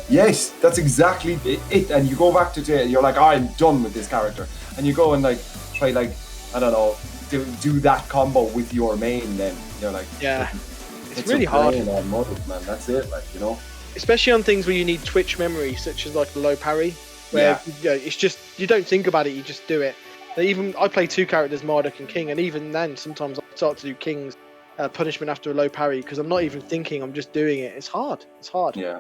Yes, that's exactly it. And you go back to it, you're like, I'm done with this character. And you go and like try, like, I don't know, do that combo with your main, then you're like, yeah. It's really hard. On models, man. That's it, like, you know. Especially on things where you need twitch memory, such as like the low parry, where it's just, you don't think about it, you just do it. I play two characters, Marduk and King, and even then, sometimes I start to do King's punishment after a low parry because I'm not even thinking, I'm just doing it. It's hard. It's hard. Yeah.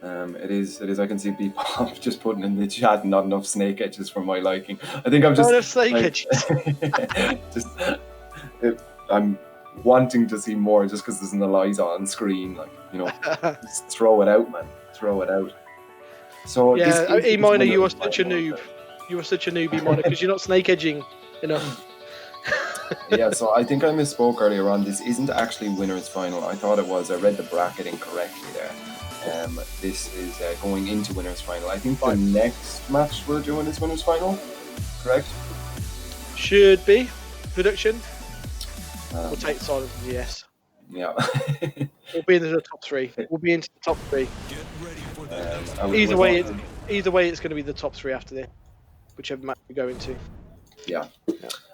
It is. I can see people just putting in the chat not enough snake edges for my liking. I think I'm just not enough snake edges. I'm wanting to see more just because there's an Eliza on screen, like, you know. Just throw it out, man. Throw it out. So yeah, EMinor, you are such a noob. You are such a noob, EMinor, because you're not snake edging enough. Yeah, so I think I misspoke earlier on. This isn't actually winner's final. I thought it was. I read the bracket incorrectly there. This is going into winner's final. I think the next match we're doing is winner's final, correct? Should be. Production. We'll take silence as yes. Yeah. We'll be in the top three. We'll be into the top three. Either way, it's going to be the top three after this, whichever match we go into. Yeah.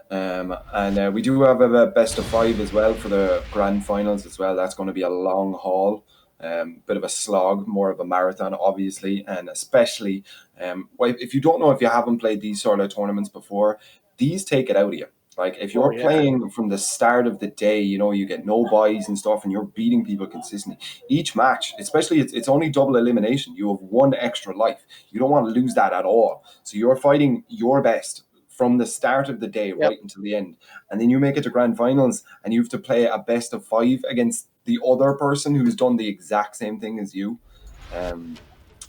And we do have a best of 5 as well for the grand finals as well. That's going to be a long haul. Bit of a slog, more of a marathon, obviously, and especially if you don't know, if you haven't played these sort of tournaments before, these take it out of you. Like, if you're playing from the start of the day, you know, you get no buys and stuff, and you're beating people consistently. Each match, especially, it's only double elimination. You have one extra life. You don't want to lose that at all. So you're fighting your best from the start of the day right until the end. And then you make it to grand finals, and you have to play a best of 5 against the other person who's done the exact same thing as you.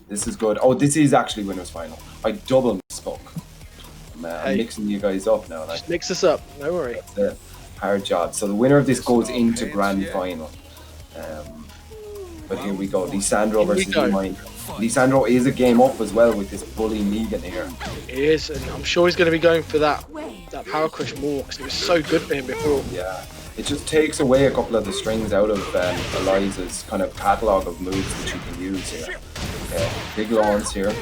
This is good. Oh, this is actually winner's final. I double misspoke. I'm mixing you guys up now. Like, just mix us up, no worry. That's it. Hard job. So the winner of this goes into grand final. But here we go. Lee San Dro versus EMinor. Lee San Dro is a game up as well with this bully Negan here. He is, and I'm sure he's going to be going for that Power Crush more because it was so good for him before. Yeah. It just takes away a couple of the strings out of Eliza's kind of catalogue of moves that you can use here. Big launch here.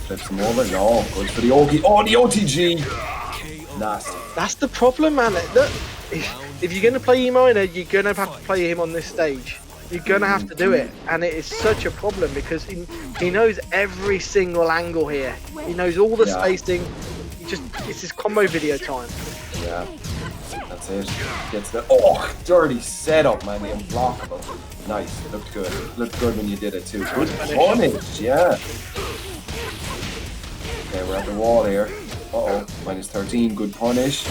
Flips him over. No, goes for the Oki. Oh, the OTG! Nasty. That's the problem, man. Look, if you're going to play EMinor, you're going to have to play him on this stage. You're going to have to do it. And it is such a problem because he knows every single angle here. He knows all the spacing. It's his combo video time. Yeah, that's it. Gets the dirty setup, man. The unblockable. Nice. It looked good. Looked good when you did it too. Good punish. Yeah. Okay, we're at the wall here. Minus 13. Good punish.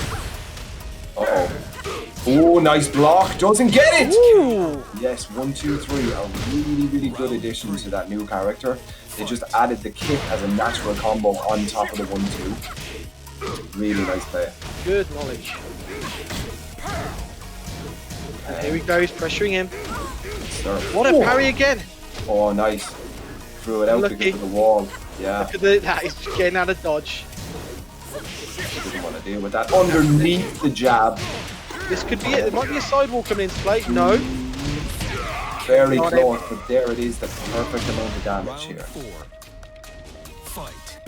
Oh, nice block. Doesn't get it. Ooh. Yes, 1, 2, 3. A really, really good addition to that new character. They just added the kick as a natural combo on top of the 1, 2. Really nice play. Good knowledge. And here we go, he's pressuring him. Start. What a parry again! Oh, nice. Threw it out Lucky. because of the wall. Yeah. Look at that, he's getting out of dodge. Didn't want to deal with that. Underneath the jab. This could be it. There might be a sidewall coming into play. No. Very Got close, but there it is. The perfect amount of damage Round here. 4. Fight.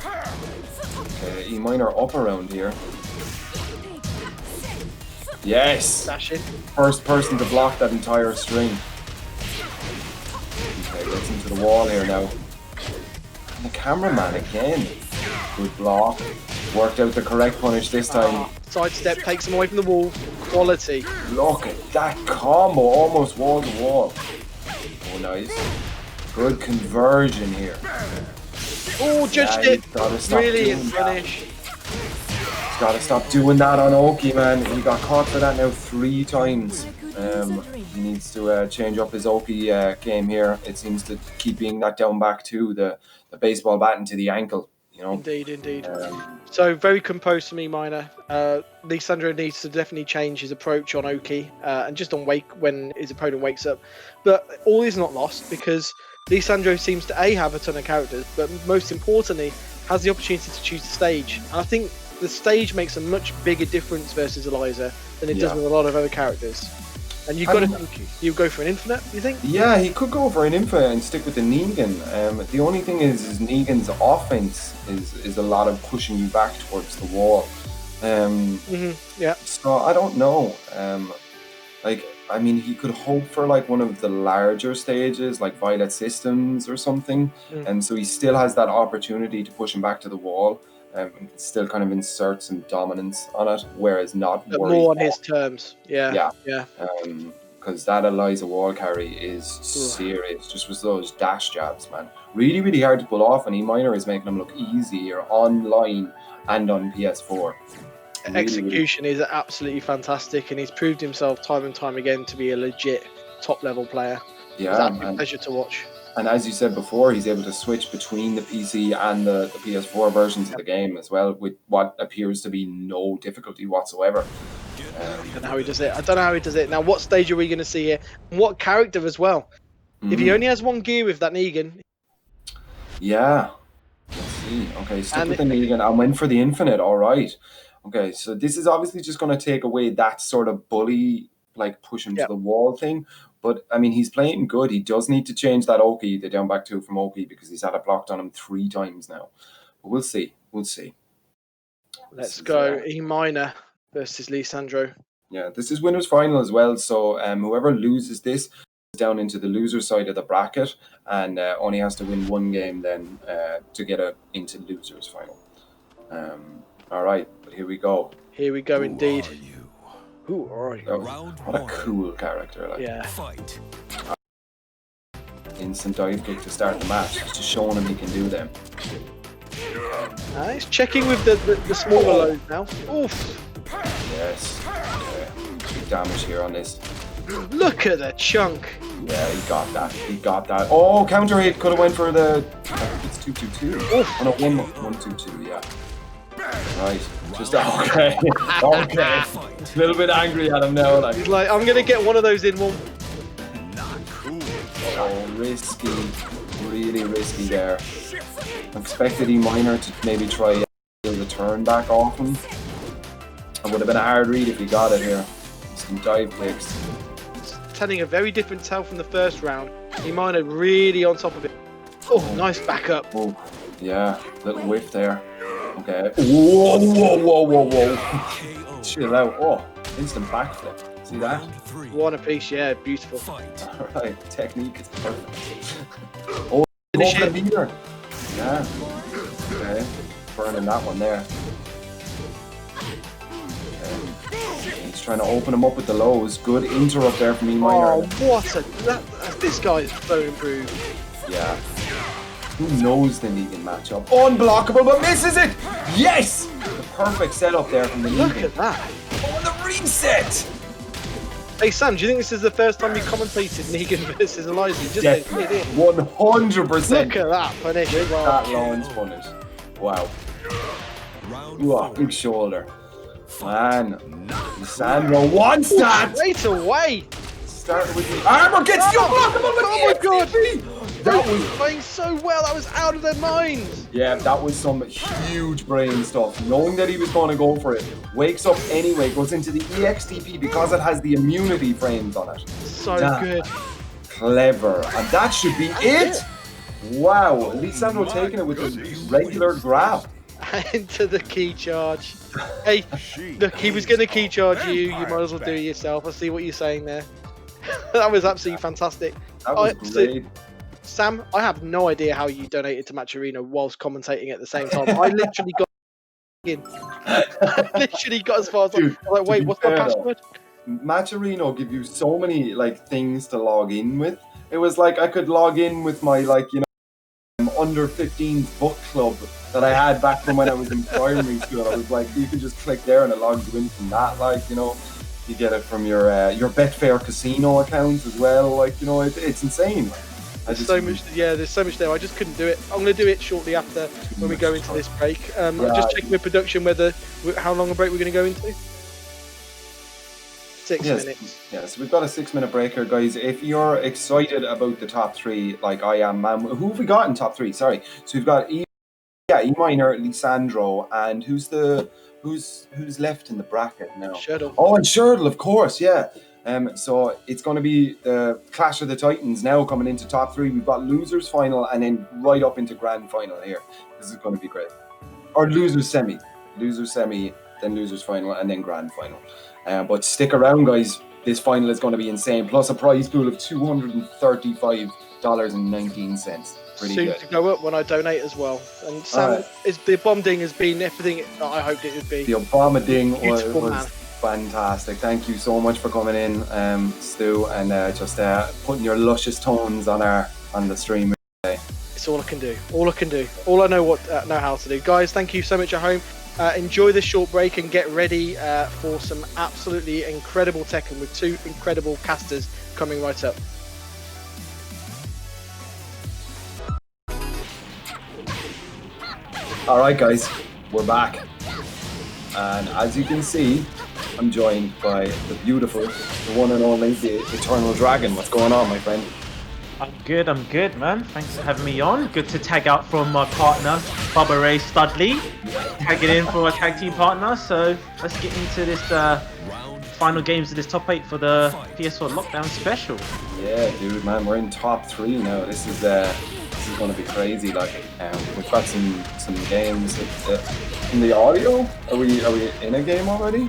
Okay, EMinor up around here. Yes! Dashing. First person to block that entire string. Okay, gets into the wall here now. And the cameraman again. Good block. Worked out the correct punish this time. Sidestep takes him away from the wall. Quality. Look at that combo, almost wall to wall. Oh, nice. Good conversion here. Oh, judged Yeah, it. he's gotta stop Brilliant doing that. finish. He's gotta stop doing that on Oki, man. He got caught for that now 3 times. He needs to change up his Oki game here. It seems to keep being that down back to the baseball bat into the ankle. You know. Indeed, indeed. So very composed from EMinor. Lee San Dro needs to definitely change his approach on Oki and just on wake when his opponent wakes up. But all is not lost because Lee San Dro seems to have a ton of characters, but most importantly has the opportunity to choose the stage. And I think the stage makes a much bigger difference versus Eliza than it does with a lot of other characters. And you've got to think you go for an infinite, you think? Yeah, he could go for an infinite and stick with the Negan. The only thing is Negan's offense is a lot of pushing you back towards the wall. Yeah. So I don't know. I mean, he could hope for like one of the larger stages, like Violet Systems or something, and so he still has that opportunity to push him back to the wall. And still kind of insert some dominance on it, whereas not worry more on his terms. Yeah. Because that Eliza wall carry is serious. Just with those dash jabs, man. Really, really hard to pull off, and EMinor is making them look easier online and on PS4. Really, Execution is absolutely fantastic, and he's proved himself time and time again to be a legit top-level player. Yeah, it's a pleasure to watch. And as you said before, he's able to switch between the PC and the PS4 versions of the game as well, with what appears to be no difficulty whatsoever. I don't know how he does it. Now, what stage are we going to see here? And what character as well? If he only has one gear with that Negan. Yeah. Let's see. Okay, stick with the Negan. I went for the infinite. All right. Okay, so this is obviously just going to take away that sort of bully, like push him to the wall thing. But, I mean, he's playing good. He does need to change that Oki, the down back 2 from Oki, because he's had it blocked on him 3 times now. But we'll see. We'll see. Let's go. EMinor versus Lee San Dro. Yeah, this is winner's final as well. So whoever loses this is down into the loser side of the bracket and only has to win 1 game then to get into loser's final. All right, but here we go. Here we go, Who indeed. are you? Who are you? Oh, Round what a 1. cool character. Like. Yeah. Fight. Instant dive kick to start the match. Just showing him he can do them. He's checking with the smaller load now. Oof. Yes. Big damage here on this. Look at the chunk. Yeah, he got that. He got that. Oh, counter hit. Could have went for the... It's 2-2-2. Oh, no, 1-2-2, yeah. Right. Just... Okay. Okay. A little bit angry at him now. Like. He's like, I'm going to get one of those in one. Not cool. Oh, risky. Really risky there. I expected EMinor to maybe try the turn back off him. It would have been a hard read if he got it here. Some dive kicks. It's telling a very different tale from the first round. EMinor really on top of it. Oh, nice backup. Oh, yeah. Little whiff there. Okay. Whoa, whoa, whoa, whoa, whoa. Chill out. Oh, instant backflip. See that? Round 3. One apiece, yeah, beautiful. Fight. Alright, technique is perfect. Oh, Finish the it. leader. Yeah. Okay. Burning that one there. Okay. He's trying to open him up with the lows. Good interrupt there from EMinor. Oh, what a... This guy is so improved. Yeah. Who knows the Negan matchup? Unblockable, but misses it! Yes! The perfect setup there from the Negan. Look at that. Oh, the reset! Hey, Sam, do you think this is the first time you commentated Negan versus Eliza? You just did it. 100%. Look at that finish. That launch punish. Wow. Ooh, big shoulder. Man, Lee San Dro wants that! Straight away! Started with the armor, gets the unblockable with Oh my god! That was playing so well, that was out of their minds! Yeah, that was some huge brain stuff. Knowing that he was going to go for it, wakes up anyway, goes into the EXTP because it has the immunity frames on it. So good. Clever. And that should be it! Wow, Lee San Dro taking it with a regular grab. Into the key charge. Hey, look, he was going to key charge you. You might as well do it yourself. I see what you're saying there. That was absolutely fantastic. That was great. Sam, I have no idea how you donated to Match Arena whilst commentating at the same time. I literally got in. I literally got as far as like, wait, what's my password? Match Arena give you so many like things to log in with. It was like I could log in with my under 15s book club that I had back from when I was in primary school. I was like, you can just click there and it logs you in from that. You get it from your Betfair casino account as well. It's insane. There's so much there. I just couldn't do it. I'm going to do it shortly after when we go into this break. I'm just checking with production how long a break we're going to go into. 6 minutes. Yes, we've got a 6-minute break here, guys. If you're excited about the top 3, like I am, who have we got in top 3? Sorry. So we've got EMinor, Lee San Dro, and who's left in the bracket now? Shirdel. Oh, and Shirdel, of course, yeah. So it's going to be the Clash of the Titans now coming into top 3. We've got losers final and then right up into grand final here. This is going to be great. Or losers semi, then losers final, and then grand final. But stick around, guys. This final is going to be insane. Plus a prize pool of $235.19. Pretty Soon good. to go up when I donate as well. And Sam, the Abominable has been everything that I hoped it would be. The Abominable Beautiful was man. fantastic. Thank you so much for coming in, Stu, and just putting your luscious tones on the stream today. It's all I can do. All I know how to do. Guys, thank you so much at home. Enjoy this short break and get ready for some absolutely incredible Tekken with 2 incredible casters coming right up. Alright guys, we're back. And as you can see, I'm joined by the beautiful, the one and only, the Eternal Dragon. What's going on, my friend? I'm good, man. Thanks for having me on. Good to tag out from my partner, Bubba Ray Studley. Tagging in for a tag team partner. So let's get into this final games of this top 8 for the PS4 Lockdown Special. Yeah, dude, man, we're in top 3 now. This is going to be crazy. We've got some games in the audio. Are we in a game already?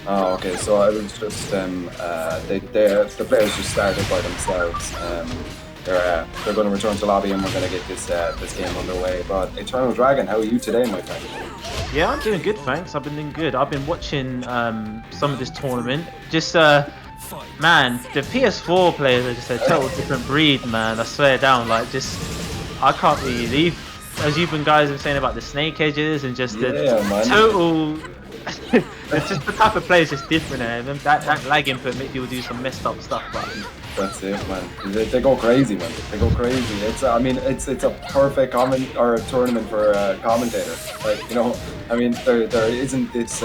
Oh, okay. So I was just the players just started by themselves. They're going to return to lobby and we're going to get this game underway. But Eternal Dragon, how are you today, my friend? Yeah, I'm doing good, thanks. I've been doing good. I've been watching some of this tournament. Just man, the PS4 players are just a total different breed, man. I swear down, I can't believe, as you've been guys been saying about the snake edges and just the total. It's just the type of players is different, and that lag input makes people do some messed up stuff. But that's it, man. They go crazy, man. They go crazy. It's a perfect tournament for a commentator. There isn't this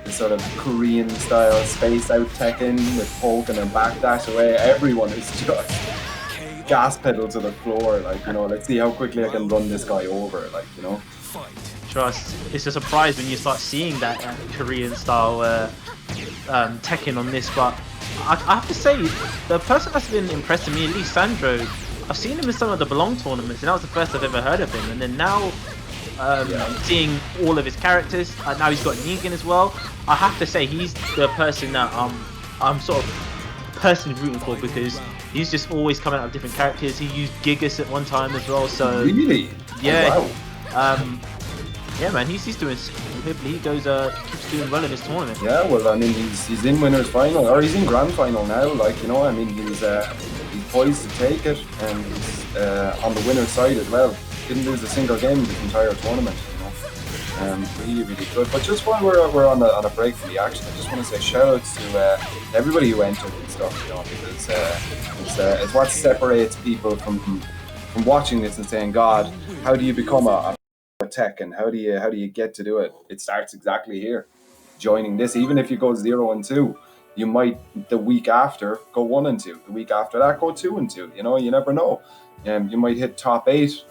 sort of Korean style space out Tekken with poking and backdash away. Everyone is just gas pedal to the floor. Let's see how quickly I can run this guy over. Trust. It's a surprise when you start seeing that Korean style Tekken on this, but I have to say the person that's been impressed to me, Lee San Dro. I've seen him in some of the Belong tournaments, and that was the first I've ever heard of him. And then now seeing all of his characters, now he's got Negan as well. I have to say he's the person that I'm sort of personally rooting for, because he's just always coming out with different characters. He used Gigas at one time as well. So really, yeah. Oh, wow. Yeah, man, he's doing. Hopefully, he keeps doing well in this tournament. Yeah, well, I mean, he's in winners final, or he's in grand final now. He's poised to take it, and he's on the winner's side as well. Didn't lose a single game this entire tournament. Really, really good. But just while we're on a break from the action, I just want to say shout outs to everybody who entered and stuff. Because it's what separates people from from watching this and saying, God, how do you become a Tekken? How do you get to do it? It starts exactly here, joining this. Even if you go 0-2, you might the week after go 1-2. The week after that go 2-2. You know, you never know. You might hit top 8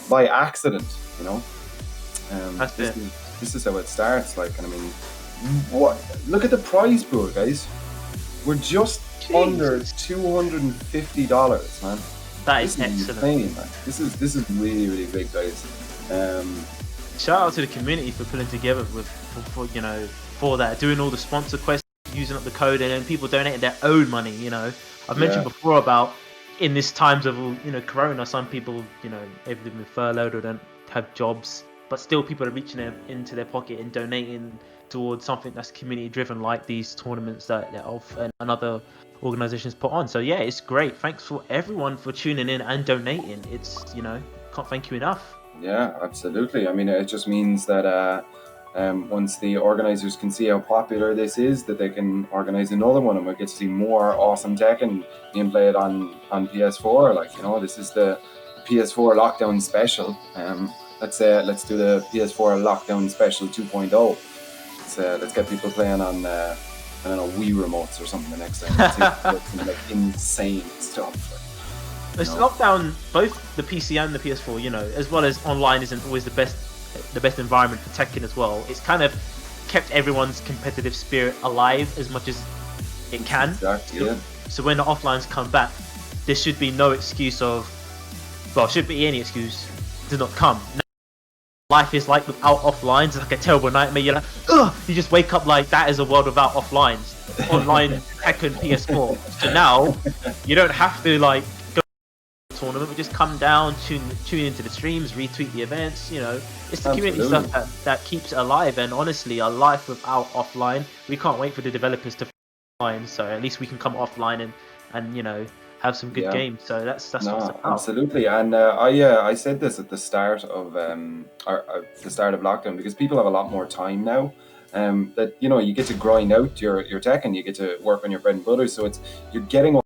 by accident. You know, this is how it starts. Like, and I mean, what? Look at the prize pool, guys. We're just under $250, man. That is excellent. Insane, man. This is really, really big, guys. Shout out to the community for pulling together for that, doing all the sponsor quests, using up the code, and then people donating their own money. You know, I've mentioned before about in this times of Corona, some people have been furloughed or don't have jobs, but still people are reaching into their pocket and donating towards something that's community driven, like these tournaments that and other organizations put on. So yeah, it's great. Thanks for everyone for tuning in and donating. It's can't thank you enough. Yeah, absolutely. I mean, it just means that once the organizers can see how popular this is, that they can organize another one, and we'll get to see more awesome Tekken being played on PS4. Like, this is the PS4 Lockdown Special. Let's do the PS4 Lockdown Special 2.0. Let's get people playing on I don't know, Wii remotes or something the next time. Some, like, insane stuff. It's Lockdown, both the PC and the PS4, as well as online isn't always the best environment for Tekken as well. It's kind of kept everyone's competitive spirit alive as much as it can. Exactly, yeah. So when the offlines come back, there should be no excuse should be any excuse to not come. Life is like without offlines. It's like a terrible nightmare. You're like, ugh! You just wake up like that is a world without offlines. Online Tekken PS4. So now you don't have to go to the tournament. We just come down, tune into the streams, retweet the events. It's the community stuff that keeps it alive. And honestly, a life without offline, we can't wait for the developers to offline. So at least we can come offline and have some good games. So that's what's about. Absolutely. And I said this at the start of lockdown, because people have a lot more time now. That you get to grind out your tech, and you get to work on your bread and butter. So you're getting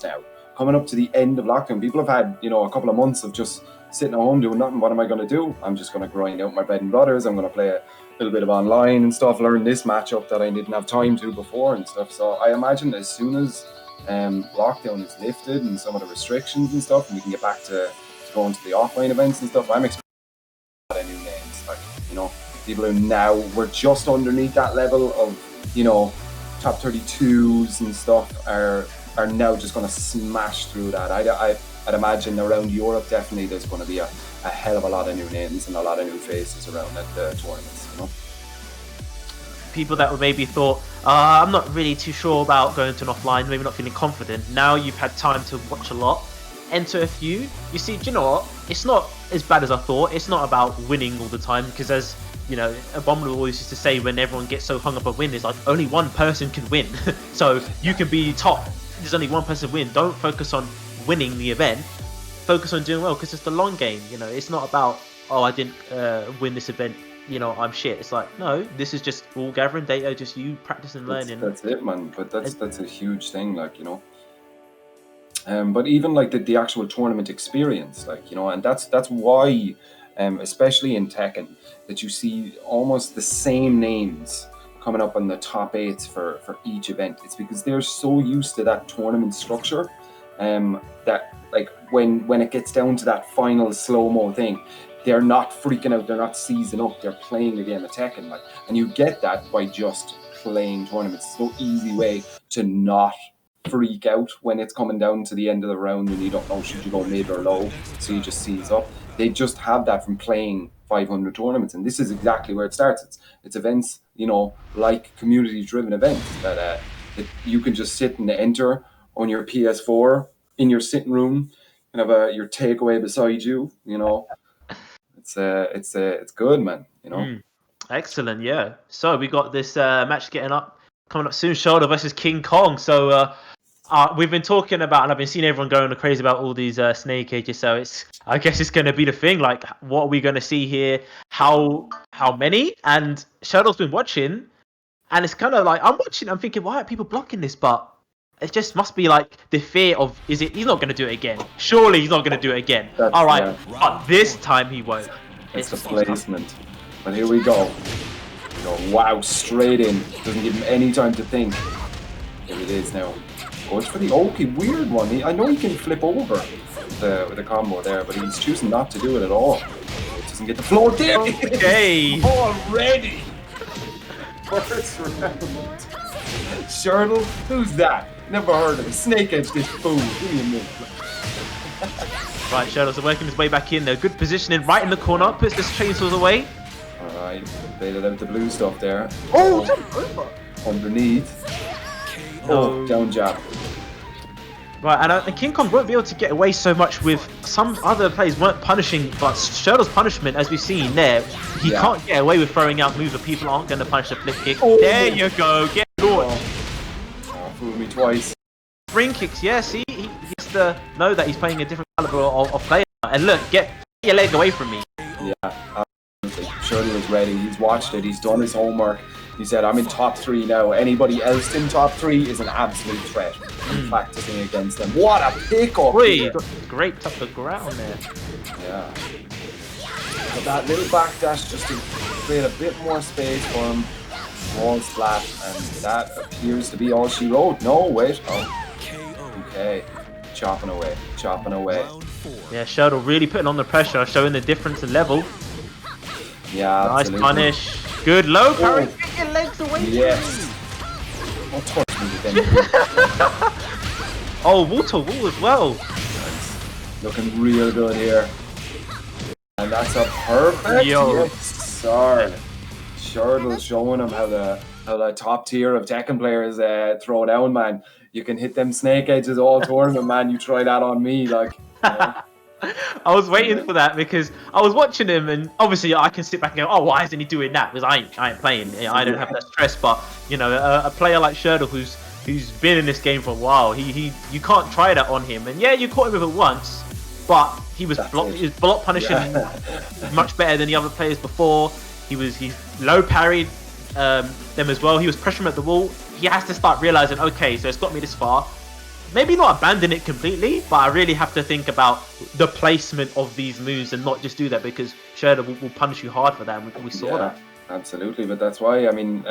now coming up to the end of lockdown. People have had a couple of months of just sitting at home doing nothing. What am I going to do? I'm just going to grind out my bread and butters. I'm going to play a little bit of online and stuff. Learn this matchup that I didn't have time to before and stuff. So I imagine as soon as lockdown is lifted and some of the restrictions and stuff, and we can get back to going to the offline events and stuff, I'm expecting a lot of new names. Like, people who now we're just underneath that level of top 32s and stuff are now just going to smash through that. I'd imagine around Europe definitely there's going to be a hell of a lot of new names and a lot of new faces around at the tournaments. People that were maybe thought, I'm not really too sure about going to an offline, maybe not feeling confident. Now you've had time to watch a lot, enter a few. You see, do you know what? It's not as bad as I thought. It's not about winning all the time, because as Abominable always used to say, when everyone gets so hung up on win, it's like only one person can win. So you can be top. There's only one person win. Don't focus on winning the event. Focus on doing well, because it's the long game. It's not about, I didn't win this event, I'm shit. It's like, no, this is just all gathering data, just you practicing, learning. That's it, man. But that's a huge thing, but even like the actual tournament experience, and that's why, especially in Tekken, that you see almost the same names coming up on the top 8s for each event. It's because they're so used to that tournament structure, that like when it gets down to that final slow-mo thing, they're not freaking out, they're not seizing up, they're playing the game of Tekken. And you get that by just playing tournaments. It's no easy way to not freak out when it's coming down to the end of the round and you don't know should you go mid or low, so you just seize up. They just have that from playing 500 tournaments, and this is exactly where it starts. It's events, like community-driven events that you can just sit and enter on your PS4 in your sitting room and have your takeaway beside you. It's good, man. Excellent, yeah. So we got this match coming up soon. Shirdel versus King Kong. So we've been talking about, and I've been seeing everyone going crazy about all these snake cages. So I guess it's going to be the thing. Like, what are we going to see here? How many? And Shirdel's been watching, and it's kind of like I'm watching. I'm thinking, why aren't people blocking this? But it just must be like the fear of, he's not going to do it again. Surely he's not going to do it again. That's- All right, yeah. but this time he won't. It's the placement. But here we go. Wow, straight in. Doesn't give him any time to think. Here it is now. Goes for the okay, weird one. I know he can flip over with the combo there, but he's choosing not to do it at all. Doesn't get the floor there. Okay. Already. First round. Shirdel? Who's that? Never heard of him. Snake Edge this fool. Give me a minute. Right, Shirdel's working his way back in there. Good positioning right in the corner. Puts this chainsaws away. Alright, baited out the blue stuff there. Oh! Underneath. Oh, down jab. Right, and King Kong won't be able to get away so much with some other players weren't punishing, but Shirdel's punishment, as we've seen there, he can't get away with throwing out moves that people aren't going to punish the flip kick. Oh. There you go, get launched. Oh, fooled me twice. Spring kicks, yeah, see, he has to know that he's playing a different caliber of player. And look, get your leg away from me. Yeah, absolutely. Shirdel is ready. He's watched it. He's done his homework. He said, I'm in top 3 now. Anybody else in top 3 is an absolute threat. I'm practicing against them. What a pickup! Wait, great touch of ground there. Yeah. But that little backdash just to create a bit more space for him. Walls flat, and that appears to be all she wrote. No, wait. Oh. Okay. Chopping away. Chopping away. Yeah, Shirdel really putting on the pressure, showing the difference in level. Yeah, nice absolutely. punish. Good low parry. Get your legs away Yes. from me. Don't touch me again. Oh, wall to wall as well. Looking real good here. And that's a perfect. Yo. Yes, sir. Shirdel showing him how the top tier of Tekken players throw down, man. You can hit them snake edges all tournament, man. You try that on me, like. I was waiting for that because I was watching him, and obviously I can sit back and go, "Oh, why isn't he doing that?" Because I ain't playing. I don't have that stress. But you know, a player like Shirdel who's been in this game for a while, you can't try that on him. And yeah, you caught him with it once, but he was block punishing much better than the other players before. He low parried them as well. He was pressuring at the wall. He has to start realizing, okay, so it's got me this far. Maybe not abandon it completely, but I really have to think about the placement of these moves and not just do that because Shirdel will punish you hard for that. And we saw that. Absolutely, but that's why, I mean,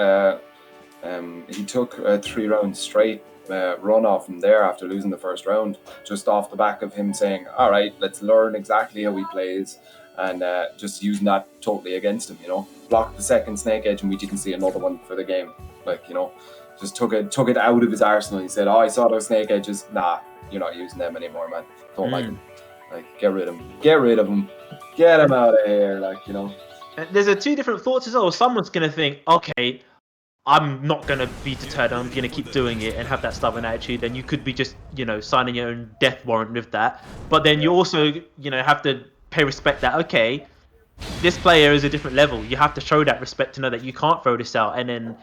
he took a 3 round straight run off from there after losing the first round, just off the back of him saying, all right, let's learn exactly how he plays and just using that totally against him, you know. Blocked the second snake edge and we didn't see another one for the game. Like, you know, just took it out of his arsenal. He said, oh, I saw those snake edges. Nah, you're not using them anymore, man. Don't like them. Like, get rid of him. Get rid of him. Get him out of here, like, you know. And there's two different thoughts as well. Someone's going to think, okay, I'm not going to be deterred. I'm going to keep doing it and have that stubborn attitude. And you could be just, you know, signing your own death warrant with that. But then you also, you know, have to pay respect that, okay, this player is a different level. You have to show that respect to know that you can't throw this out. And then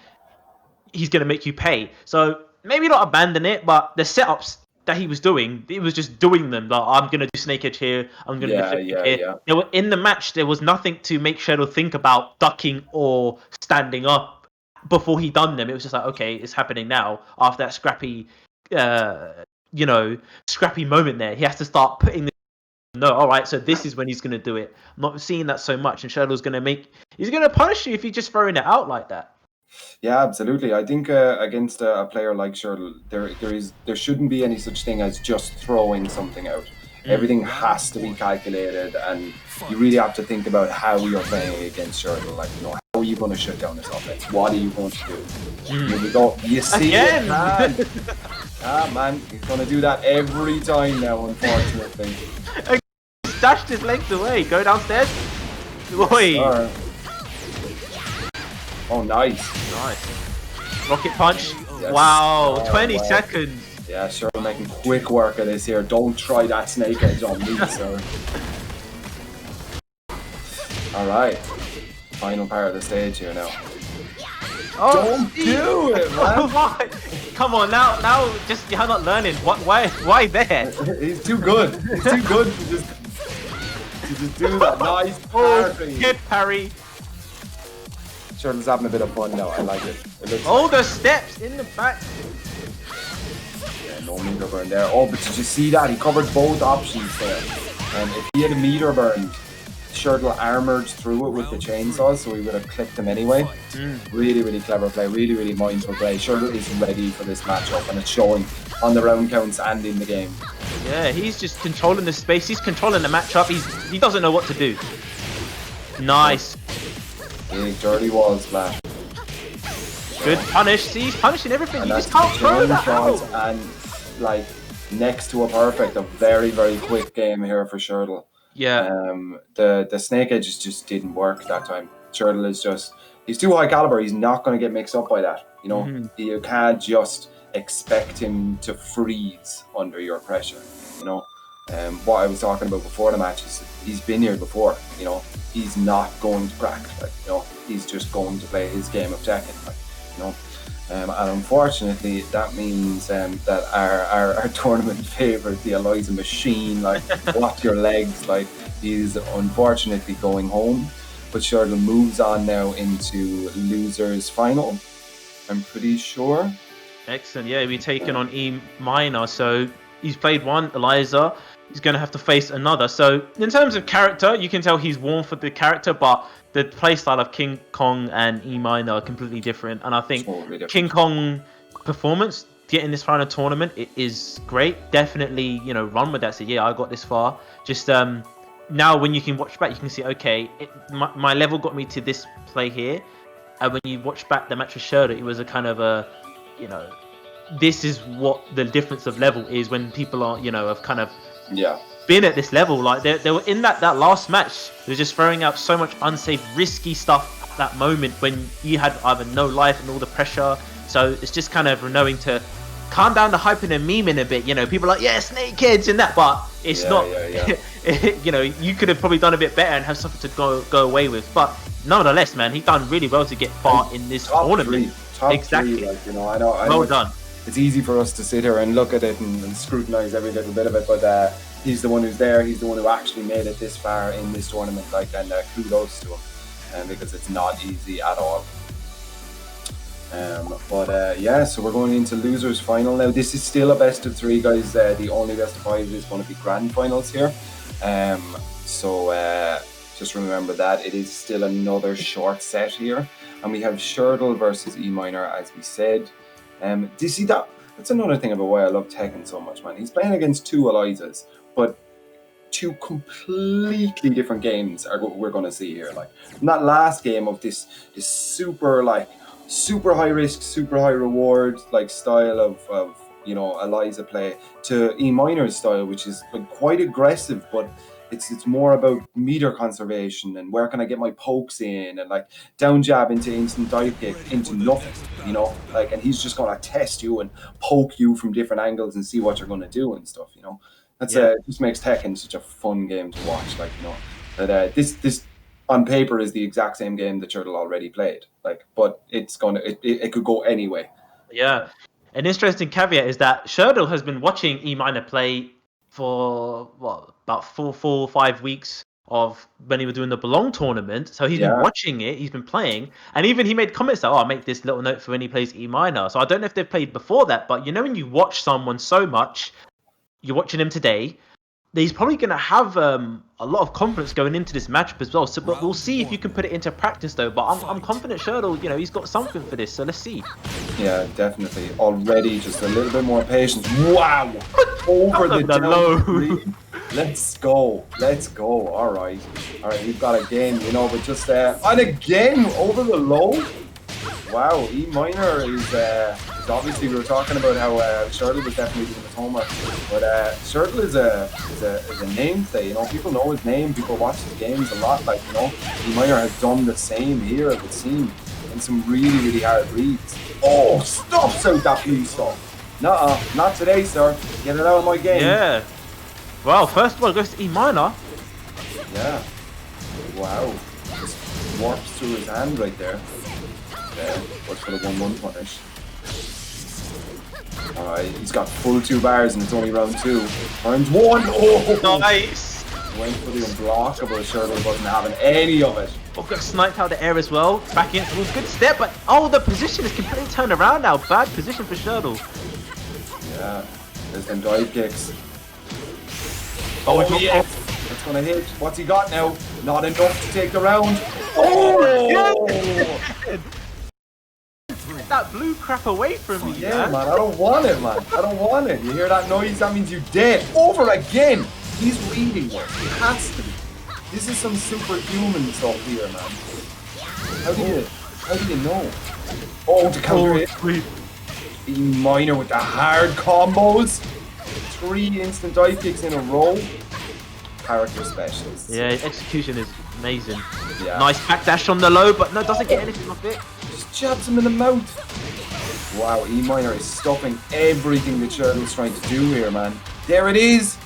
he's going to make you pay. So maybe not abandon it, but the setups that he was doing, it was just doing them. Like, I'm going to do snake edge here. I'm going to do flip kick here. There were, in the match, there was nothing to make Shirdel think about ducking or standing up before he done them. It was just like, okay, it's happening now. After that scrappy, you know, scrappy moment there, he has to start putting no, all right, so this is when he's going to do it. I'm not seeing that so much, and Shirdel's going to he's going to punish you if you're just throwing it out like that. Yeah, absolutely. I think against a player like Shirdel, there shouldn't be any such thing as just throwing something out. Everything has to be calculated, and you really have to think about how you're playing against Shirdel. Like, you know, how are you going to shut down this offense? What are you going to do? Here we go. You see Again? it, man. Man, he's going to do that every time now, unfortunately. Dashed his legs away. Go downstairs. Oi. Oh, nice. Nice. Rocket punch. Yes. Wow. Oh, 20 wow. seconds. Yeah, sure, making quick work of this here. Don't try that snake edge on me, sir. Alright. Final part of the stage here now. Oh, Don't do it, man. Come on, now, just you're not learning. Why there? He's too good. He's too good to just do that nice parry. Good parry. Shirdel's having a bit of fun now. I like it. All the steps in the back. no meter burn there. Oh, but did you see that? He covered both options there. If he had a meter burn, Shirdel armored through it with the chainsaw, so he would have clipped him anyway. Really, really clever play. Really, really mindful play. Shirdel is ready for this matchup, and it's showing on the round counts and in the game. Yeah, he's just controlling the space. He's controlling the matchup. He doesn't know what to do. Nice. Big dirty wall splash. Good punish. See, he's punishing everything. And You just can't throw that out. And like next to a perfect, a very, very quick game here for Shirdel. Yeah. The snake edges just didn't work that time. Shirdel is just, he's too high caliber. He's not going to get mixed up by that. You know, you can't just expect him to freeze under your pressure. You know, what I was talking about before the match is he's been here before. You know, he's not going to crack. Like, you know, he's just going to play his game of Tekken. Like, you know, and unfortunately that means that our tournament favourite, the Eliza Machine, like watch your legs, like he's unfortunately going home. But Shirdel moves on now into losers final, I'm pretty sure. Excellent. Yeah, we're taking on EMinor. So he's played one, Eliza. He's going to have to face another. So in terms of character, you can tell he's warm for the character, but the playstyle of King Kong and EMinor are completely different. And I think King Kong performance, getting this final tournament, it is great. Definitely, you know, run with that. So yeah, I got this far. Just now when you can watch back, you can see, okay, my level got me to this play here. And when you watch back the match with Shirdel, it was a kind of a, you know, this is what the difference of level is when people are, you know, have kind of been at this level. Like they were in that last match, they were just throwing out so much unsafe, risky stuff at that moment when you had either no life and all the pressure. So it's just kind of knowing to calm down the hype and the memeing a bit. You know, people are like, yeah, snakeheads and that, but it's not. You know, you could have probably done a bit better and have something to go away with. But nonetheless, man, he's done really well to get far in this tournament. Top exactly. Three, like, you know, I know. Well done. It's easy for us to sit here and look at it and scrutinize every little bit of it, but he's the one who's there. He's the one who actually made it this far in this tournament. Like, and kudos to him, because it's not easy at all. Yeah, so we're going into losers final now. This is still a best of three, guys. The only best of five is going to be grand finals here. Just remember that it is still another short set here, and we have Shirdel versus EMinor, as we said. Do you see that? That's another thing about why I love Tekken so much, man. He's playing against two Elizas, but two completely different games are what we're going to see here. Like, from that last game of this super high risk, super high reward like style of you know, Eliza play, to EMinor's style, which is like quite aggressive, but it's more about meter conservation and where can I get my pokes in, and like down jab into instant dive kick into nothing, you know, like, and he's just gonna test you and poke you from different angles and see what you're gonna do and stuff, you know. That's it just makes Tekken such a fun game to watch, like, you know. That this on paper is the exact same game that Shirdel already played, like, but it's gonna it could go anyway. Yeah, an interesting caveat is that Shirdel has been watching EMinor play for about 4 or 5 weeks of when he was doing the Belong tournament. So he's been watching it, he's been playing, and even he made comments that, I'll make this little note for when he plays EMinor. So I don't know if they've played before that, but you know, when you watch someone so much, you're watching him today, he's probably going to have a lot of confidence going into this matchup as well. So, but we'll see if you can put it into practice though. But I'm confident Shirdel, you know, he's got something for this. So let's see. Yeah, definitely. Already just a little bit more patience. Wow! Over the low. Let's go. All right. We've got a game, you know, but just and again over the low. Wow, EMinor is obviously, we were talking about how Shirdel was definitely doing his homework, but Shirdel is a namesay, you know. People know his name, people watch his games a lot, like, you know. EMinor has done the same here, it would seem, in some really, really hard reads. Oh, stuffs out that blue stuff. Nuh-uh, not today, sir. Get it out of my game. Yeah. Well, first of all, it goes to EMinor. Yeah. Wow. Just warps through his hand right there. What's for the 1-1 punish? Alright, he's got full 2 bars and it's only round 2. Round 1! Oh! Nice! Went for the unblockable. Shirdel wasn't having any of it. Oh, got sniped out the air as well. Back in, it was a good step, but the position is completely turned around now. Bad position for Shirdel. Yeah. There's them dive kicks. Oh, yes! That's gonna hit. What's he got now? Not enough to take the round. That blue crap away from me, Yeah, man, I don't want it, man. I don't want it. You hear that noise? That means you're dead. Over again. He's reading it. He has to be. This is some superhuman stuff here, man. How do you know? Oh, to counter it. EMinor with the hard combos. 3 instant dive kicks in a row. Character specialists. Yeah, execution is amazing. Yeah. Nice backdash on the low, but no, doesn't get anything off it. Just jabs him in the mouth. Wow, EMinor is stopping everything that Shirdel's trying to do here, man. There it is.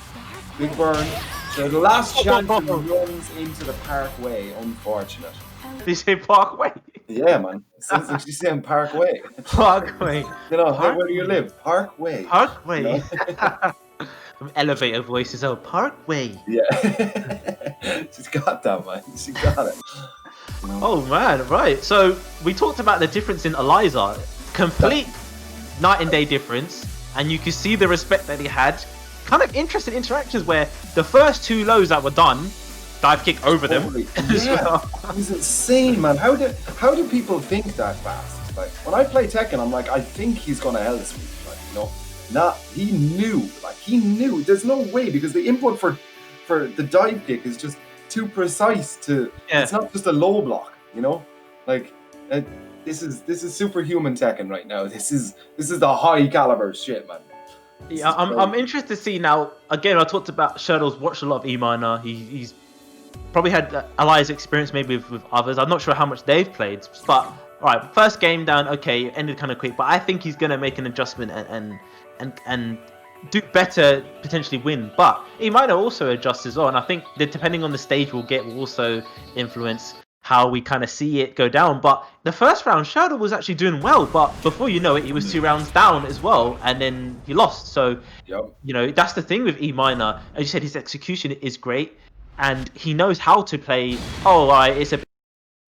Big burn. So the last chance he runs into the parkway. Unfortunate. Did you say Parkway? Yeah, man. It sounds like she's saying Parkway. Parkway. You know, where do you live? Parkway. Parkway. You know? From elevator voices, oh, Parkway. Yeah. She's got that, man. She got it. You know? Oh, man, right. So, we talked about the difference in Eliza. Complete night and day difference. And you can see the respect that he had. Kind of interesting interactions where the first 2 lows that were done, dive kick over them. Yeah, it was insane, man. How do people think that fast? Like, when I play Tekken, I'm like, I think he's gonna hell this week. Like, you know, he knew. Like, he knew. There's no way, because the input for the dive kick is just too precise to. Yeah. It's not just a low block, you know. Like, this is superhuman Tekken right now. This is the high caliber shit, man. Yeah, I'm interested to see now. Again, I talked about Shirdel's watched a lot of EMinor. He's probably had Eli's experience maybe with others. I'm not sure how much they've played, but all right, first game down. Okay, ended kind of quick, but I think he's gonna make an adjustment and do better, potentially win. But EMinor also adjusts as well, and I think that depending on the stage we'll get will also influence how we kind of see it go down. But the first round, Shirdel was actually doing well, but before you know it, he was 2 rounds down as well, and then he lost. So, you know, that's the thing with EMinor. As you said, his execution is great, and he knows how to play. Oh, right, it's a bit,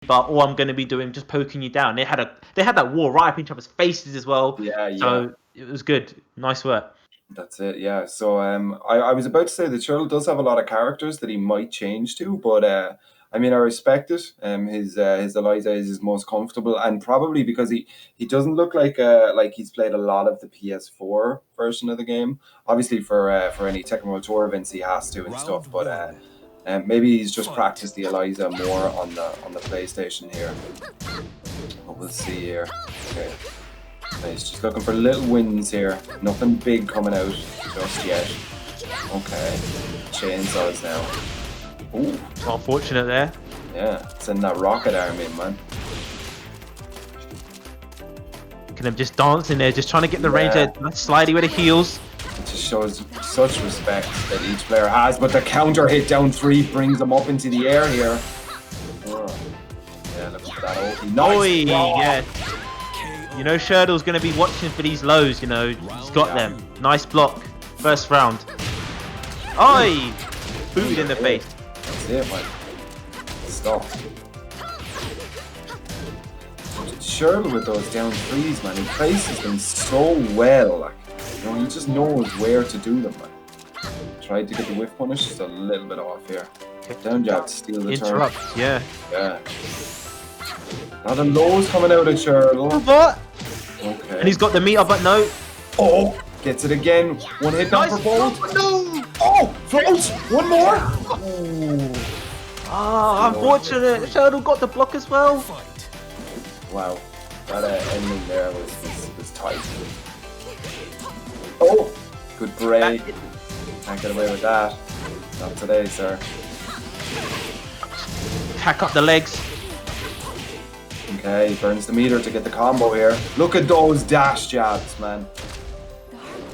but all I'm going to be doing just poking you down. They had that war right up in each other's faces as well. Yeah. So it was good. Nice work. That's it, yeah. So I was about to say that Shirdel does have a lot of characters that he might change to, but I mean, I respect it. His Eliza is his most comfortable, and probably because he doesn't look like he's played a lot of the PS4 version of the game. Obviously, for any Tekken World Tour events, he has to and stuff. But maybe he's just practiced the Eliza more on the PlayStation here. But we'll see here. Okay, he's just looking for little wins here. Nothing big coming out just yet. Okay, chainsaws now. Ooh. Unfortunate there. Yeah, send that rocket army, man. Can him just dance in there, just trying to get the range of slidey with the heels. It just shows such respect that each player has, but the counter hit down 3 brings them up into the air here. Oh. Yeah, look at that ulti. Nice. Oi, yeah. You know Shirdel's going to be watching for these lows, you know. He's got them. Nice block. First round. Oi! Booted in the face. That's it, man. Stop. Shirdel with those down 3s, man. He places them so well. Like, you know, he just knows where to do them, man. Tried to get the whiff punish, just a little bit off here. Down jab to steal the interrupt, turn. Yeah. Now the lows coming out of Shirdel. What? Okay. And he's got the meter, but no. Oh, gets it again. One hit down for both. No. Oh, floats. One more. Ah, unfortunate. Shirdel got the block as well. Wow, that ending there was tight. Oh, good break. Can't get away with that. Not today, sir. Hack up the legs. Okay, he burns the meter to get the combo here. Look at those dash jabs, man.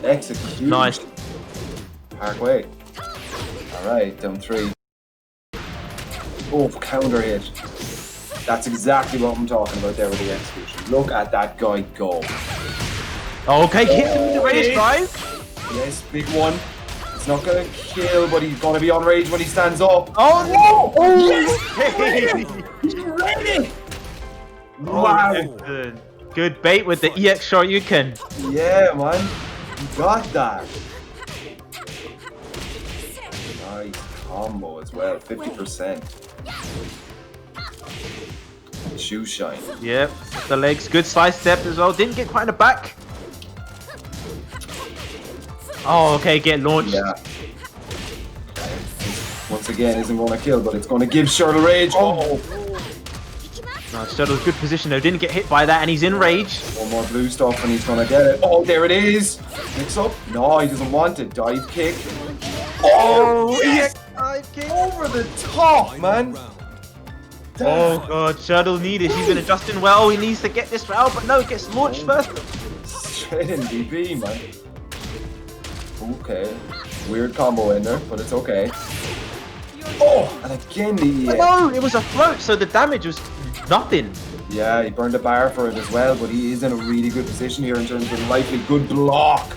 Execution. Nice. Parkway. Alright, down 3. Oh, counter hit. That's exactly what I'm talking about there with the execution. Look at that guy go. Okay, hit him with the raise drive. Yes, big one. It's not going to kill, but he's going to be on rage when he stands up. Oh, no! Oh, yes! He's ready! Wow. Good bait with the EX Shoryuken. Yeah, man. He got that. Nice combo as well, 50%. Shoe shine. Yep, the legs, good side step as well. Didn't get quite in the back. Oh, okay, get launched. Yeah. Once again, isn't going to kill, but it's going to give Shirdel rage. Oh! No, Shirdel's good position though. Didn't get hit by that, and he's in rage. One more blue stuff, and he's going to get it. Oh, there it is. Mix up. No, he doesn't want it. Dive kick. Oh, yes! Dive kick. Over the top, man. Oh god, Shirdel needed. He's been adjusting well. He needs to get this round, but no, he gets launched first. Straight in DP, man. Okay. Weird combo in there, but it's okay. Oh, and again the But no, it was a float, so the damage was nothing. Yeah, he burned a bar for it as well, but he is in a really good position here in terms of likely good block.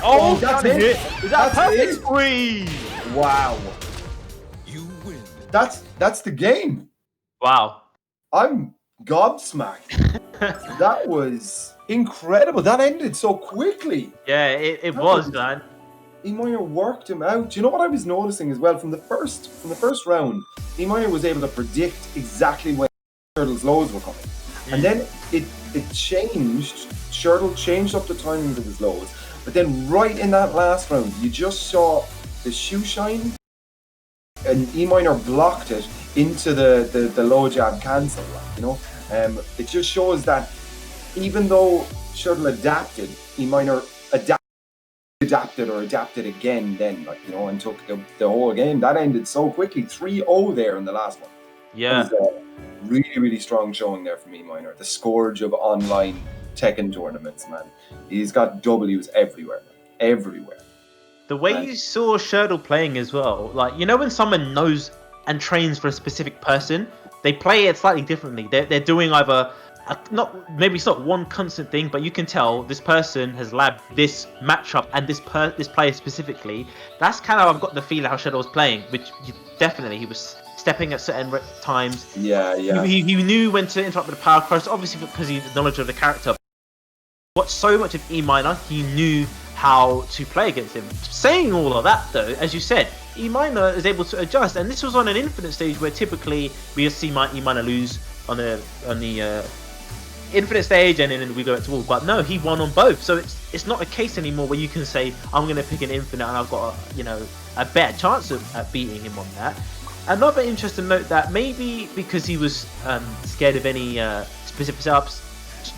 Oh, that's it. it. Is that That's perfect it. squeeze? Wow. You win. That's the game. Wow. I'm gobsmacked. That was incredible. That ended so quickly. Yeah, it was, man. EMinor worked him out. Do you know what I was noticing as well from the first round? EMinor was able to predict exactly when Shirdel's lows were coming, and then it changed. Shirdel changed up the timings of his lows, but then right in that last round, you just saw the shoe shine, and EMinor blocked it into the low jab cancel. You know, it just shows that even though Shirdel adapted, EMinor adapted again then, like, you know, and took the whole game. That ended so quickly. 3-0 there in the last one. Yeah. That was a really, really strong showing there from EMinor. The scourge of online Tekken tournaments, man. He's got W's everywhere, man. Everywhere. The way you saw Shirdel playing as well, like, you know when someone knows and trains for a specific person, they play it slightly differently. They're doing either maybe it's not one constant thing, but you can tell this person has labbed this matchup and this player specifically. That's kind of, I've got the feeling how Shirdel was playing, which he was stepping at certain times. Yeah. He knew when to interrupt with the power cross, obviously because he had knowledge of the character. Watched so much of EMinor, he knew how to play against him. Saying all of that though, as you said, EMinor is able to adjust, and this was on an infinite stage where typically we just see EMinor lose on the infinite stage and then we go back to wall, but no, he won on both. So it's not a case anymore where you can say I'm going to pick an infinite and I've got a better chance at beating him on that. Another interesting note that maybe because he was scared of any specific setups,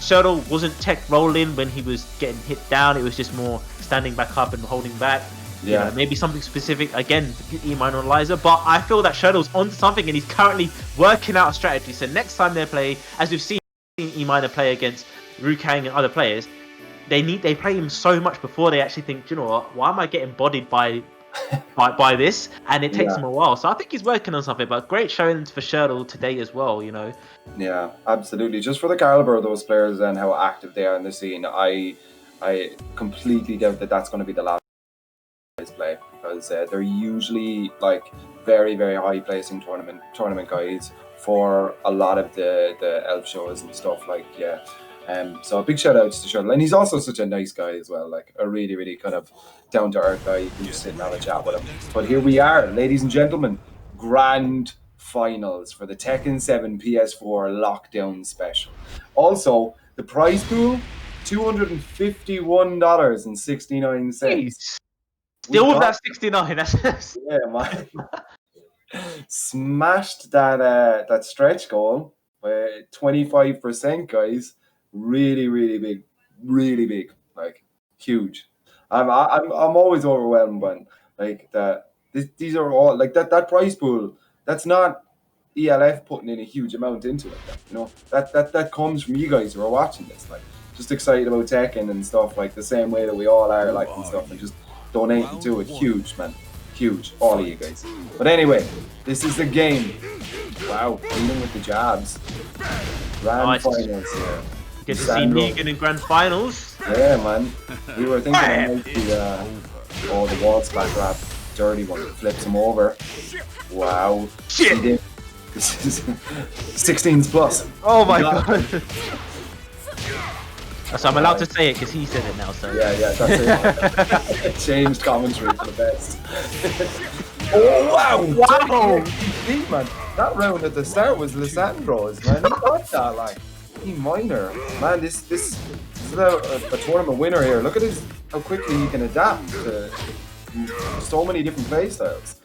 Shirdel wasn't tech rolling when he was getting hit down. It was just more standing back up and holding back. Yeah. You know, maybe something specific, again, EMinor and Liza, but I feel that Shirdel's onto something and he's currently working out a strategy. So next time they play, as we've seen EMinor play against Rukang and other players, they play him so much before they actually think, you know what, why am I getting bodied by this? And it takes him a while. So I think he's working on something, but great showing for Shirdel today as well, you know. Yeah, absolutely. Just for the caliber of those players and how active they are in the scene, I completely doubt that that's going to be the last play, because they're usually like very, very high placing tournament guys for a lot of the elf shows and stuff, like, yeah. So a big shout out to Shirdel, and he's also such a nice guy as well, like a really, really kind of down to earth guy. You can just sit and have a chat with him. But here we are, ladies and gentlemen, grand finals for the Tekken 7 PS4 Lockdown Special. Also, the prize pool, $251.69. Still with that 69. That's yeah, man. Smashed that stretch goal by 25%, guys. Really, really big, like huge. I'm always overwhelmed when like that. These are all like that prize pool. That's not ELF putting in a huge amount into it. You know, that comes from you guys who are watching this, like just excited about Tekken and stuff, like the same way that we all are, like, and stuff, and just donating to it. Huge, man. Huge, all of you guys. But anyway, this is the game. Wow, dealing with the jabs. Grand finals here. Get to see Megan in grand finals. Yeah, man. We were thinking it might be the wall splat grab. Dirty one. Flips him over. Wow. Shit. This is 16s plus. Oh my god. So I'm allowed to say it because he said it now. So Yeah, that's it. Changed commentary for the best. Oh wow! Wow! Man, that round at the start was Lee San Dro's, man. He got that like EMinor. Man, this is a tournament winner here. Look at this, how quickly he can adapt to so many different playstyles.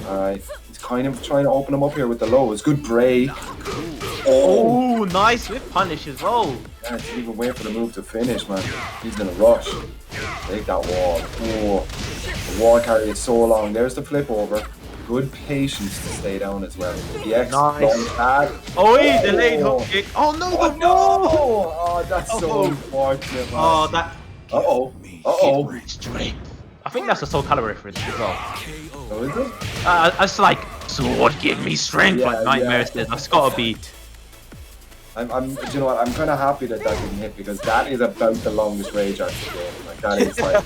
Alright, he's kind of trying to open him up here with the lows. Good break. Oh, nice with punish as well. Yeah, didn't even wait for the move to finish, man. He's in a rush. Take that wall. Oh, the wall carry is so long. There's the flip over. Good patience to stay down as well. The X Nice. pad. Oh, he delayed hook kick. Oh no, the No! ball. Oh, that's so Oh. unfortunate, man. Oh, that. Uh-oh. Uh-oh. I think that's a Soul Calibur reference as well. Oh, is it? It's like sword give me strength, Yeah, like Nightmare says. That's gotta be. Do you know what? I'm kind of happy that didn't hit because that is about the longest rage arc of the game. Like that is like,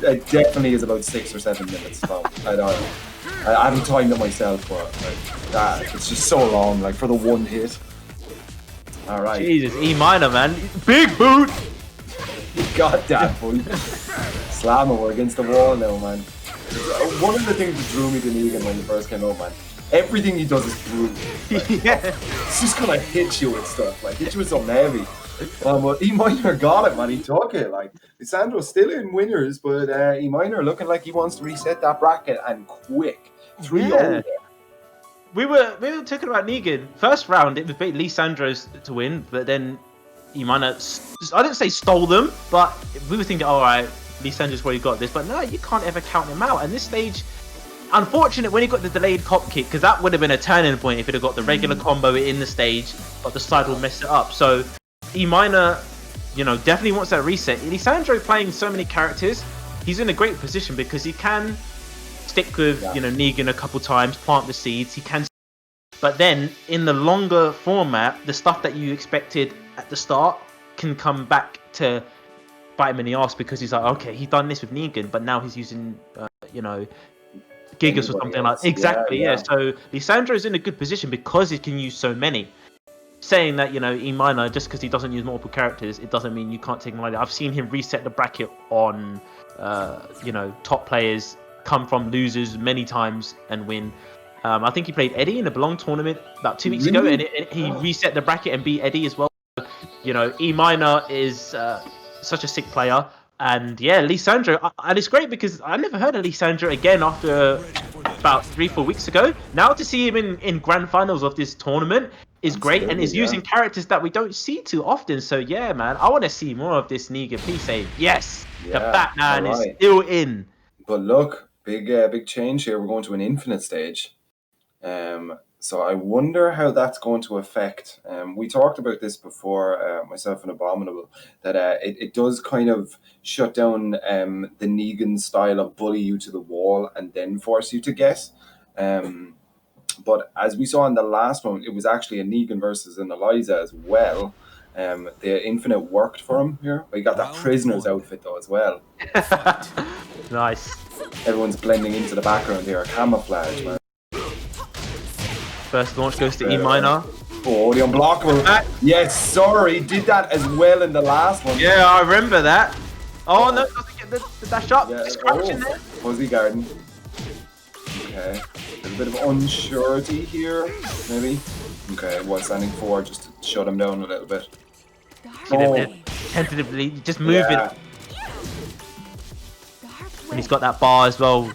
it definitely is about 6 or 7 minutes long. I don't know. I haven't timed it myself, but like that, it's just so long. Like for the one hit. All right, Jesus, EMinor, man. Big boot. you got that, boy. Slam it. We're against the wall now, man. One of the things that drew me to Negan when he first came out, man. Everything he does is brutal. Like, Yeah. It's just gonna hit you with stuff, like hit you with something heavy. But EMinor got it, man. He took it. Like Sandro's still in winners, but EMinor looking like he wants to reset that bracket and quick. 3-0 Yeah. there. We were talking about Negan. First round, it was Lee San Dro's to win, but then EMinor, I didn't say stole them, but we were thinking, all right, Lee San Dro's already got this. But no, you can't ever count him out. And this stage, unfortunate when he got the delayed cop kick, because that would have been a turning point if he'd have got the regular combo in the stage, but the side will mess it up. So EMinor, you know, definitely wants that reset. Lee San Dro playing so many characters, he's in a great position because he can stick with, you know, Negan a couple times, plant the seeds, he can. But then in the longer format, the stuff that you expected at the start can come back to bite him in the arse because he's like, okay, he's done this with Negan, but now he's using, you know, Gigas or something like that. Exactly, yeah. So Lee San Dro's in a good position because he can use so many. Saying that, you know, EMinor, just because he doesn't use multiple characters, it doesn't mean you can't take him like that. I've seen him reset the bracket on, you know, top players, come from losers many times and win. I think he played Eddie in a Belong tournament about 2 weeks ago, and he reset the bracket and beat Eddie as well. You know, EMinor is such a sick player. And yeah, Lee San Dro, and it's great because I never heard of Lee San Dro again after about 3-4 weeks ago. Now to see him in grand finals of this tournament is great, and is using characters that we don't see too often. So yeah, man, I want to see more of this Negan. Please say yes. The Batman is still in. But look, big change here. We're going to an infinite stage. So I wonder how that's going to affect. We talked about this before, myself and Abominable, that it does kind of shut down the Negan style of bully you to the wall and then force you to guess. But as we saw in the last one, it was actually a Negan versus an Eliza as well. The infinite worked for him here. But he got that prisoner's outfit though as well. Nice. Everyone's blending into the background here. Camouflage, man. First launch goes to EMinor. Oh, the unblockable. Yes, sorry. Did that as well in the last one. Yeah, I remember that. Oh no, doesn't get the dash up. Yeah. Scratch in there. Fuzzy Garden. Okay. There's a bit of unsurety here, maybe. Okay, well, standing forward just to shut him down a little bit. Tentatively, just move it. And he's got that bar as well.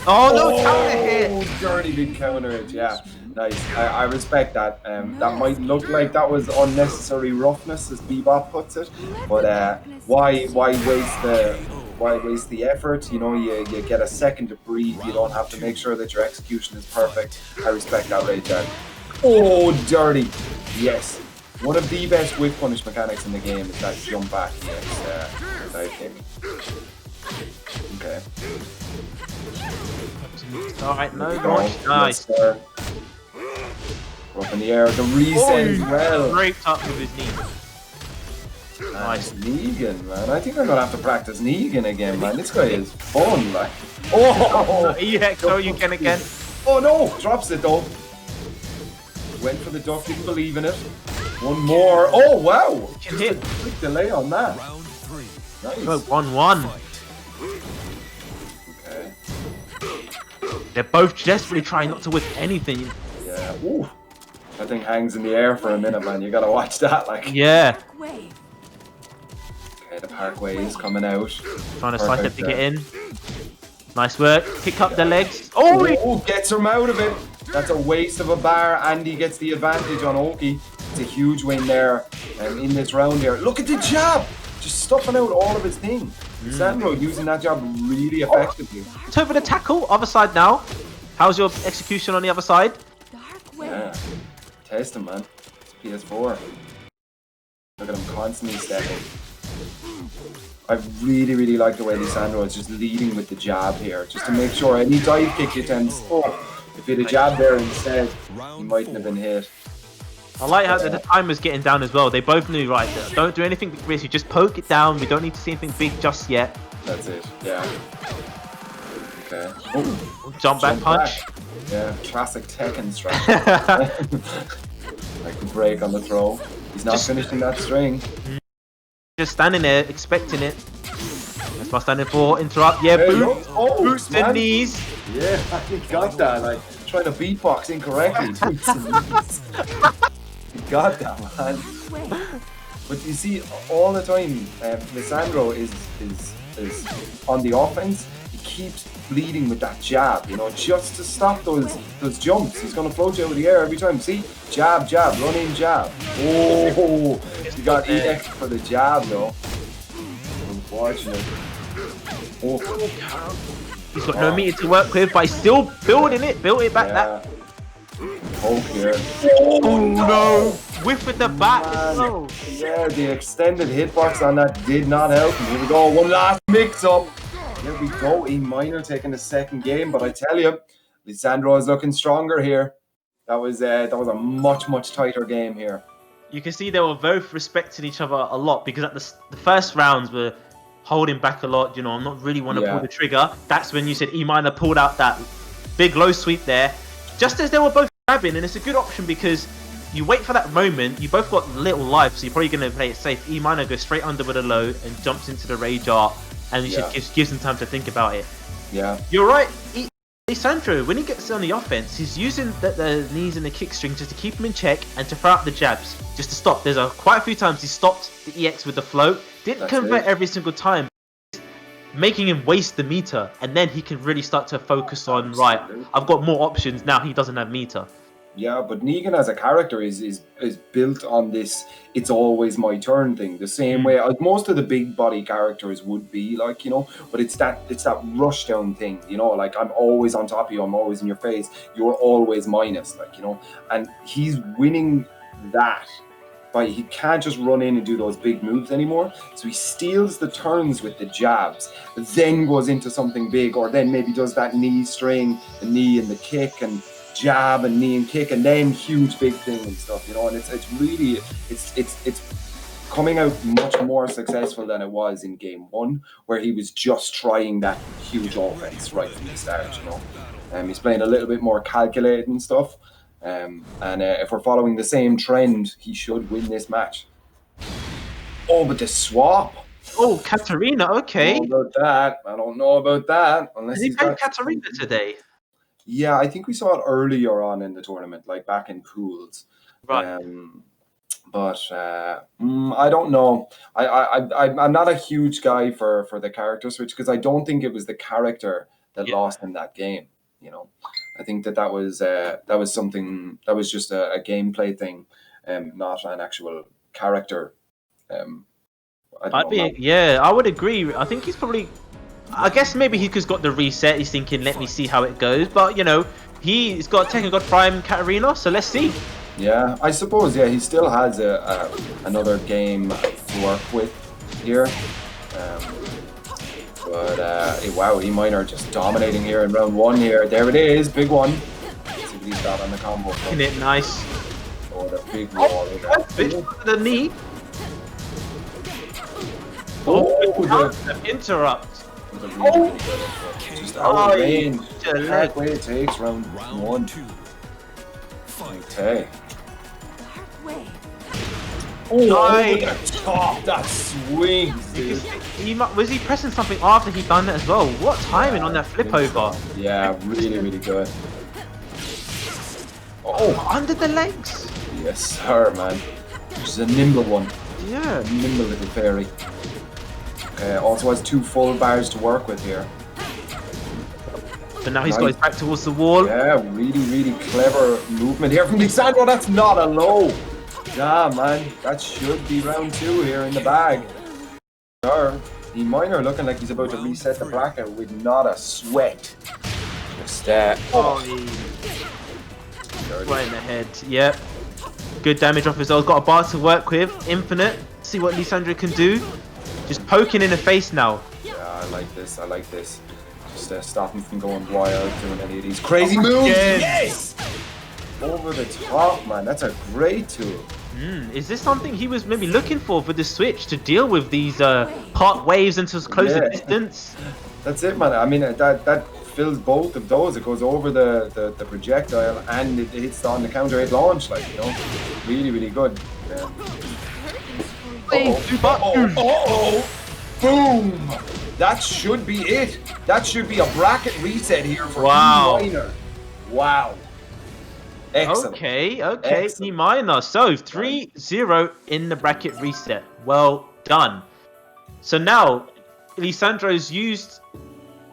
Oh no, counter hit! Dirty big counter hit, yeah. Nice. I respect that. That might look like that was unnecessary roughness, as Bebop puts it. But why waste the effort? You know, you get a second to breathe. You don't have to make sure that your execution is perfect. I respect that right there. Oh, dirty. Yes. One of the best whip punish mechanics in the game is that jump back. Yes, side kick. Okay. Alright, no launch. Nice. We're up in the air. The reset as well. Scraped up with his knee. Nice. Negan, man. I think I'm gonna have to practice Negan again, man. This guy is fun, like. Oh! EX, oh, you can again. Oh no! Drops it though. Went for the duck, didn't believe in it. One more. Oh, wow. Can hit. Quick delay on that. Round 3. Nice. Go 1-1. Okay. They're both desperately trying not to whip anything. Yeah. Ooh. That thing hangs in the air for a minute, man. You gotta watch that. Like. Yeah. Okay, the Parkway is coming out. Trying to slice it Perfect, to get in. Nice work. Pick up the legs. Oh, Oh, gets him out of it. That's a waste of a bar. Andy gets the advantage on Oki. It's a huge win there in this round here. Look at the jab. Just stuffing out all of his thing. San Dro using that jab really effectively. it's over the tackle. Other side now. How's your execution on the other side? Yeah. Test him, man. It's PS4. Look at him constantly stepping. I really, really like the way Lee San Dro is just leading with the jab here, just to make sure any dive kick you tend. Oh, if he had a jab there instead, he mightn't have been hit. I like how the time was getting down as well. They both knew, right, don't do anything big risky, just poke it down. We don't need to see anything big just yet. That's it, yeah. Okay. Oh, Jump back punch. back. Yeah, classic Tekken strike. Like the break on the throw. He's not finishing that string. Just standing there, expecting it. That's what I'm standing for. Interrupt. Yeah, Hey, boot. look. Oh, Boots and man. knees. Yeah, he got that. Like trying to beatbox incorrectly. He got that, man. But you see, all the time, Lee San Dro is on the offense. He keeps bleeding with that jab, you know, just to stop those jumps. He's gonna float you out of the air every time. See, jab, jab, run in jab. Oh, he got EX for the jab though. Unfortunate. Oh. He's got no meter to work with, but he's still building it. Built it back that. Poke here. Oh no! Whiff with the bat. Man. No. Yeah, the extended hitbox on that did not help. And here we go, one last mix-up. Here we go, EMinor taking the second game, but I tell you, Lee San Dro is looking stronger here. That was a much tighter game here. You can see they were both respecting each other a lot because at the first rounds were holding back a lot. You know, I'm not really want to pull the trigger. That's when you said EMinor pulled out that big low sweep there, just as they were both grabbing, and it's a good option because you wait for that moment. You both got little life, so you're probably going to play it safe. EMinor goes straight under with a low and jumps into the rage art, and you should give him time to think about it. Yeah. You're right. Lee San Dro, when he gets on the offense, he's using the knees and the kick string just to keep him in check and to throw out the jabs, just to stop. There's quite a few times he stopped the EX with the float. Didn't convert every single time, making him waste the meter, and then he can really start to focus on, right, I've got more options now. He doesn't have meter. Yeah, but Negan as a character is built on this "it's always my turn" thing, the same way most of the big body characters would be, like, you know. But it's that rush down thing, you know, like I'm always on top of you, I'm always in your face, you're always minus, like, you know. And he's winning that. But he can't just run in and do those big moves anymore. So he steals the turns with the jabs, then goes into something big, or then maybe does that knee string, the knee and the kick, and jab and knee and kick, and then huge big thing and stuff, you know. And it's really coming out much more successful than it was in game one, where he was just trying that huge offense right from the start, you know. He's playing a little bit more calculated and stuff. And if we're following the same trend, he should win this match. Oh, but the swap. Oh, Katarina, okay. I don't know about that. Unless Did he play Katarina today? Yeah, I think we saw it earlier on in the tournament, like back in pools. Right. But I don't know. I'm not a huge guy for the character switch, because I don't think it was the character that lost in that game. You know, I think that was something that was just a gameplay thing, not an actual character. I would agree. I think he's probably. I guess maybe he's just got the reset. He's thinking, let me see how it goes. But you know, he's got Tekken God Prime Katarina, so let's see. Yeah, I suppose. Yeah, he still has another game to work with here. But wow, EMinor just dominating here in round one here. There it is, big one. Let's see what he's got on the combo. Isn't it nice? Oh, the big wall. The knee. The interrupt. Just out of range. Halfway it takes round one. Two. Fight. Okay. over the top. That swings, dude. Was he pressing something after he'd done that as well? What timing on that flip over? Yeah, really, really good. Under the legs. Yes, sir, man. She's a nimble one. Yeah. Nimble little fairy. Okay, also has 2 full bars to work with here. But now he's got his back towards the wall. Yeah, really, really clever movement here from Lee San Dro. That's not a low. Yeah, man. That should be round 2 here in the bag. Sir, EMinor looking like he's about to reset the bracket with not a sweat. Just, Right in the head. Yep. Good damage off his ult. Got a bar to work with. Infinite. See what Lee San Dro can do. Just poking in the face now. Yeah, I like this. I like this. Just stop him from going wild, doing any of these crazy moves. Yes! Over the top, man. That's a great tool. Is this something he was maybe looking for the Switch to deal with these hot waves into closer distance? That's it, man. I mean, that fills both of those. It goes over the projectile and it hits on the counter hit launch, like, you know. Really, really good. Boom! That should be it. That should be a bracket reset here for EMinor. Wow. Excellent. Okay, EMinor. So 3-0 in the bracket reset. Well done. So now Lee San Dro's used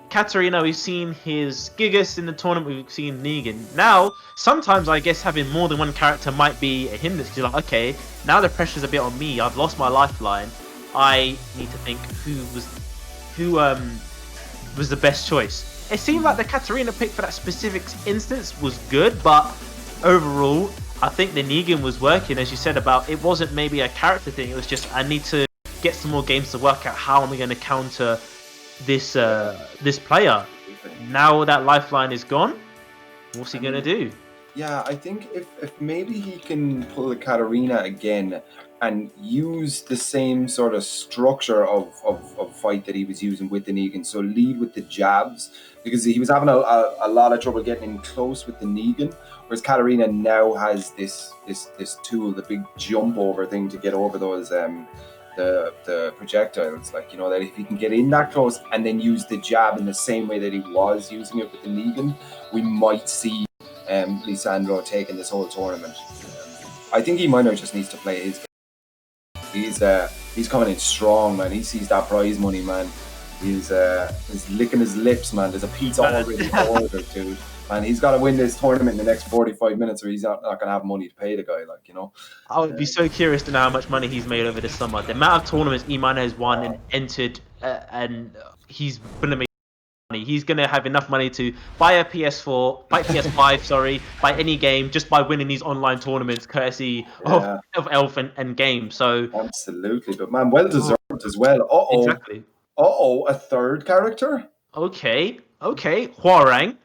Katarina. We've seen his Gigas in the tournament. We've seen Negan. Now, sometimes I guess having more than one character might be a hindrance. You're like, okay, now the pressure's a bit on me. I've lost my lifeline. I need to think who was the best choice. It seemed like the Katarina pick for that specific instance was good, but overall, I think the Negan was working, as you said about it wasn't maybe a character thing. It was just I need to get some more games to work out how am I going to counter this this player. Now that lifeline is gone, what's he going to do? Yeah, I think if maybe he can pull the Katarina again and use the same sort of structure of fight that he was using with the Negan. So lead with the jabs, because he was having a lot of trouble getting in close with the Negan, whereas Katarina now has this tool, the big jump over thing to get over those the projectiles, like, you know, that if he can get in that close and then use the jab in the same way that he was using it with the Negan, we might see Lee San Dro taking this whole tournament. I think EMinor just needs to play his game. He's coming in strong, man. He sees that prize money, man. He's licking his lips, man. There's a pizza already ordered, dude. Man, he's got to win this tournament in the next 45 minutes, or he's not going to have money to pay the guy, like, you know. I would be so curious to know how much money he's made over the summer. The amount of tournaments EMinor has won and entered, and he's going to make money. He's going to have enough money to buy a PS4, buy PS5, sorry, buy any game just by winning these online tournaments, courtesy of Elf and Game. So absolutely, but man, well deserved as well. Exactly. A third character. Okay. Hwoarang.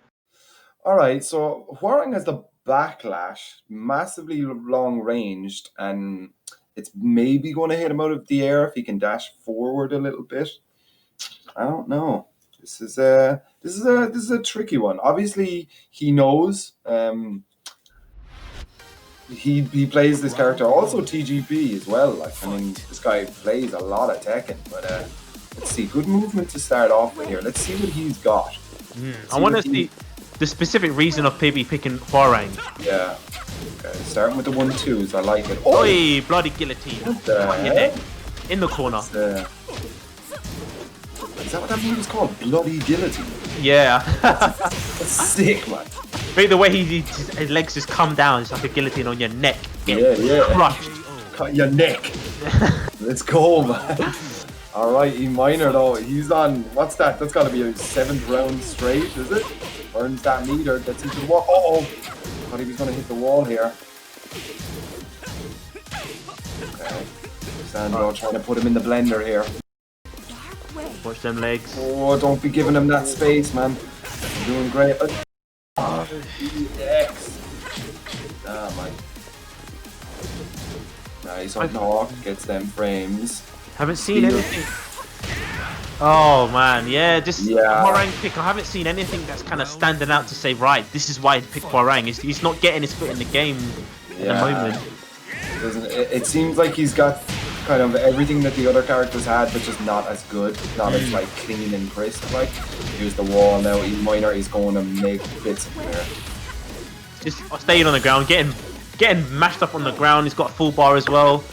All right, so Hwoarang has the backlash, massively long ranged, and it's maybe going to hit him out of the air if he can dash forward a little bit. I don't know. This is a tricky one. Obviously, he knows. He plays this character, also TGP as well. Like, I mean, this guy plays a lot of Tekken. But let's see, good movement to start off with here. Let's see what he's got. I want to see the specific reason of maybe picking Hwoarang. Yeah. Okay, starting with the 1-2s. I like it. Oi, bloody guillotine. In the corner. Is that what that move is called? Bloody guillotine. Yeah. That's sick, man. But the way his legs just come down, it's like a guillotine on your neck. Crushed. Cut your neck. Let's go, man. All right, EMinor though, he's on. What's that? That's got to be a 7th round straight, is it? Burns that meter, gets into the wall. Thought he was going to hit the wall here. Okay. San Dro trying to put him in the blender here. Watch them legs. Oh, don't be giving him that space, man. You're doing great. X. Man. Nice on Hawk, gets them frames. Haven't seen anything. Oh man, yeah, just Hwoarang pick. I haven't seen anything that's kind of standing out to say, right, this is why he picked Hwoarang. He's not getting his foot in the game at the moment. It seems like he's got kind of everything that the other characters had, but just not as good, not as like clean and crisp. Like, here's the wall now. EMinor is going to make bits of there. Just staying on the ground, getting mashed up on the ground. He's got a full bar as well.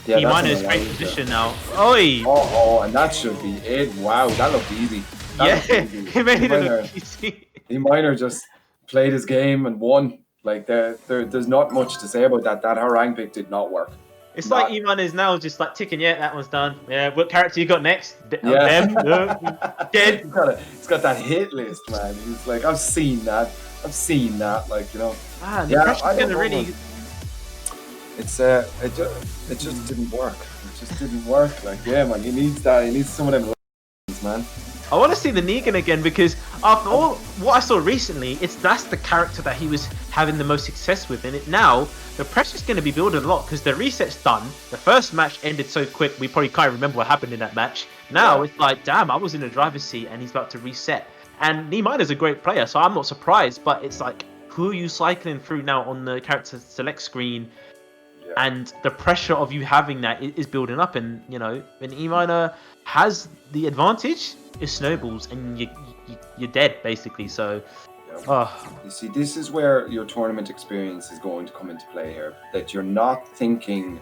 Yeah, EMinor is great position now. Oi! Oh, and that should be it. Wow, that looked easy. That looked easy. He made it look easy. EMinor just played his game and won. Like, there's not much to say about that. That harangue pick did not work. It's like EMinor is now just like ticking. Yeah, that one's done. Yeah, what character you got next? Yeah. Dead. It's got that hit list, man. He's like, I've seen that. Like, you know. Man, yeah, the pressure's gonna really. It just didn't work. It just didn't work. Like, yeah, man, he needs that. He needs some of them lessons, man. I want to see the Negan again because after all what I saw recently, that's the character that he was having the most success with. And now the pressure's going to be building a lot because the reset's done. The first match ended so quick, we probably can't remember what happened in that match. Now it's like, damn, I was in the driver's seat and he's about to reset. And EMinor's a great player, so I'm not surprised. But it's like, who are you cycling through now on the character select screen? Yeah. And the pressure of you having that is building up. And, you know, when EMinor has the advantage, it snowballs and you're dead, basically. So, You see, this is where your tournament experience is going to come into play here. That you're not thinking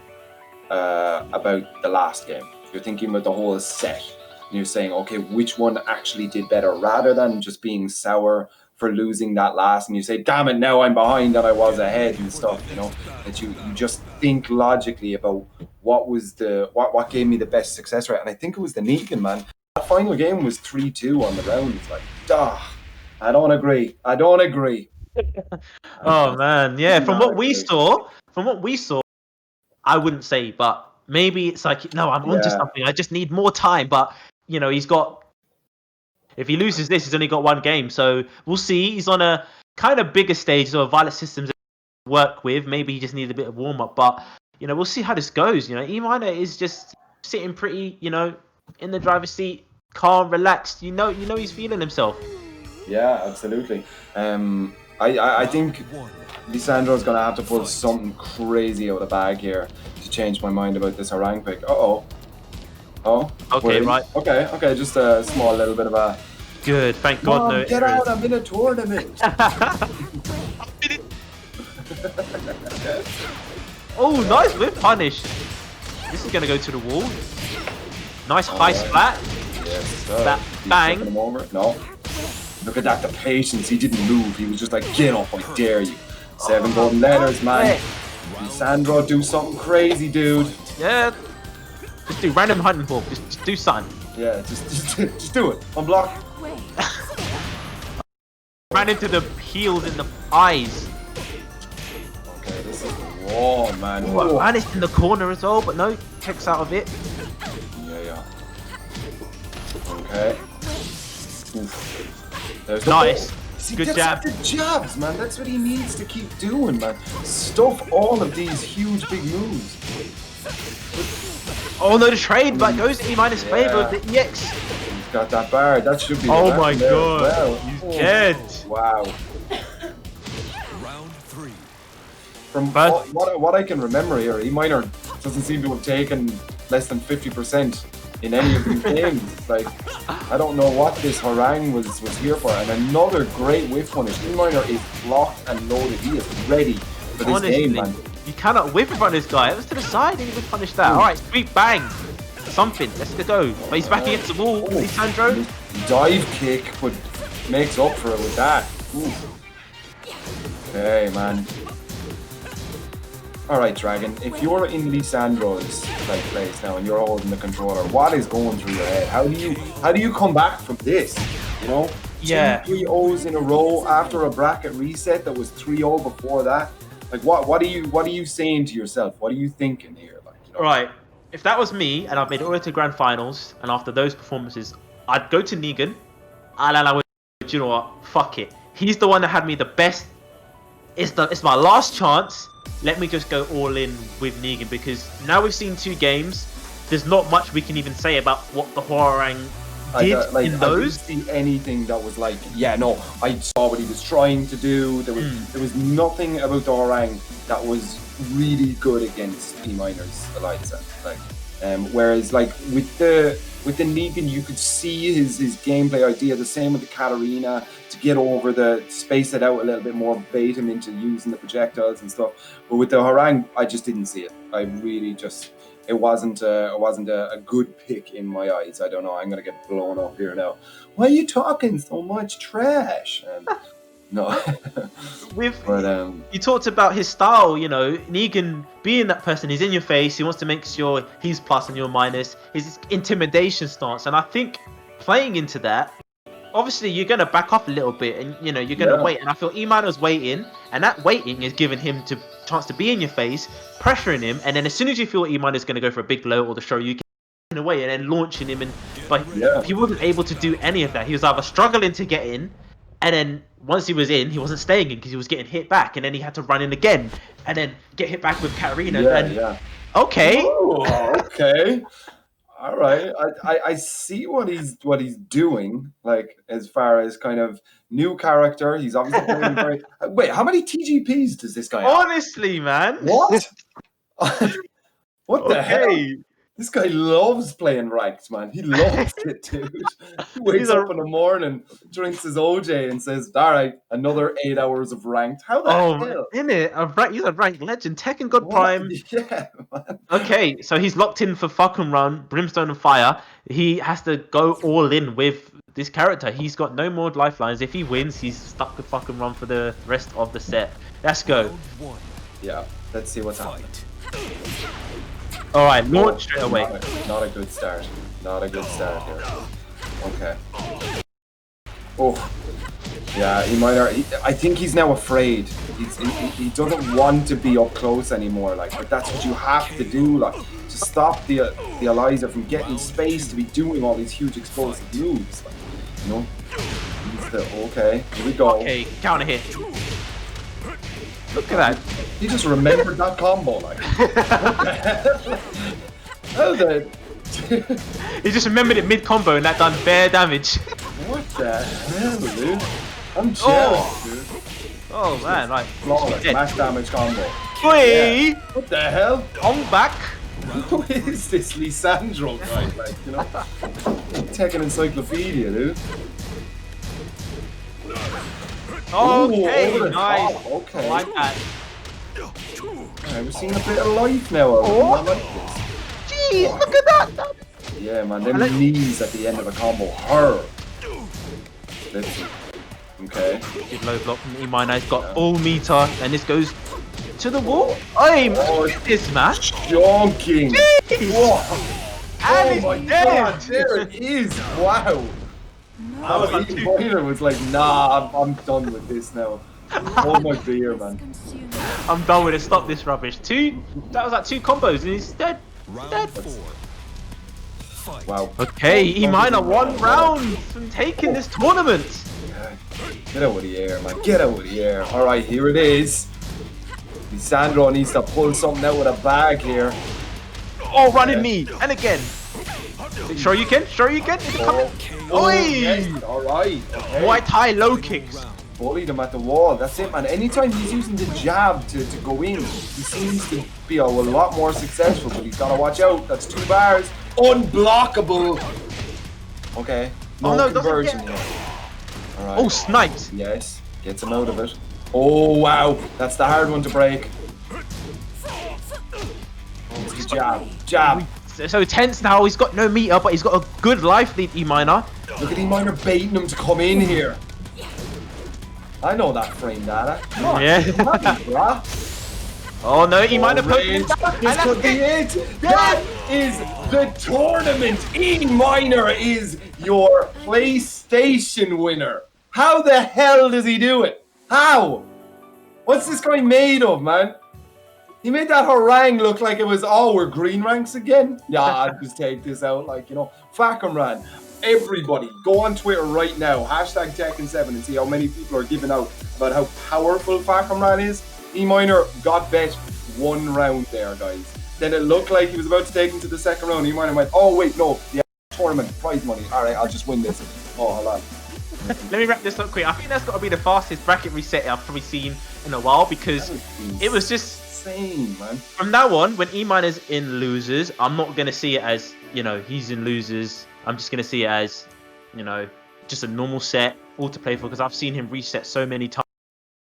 about the last game. You're thinking about the whole set. And you're saying, okay, which one actually did better? Rather than just being sour for losing that last, and you say, damn it, now I'm behind and I was ahead and stuff, you know. That you just think logically about what gave me the best success rate. And I think it was the Negan, man. That final game was 3-2 on the round. It's like, I don't agree. Oh man, yeah. From what we saw, I wouldn't say, but maybe it's like, no, I'm onto something. I just need more time. But you know, if he loses this, he's only got one game. So we'll see. He's on a kind of bigger stage, so Violet Systems to work with. Maybe he just needs a bit of warm up. But you know, we'll see how this goes. You know, EMinor is just sitting pretty, you know, in the driver's seat, calm, relaxed. You know he's feeling himself. Yeah, absolutely. I think Lee San Dro is going to have to pull something crazy out of the bag here to change my mind about this harangue pick. Oh, okay, right. Okay, just a small little bit of a... Good, thank God. Mom, no, get out, I'm in a tournament. Oh, nice whip punish. This is going to go to the wall. Nice high splat. Yes, sir. That bang. Him over. No. Look at that, the patience. He didn't move. He was just like, get up, I dare you. 7 golden letters, man. Lee San Dro, do something crazy, dude. Yeah. Just do random hunting ball. Just do something. Yeah, just do it. Unblock. Ran into the heels in the eyes. Okay, this is the wall, man. Oh, and it's in the corner as well, but no, kicks out of it. Yeah. Okay. Oof. There's nice. See, good jab. The jabs, man. That's what he needs to keep doing, man. Stuff all of these huge, big moves. Oh no, the trade back goes in EMinor's favor. The EX. He's got that bar. That should be. Oh my God. Well. He's dead. Wow. Round 3. From what I can remember here, EMinor doesn't seem to have taken less than 50% in any of these games. Like, I don't know what this harangue was here for. And another great whiff punish. EMinor is locked and loaded. He is ready for this game, man. You cannot whiff in front of this guy. It was to the side and he would punish that. Alright, sweep, bang. Something. Let's go. But he's back against the wall. Lee San Dro. Dive kick, but makes up for it with that. Ooh. Okay, man. Alright, Dragon, if you're in Lee San Dro's place now and you're holding the controller, what is going through your head? How do you come back from this? You know? Yeah. 2 3-0s in a row after a bracket reset that was 3-0 before that. Like, what are you saying to yourself? What are you thinking here? Like, you know? Right. If that was me and I've made it all the way to grand finals, and after those performances, I'd go to Negan, and I would, you know what? Fuck it. He's the one that had me the best. It's my last chance. Let me just go all in with Negan, because now we've seen 2 games. There's not much we can even say about what the harangue did like, in I those. didn't see anything that was like, yeah, no, I saw what he was trying to do. There was nothing about the Orang that was really good against EMinor's Eliza. Like, whereas like with the Negan, you could see his gameplay idea. The same with the Katarina, to get over space it out a little bit more, bait him into using the projectiles and stuff. But with the Harang, I just didn't see it. I really just, it wasn't a good pick in my eyes. I don't know. I'm gonna get blown up here now. Why are you talking so much trash? No. You talked about his style, you know, Negan being that person, he's in your face, he wants to make sure he's plus and you're minus, his intimidation stance, and I think playing into that, obviously you're going to back off a little bit and, you know, you're going to wait, and I feel EMinor's waiting, and that waiting is giving him to chance to be in your face, pressuring him, and then as soon as you feel EMinor's going to go for a big blow or the show, you get away and then launching him, and but he wasn't able to do any of that. He was either struggling to get in, and then once he was in, he wasn't staying in because he was getting hit back, and then he had to run in again, and then get hit back with Katarina. Okay. Oh, okay. All right. I see what he's doing. Like, as far as kind of new character, he's obviously playing very. Wait, how many TGPs does this guy have? Honestly, man. What? What the hell? This guy loves playing ranked, man. He loves it, dude. He wakes up in the morning, drinks his OJ, and says, "All right, another 8 hours of ranked." How the hell? He's a ranked legend. Tekken God Prime. Yeah, man. Okay, so he's locked in for fucking run, Brimstone and Fire. He has to go all in with this character. He's got no more lifelines. If he wins, he's stuck with fucking run for the rest of the set. Let's go. Yeah, let's see what's happening. All right, launch straight away. Not a good start. Not a good start here. Okay. Oh. Yeah, EMinor, I think he's now afraid. He doesn't want to be up close anymore. Like, but that's what you have to do. Like, to stop the Eliza from getting space to be doing all these huge explosive moves. Like, you know? Okay, here we go. Okay, counter hit. Look at that. He just remembered that combo, like. What the hell? How the... He just remembered it mid-combo and that done bare damage. What the hell, dude? I'm jealous, dude. Oh man, right. Flawless, max damage combo. Wait! Yeah. What the hell? I'm back. Who is this Lee San Dro guy? Like, you know? Tekken encyclopedia, dude. Okay, ooh, nice. Top. Okay. I like that. Right, we're seeing a bit of life now. I like this. Jeez, look at that. Yeah, man, them knees at the end of a combo hurt. Let's see. Okay. Good low block from EMinor's He's got full meter, and this goes to the wall. Look at this, man. Shocking. And oh my god, there it is. Wow. EMiNor was like, nah, I'm done with this now. Hold my beer, man. I'm done with it. Stop this rubbish. That was like 2 combos, and he's dead. Round 4. Fight. Wow. Okay, EMiNor 1 round from taking this tournament. Get out of the air, man. Get out of the air. All right, here it is. Lee San Dro needs to pull something out with a bag here. Oh, running knee. And again. Sure you can. Sure you can. Yes. All right. Okay. Muay Thai low kicks. Bullied him at the wall. That's it, man. Anytime he's using the jab to go in, he seems to be a lot more successful, but he's got to watch out. That's 2 bars. Unblockable. Okay. No conversion here. All right. Oh, snipes. Yes. Gets him out of it. Oh, wow. That's the hard one to break. Oh, it's the jab. So tense now. He's got no meter, but he's got a good life lead, EMiNor. Look at EMiNor baiting him to come in here. I know that frame data. Come on. Yeah. Oh no, EMiNor poking down. This could be it. That is the tournament. EMiNor is your PlayStation winner. How the hell does he do it? How? What's this guy made of, man? He made that harangue look like it was, we're green ranks again? Yeah, I'll just take this out, like, you know. Fakamran. Everybody, go on Twitter right now, #Tekken7, and see how many people are giving out about how powerful Fakamran is. EMiNor got bet 1 round there, guys. Then it looked like he was about to take him to the second round. EMiNor went, oh wait, no, the tournament prize money. All right, I'll just win this. Oh, hold on. Let me wrap this up quick. I think that's got to be the fastest bracket reset I've probably seen in a while, because it was just insane, man. From now on, when EMinor's in losers, I'm not gonna see it as, you know, he's in losers. I'm just gonna see it as, you know, just a normal set, all to play for, because I've seen him reset so many times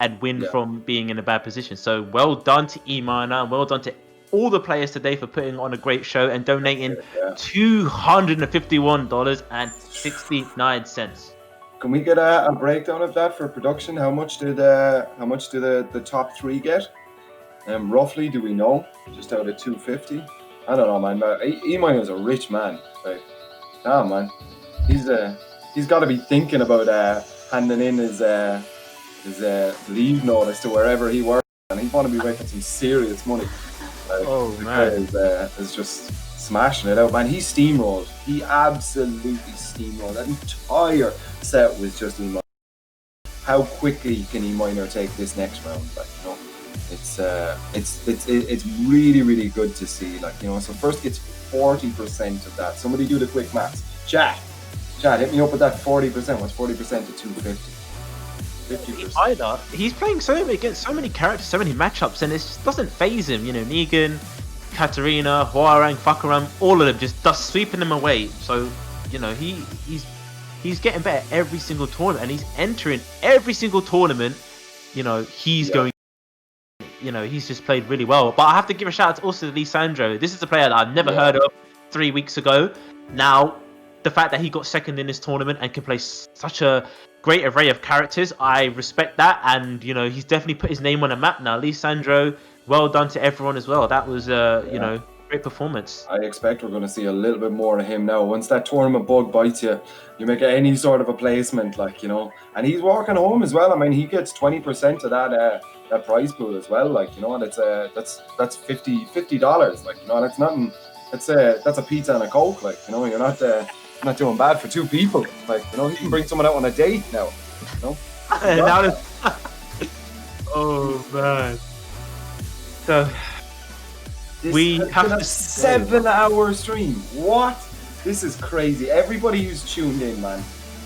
and win from being in a bad position. So well done to EMinor, well done to all the players today for putting on a great show and donating $251.69. Can we get a breakdown of that for production? How much do the top three get? Roughly, do we know? Just out of 250? I don't know, man. EMinor's a rich man. Like, man, he's got to be thinking about handing in his leave notice to wherever he works, and he's going to be making some serious money. Man, is just smashing it out, man. He steamrolled. He absolutely steamrolled. That entire set was just EMinor. How quickly can EMinor take this next round? Like, you know, it's really, really good to see. Like, you know, so first gets 40% of that. Somebody do the quick maths. Chat, hit me up with that 40%. What's 40% to 250? 50%. He's playing against so many characters, so many matchups, and it just doesn't phase him. You know, Negan, Katarina, Huarang, Fakaram, all of them just sweeping them away. So, you know, he's getting better every single tournament, and he's entering every single tournament. You know, he's going. You know, he's just played really well. But I have to give a shout out to also Lee San Dro. This is a player that I've never heard of 3 weeks ago. Now, the fact that he got second in this tournament and can play such a great array of characters, I respect that. And, you know, he's definitely put his name on a map now. Lee San Dro, well done to everyone as well. That was, you know, great performance. I expect we're going to see a little bit more of him now. Once that tournament bug bites you, you make any sort of a placement, like, you know. And he's walking home as well. I mean, he gets 20% of that prize pool as well, like, you know. And it's that's $50, like, you know. That's nothing. That's a pizza and a Coke, like, you know. You're not doing bad for two people, like, you know. You can bring someone out on a date now, you know. Oh man. So we have a 7-hour stream. What? This is crazy. Everybody who's tuned in, man,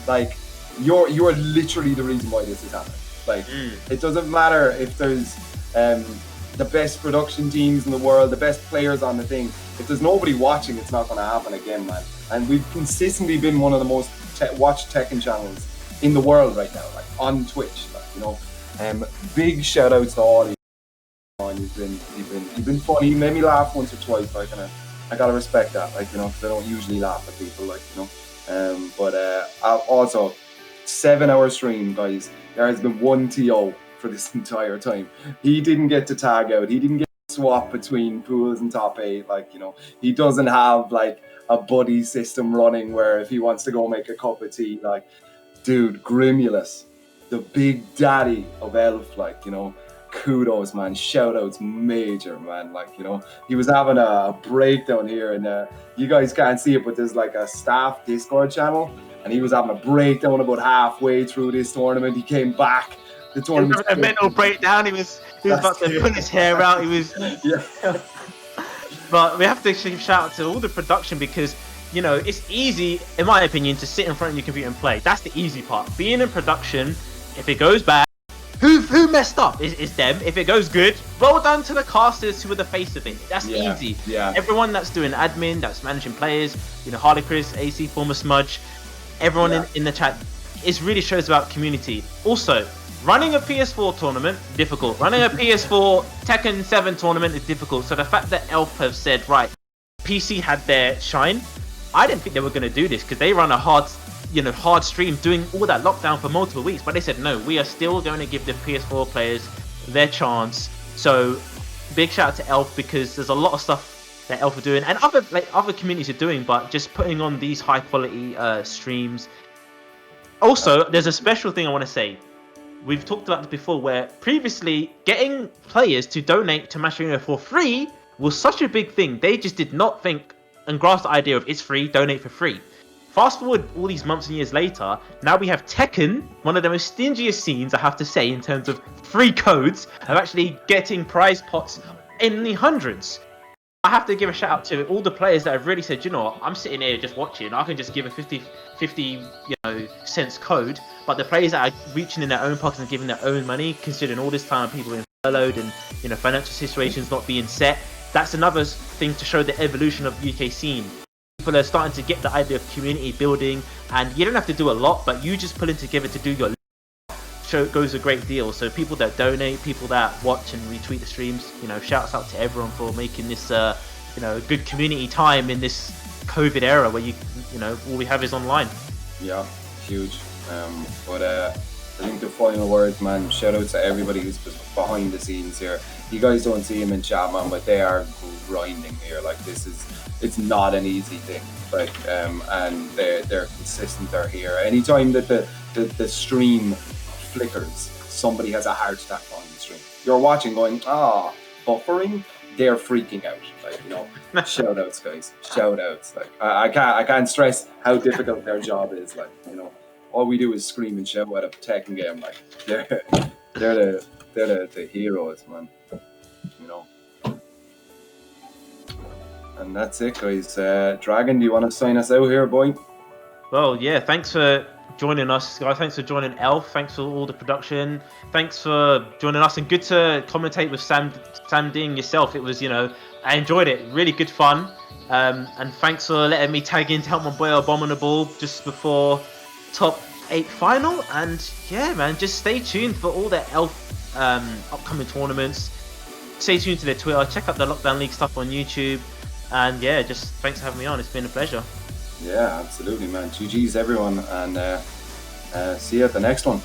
like, you're literally the reason why this is happening. Like, it doesn't matter if there's the best production teams in the world, the best players on the thing. If there's nobody watching, it's not going to happen again, man. And we've consistently been one of the most watched Tekken channels in the world right now, like on Twitch, like, you know. Big shout outs to all you. You've been funny. You made me laugh once or twice, like, and I gotta respect that, like, you know, because I don't usually laugh at people, like, you know. But also 7-hour stream, guys. There has been one TO for this entire time. He didn't get to tag out. He didn't get to swap between pools and top 8, like, you know. He doesn't have like a buddy system running where if he wants to go make a cup of tea, like, dude, Grimulus, the big daddy of Elf, like, you know. Kudos, man. Shout outs major, man. Like, you know, he was having a breakdown here, and you guys can't see it, but there's like a staff Discord channel, and he was having a breakdown about halfway through this tournament. He came back. The tournament. A mental breakdown. He was about to pull his hair out. He was. But we have to give shout out to all the production, because, you know, it's easy, in my opinion, to sit in front of your computer and play. That's the easy part. Being in production, if it goes bad, who messed up? It's them. If it goes good, well done to the casters who were the face of it. That's easy. Yeah. Everyone that's doing admin, that's managing players, you know, Harley Chris, AC, former Smudge, everyone in the chat, it really shows about community. Also, running a PS4 tournament, difficult. Running a PS4 Tekken 7 tournament is difficult. So the fact that Elf have said, right, PC had their shine, I didn't think they were going to do this, because they run a hard stream doing all that lockdown for multiple weeks, but they said no, we are still going to give the PS4 players their chance. So big shout out to Elf, because there's a lot of stuff that Elf are doing and other communities are doing, but just putting on these high quality streams. Also, there's a special thing I want to say. We've talked about this before, where previously getting players to donate to Match Arena for free was such a big thing. They just did not think and grasp the idea of it's free, donate for free. Fast forward all these months and years later, now we have Tekken, one of the most stingiest scenes, I have to say, in terms of free codes, of actually getting prize pots in the hundreds. I have to give a shout out to all the players that have really said, you know what, I'm sitting here just watching. I can just give a 50 cents code. But the players that are reaching in their own pockets and giving their own money, considering all this time people being furloughed and financial situations not being set, that's another thing to show the evolution of UK scene. People are starting to get the idea of community building, and you don't have to do a lot, but you just pulling together to do your show goes a great deal. So people that donate, people that watch and retweet the streams, shouts out to everyone for making this a good community time in this COVID era where all we have is online. Yeah, huge. But I think the final words, man, shout out to everybody who's behind the scenes here. You guys don't see them in chat, man, but they are grinding here. Like, it's not an easy thing. Like, and they're consistent. They're here. Anytime that the stream flickers, somebody has a heart attack on the stream. You're watching, going, buffering. They're freaking out. Like, shout outs, guys. Shout outs. Like, I can't stress how difficult their job is. Like, all we do is scream and shout at a Tekken game. Like, they're the heroes, man. And that's it, guys. Dragon, do you want to sign us out here, boy? Well, yeah, thanks for joining us, guys. Thanks for joining Elf. Thanks for all the production. Thanks for joining us, and good to commentate with SamDDing yourself. It was, I enjoyed it. Really good fun. And thanks for letting me tag in to help my boy Abominable just before top 8 final. And yeah, man, just stay tuned for all the Elf upcoming tournaments. Stay tuned to their Twitter. Check out the Lockdown League stuff on YouTube. And yeah, just thanks for having me on. It's been a pleasure. Yeah, absolutely, man. GG's everyone, and see you at the next one.